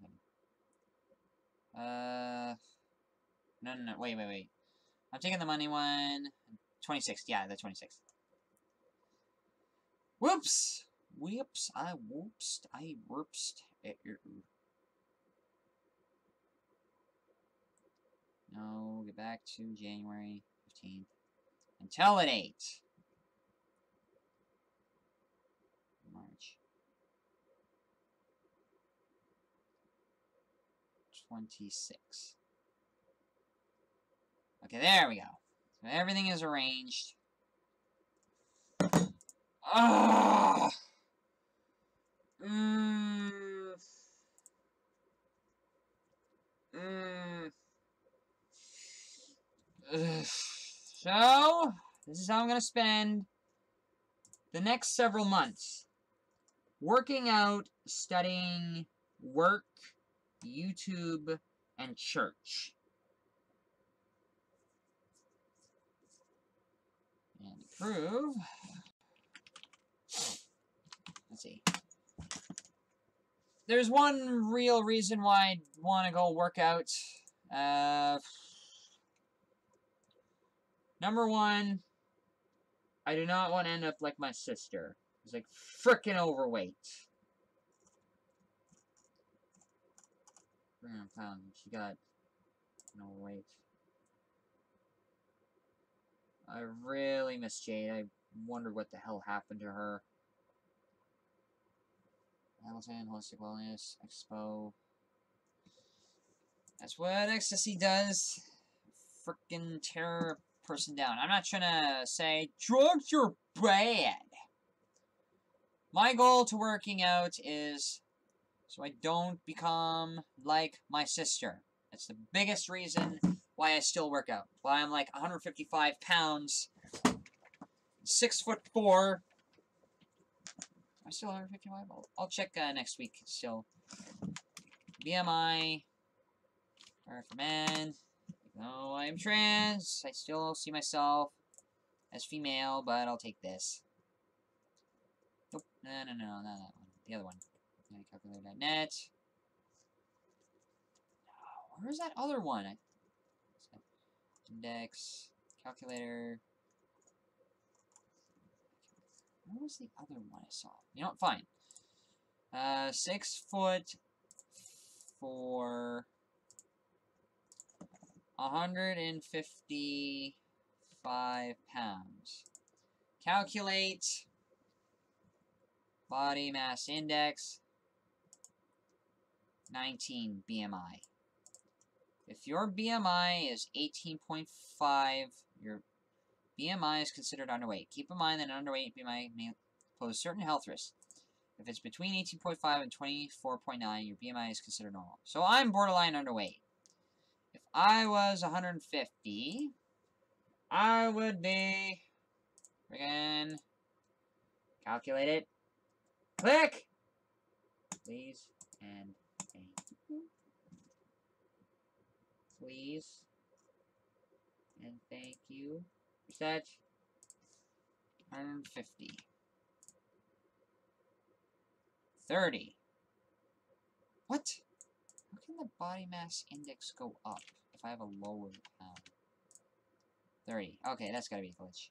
27th. No, wait. I'm taking the money one. 26th, yeah, the 26th. Whoops! I whoopsed. No, get back to January 15th. Until at 8. March 26. Okay, there we go. So everything is arranged. Ah! So, this is how I'm going to spend the next several months. Working out, studying, work, YouTube, and church. And to prove... Let's see. There's one real reason why I want to go work out. Number one, I do not want to end up like my sister. She's like frickin' overweight. 300 pounds. She got overweight. I really miss Jade. I wonder what the hell happened to her. Hamilton, Holistic Wellness, Expo. That's what ecstasy does. Frickin' tear a person down. I'm not trying to say drugs are bad. My goal to working out is so I don't become like my sister. That's the biggest reason why I still work out. Why I'm like 155 pounds, 6'4". Am I still 155? I'll check next week still. BMI. For men. No, I am trans. I still see myself as female, but I'll take this. Nope. No, not that one. The other one. Calculator.net. Where is that other one? Index. Calculator. Where was the other one I saw? You know what? Fine. 6 foot for 155 pounds. Calculate body mass index 19 BMI. If your BMI is 18.5, your BMI is considered underweight. Keep in mind that an underweight BMI may pose certain health risks. If it's between 18.5 and 24.9, your BMI is considered normal. So I'm borderline underweight. If I was 150, I would be... Friggin... Calculate it. Click! Please and thank you. Please and thank you. Reset. 150. 30. What? How can the body mass index go up if I have a lower pound? 30. Okay, that's gotta be a glitch.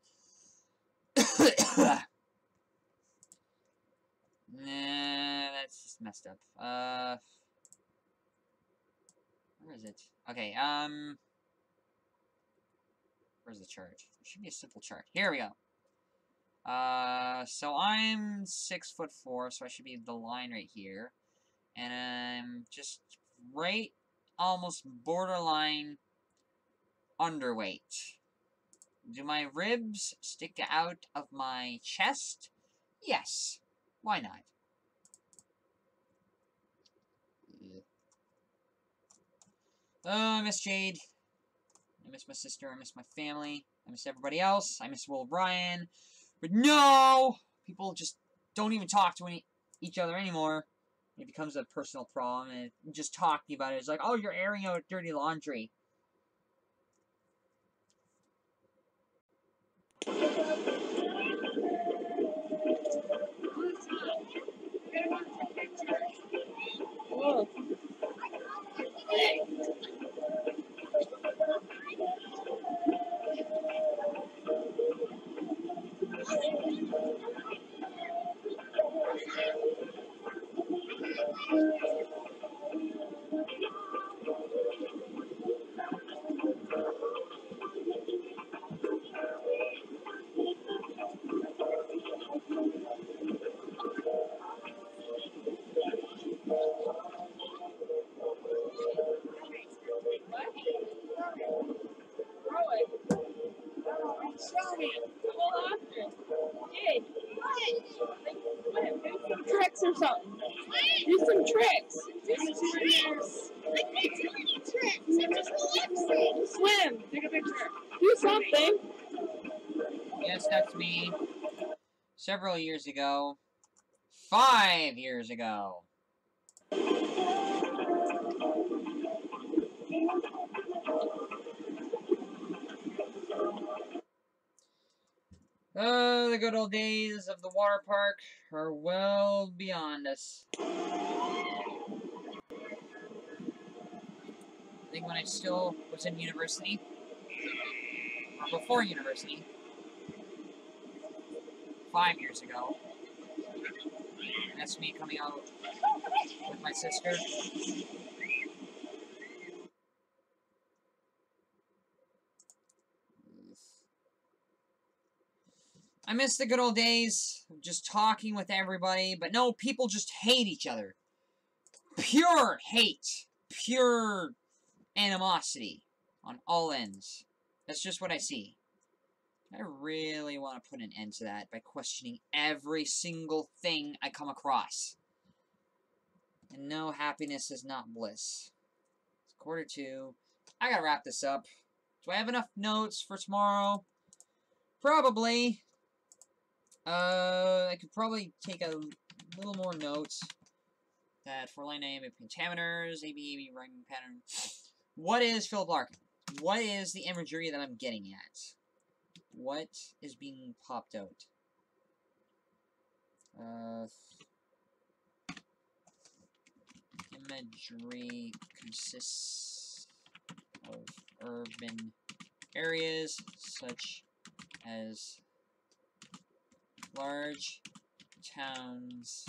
Nah, that's just messed up. Where is it? Okay, where's the chart? There should be a simple chart. Here we go. So I'm 6'4", so I should be the line right here. And I'm just right, almost borderline underweight. Do my ribs stick out of my chest? Yes. Why not? Oh, I miss Jade. I miss my sister. I miss my family. I miss everybody else. I miss Will Ryan. But no! People just don't even talk to each other anymore. It becomes a personal problem, and just talking about it is like, oh, you're airing out dirty laundry. Whoa. Tricks or something. Do some tricks. Do some tricks. I can't do any tricks. I'm just relaxing. Swim. Take a picture. Do something. Yes, that's me. Several years ago. 5 years ago. The good old days of the water park are well beyond us. I think when I still was in university, or before university, 5 years ago, that's me coming out with my sister. I miss the good old days of just talking with everybody, but no, people just hate each other. Pure hate. Pure animosity on all ends. That's just what I see. I really want to put an end to that by questioning every single thing I come across. And no, happiness is not bliss. It's 1:45. I gotta wrap this up. Do I have enough notes for tomorrow? Probably. I could probably take a little more notes. That for line name, pentameters, AB, writing pattern. What is Philip Larkin? What is the imagery that I'm getting at? What is being popped out? Imagery consists of urban areas such as large towns,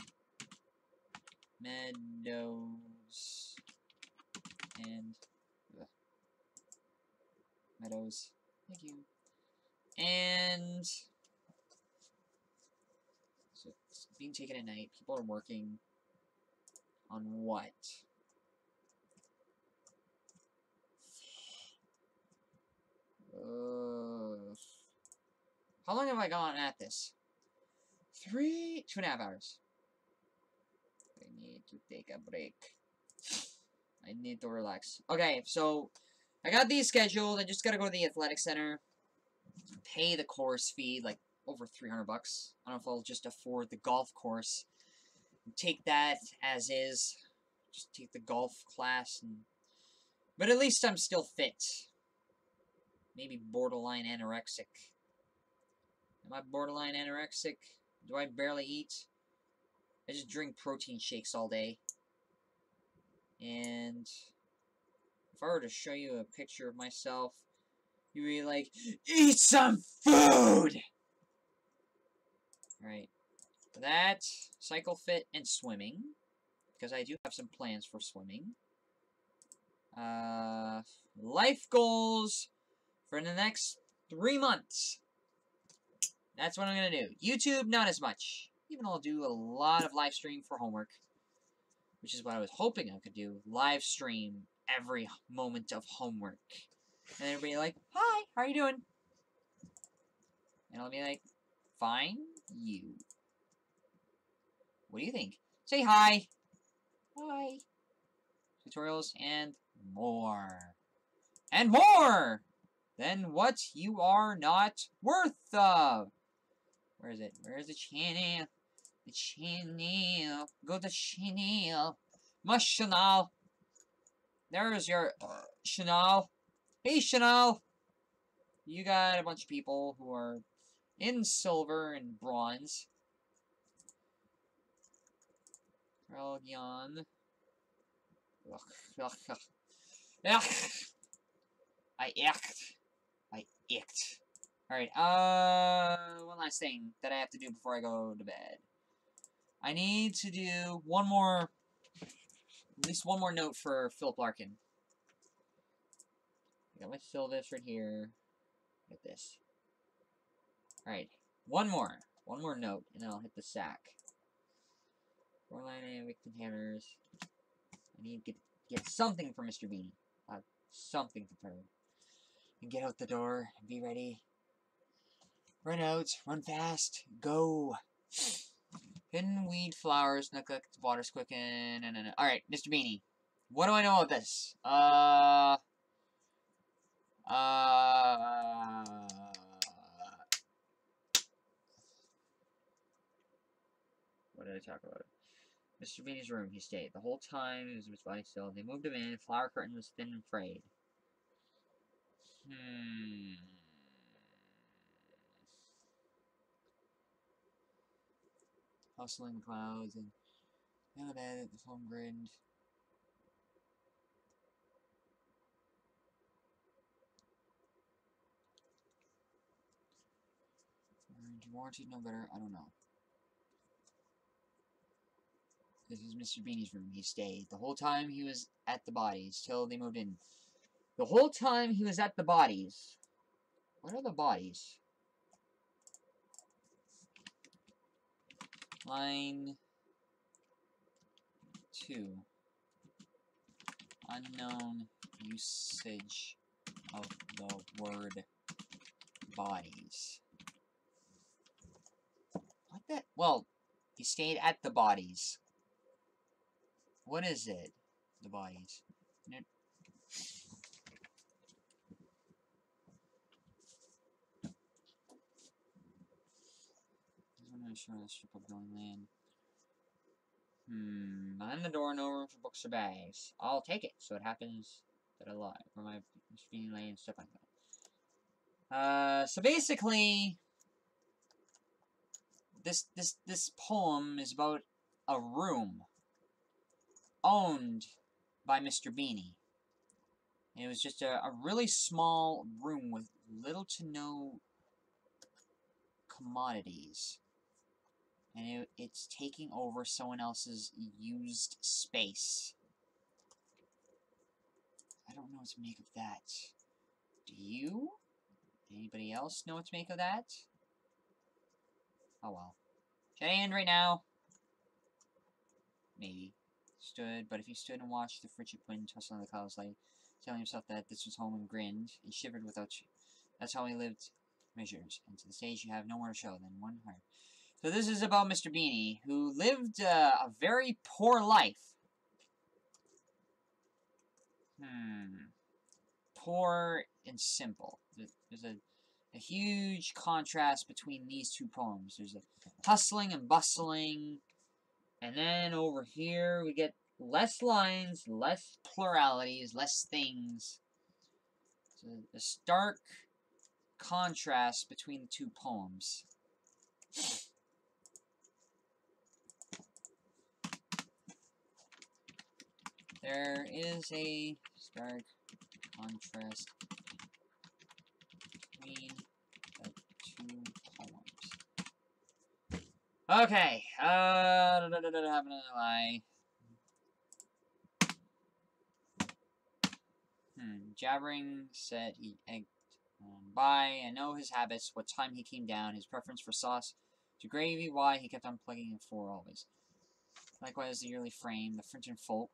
meadows, and meadows. Thank you. And so it's being taken at night. People are working on what? How long have I gone at this? 2.5 hours. I need to take a break. I need to relax. Okay, so I got these scheduled. I just gotta go to the athletic center, pay the course fee, like over $300. I don't know if I'll just afford the golf course. Take that as is. Just take the golf class, but at least I'm still fit. Maybe borderline anorexic. Am I borderline anorexic? Do I barely eat? I just drink protein shakes all day. And if I were to show you a picture of myself, you'd be like, eat some food! Alright. That, cycle fit, and swimming. Because I do have some plans for swimming. Life goals for the next 3 months. That's what I'm going to do. YouTube, not as much. Even though I'll do a lot of live stream for homework. Which is what I was hoping I could do. Live stream every moment of homework. And everybody like, hi, how are you doing? And I'll be like, fine, you. What do you think? Say hi. Hi. Tutorials and more. And more than what you are not worth of. Where is it? Where is the channel? The channel. Go to channel. My channel. There's your Chanel. Hey, Chanel. You got a bunch of people who are in silver and bronze. Relgion. I icked. Alright, one last thing that I have to do before I go to bed. I need to do one more, at least one more note for Philip Larkin. I got my Sylvis right here. Get this. Alright, one more note, and then I'll hit the sack. 4-line and containers. I need to get something for Mr. Beanie. Something prepared. And get out the door and be ready. Run out, run fast, go. Hidden weed flowers, neglect, water's quicken, Alright, Mr. Beanie. What do I know of this? What did I talk about? Mr. Beanie's room, he stayed. The whole time he was in his body still. They moved him in, flower curtain was thin and frayed. Hustling the clouds and in the bed at the phone grinned. Warranted, no better, I don't know. This is Mr. Beanie's room. He stayed. The whole time he was at the bodies, till they moved in. The whole time he was at the bodies. What are the bodies? Line 2. Unknown usage of the word bodies. What the? Well, he stayed at the bodies. What is it? The bodies. I'm not sure the strip of going land. Behind the door, no room for books or bags. I'll take it, so it happens that I lie. Where my being lay and stuff like that. So basically, this poem is about a room owned by Mr. Beanie. And it was just a really small room with little to no commodities. And it's taking over someone else's used space. I don't know what to make of that. Do you? Anybody else know what to make of that? Oh well. Should I end right now? Maybe. Stood, but if he stood and watched the frigid wind tussle on the clouds, like telling himself that this was home and grinned, and shivered without That's how he lived measures. And to this age, you have no more to show than one heart. So this is about Mr. Beanie, who lived a very poor life. Poor and simple. There's a huge contrast between these two poems. There's a hustling and bustling. And then over here, we get less lines, less pluralities, less things. So a stark contrast between the two poems. There is a stark contrast between the two poems. Okay. Jabbering said he egged by. I know his habits, what time he came down, his preference for sauce to gravy, why he kept on plugging in for always. Likewise, the yearly frame, the Frinton folk.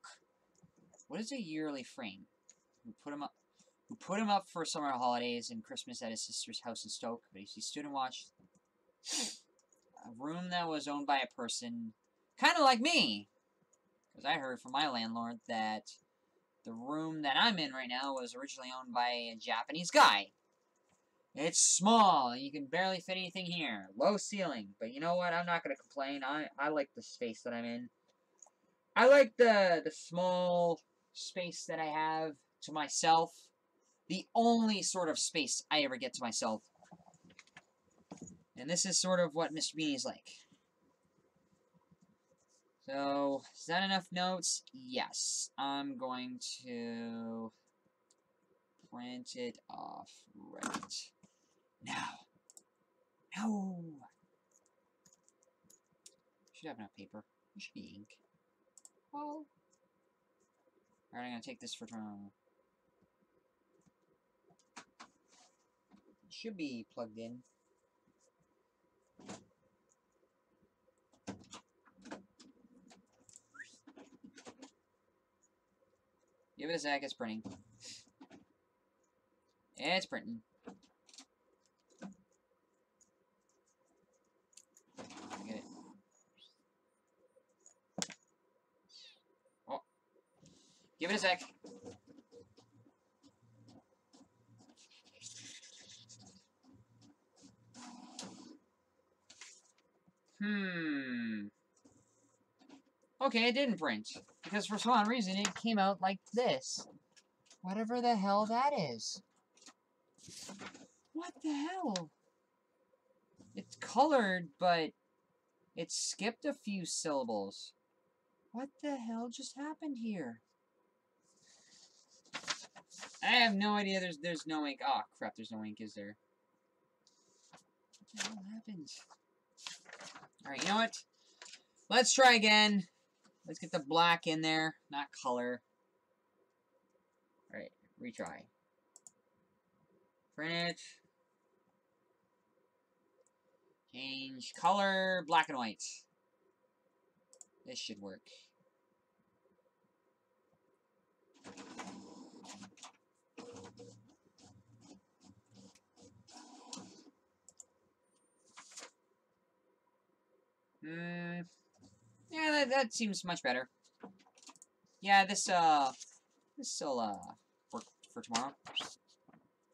What is a yearly frame? Who put him up for summer holidays and Christmas at his sister's house in Stoke, but he stood and watched a room that was owned by a person kind of like me. Because I heard from my landlord that the room that I'm in right now was originally owned by a Japanese guy. It's small, you can barely fit anything here. Low ceiling, but you know what? I'm not going to complain. I like the space that I'm in. I like the small space that I have to myself. The only sort of space I ever get to myself. And this is sort of what Mr. Beanie's like. So, is that enough notes? Yes. I'm going to print it off right now. No! Should have enough paper. There should be ink. Oh. Alright, I'm going to take this for tomorrow. It should be plugged in. Give it a sec, it's printing. It's printing. Get it. Oh. Give it a sec. Okay, it didn't print. Because for some odd reason, it came out like this. Whatever the hell that is. What the hell? It's colored, but it skipped a few syllables. What the hell just happened here? I have no idea. There's no ink. Oh, crap. There's no ink, is there? What the hell happened? Alright, you know what? Let's try again. Let's get the black in there, not color. Alright, retry. Print it. Change color, black and white. This should work. Yeah, that seems much better. Yeah, this still work for tomorrow.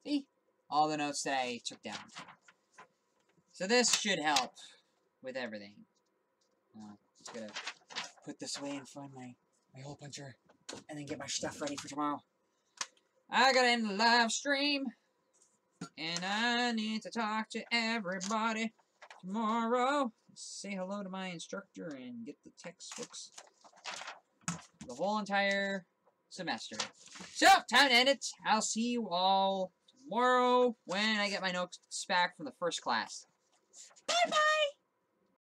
See? All the notes that I took down. So this should help with everything. Just gonna put this away and find my hole puncher and then get my stuff ready for tomorrow. I gotta end the live stream and I need to talk to everybody tomorrow. Say hello to my instructor and get the textbooks the whole entire semester. So, time to end it. I'll see you all tomorrow when I get my notes back from the first class. Bye-bye!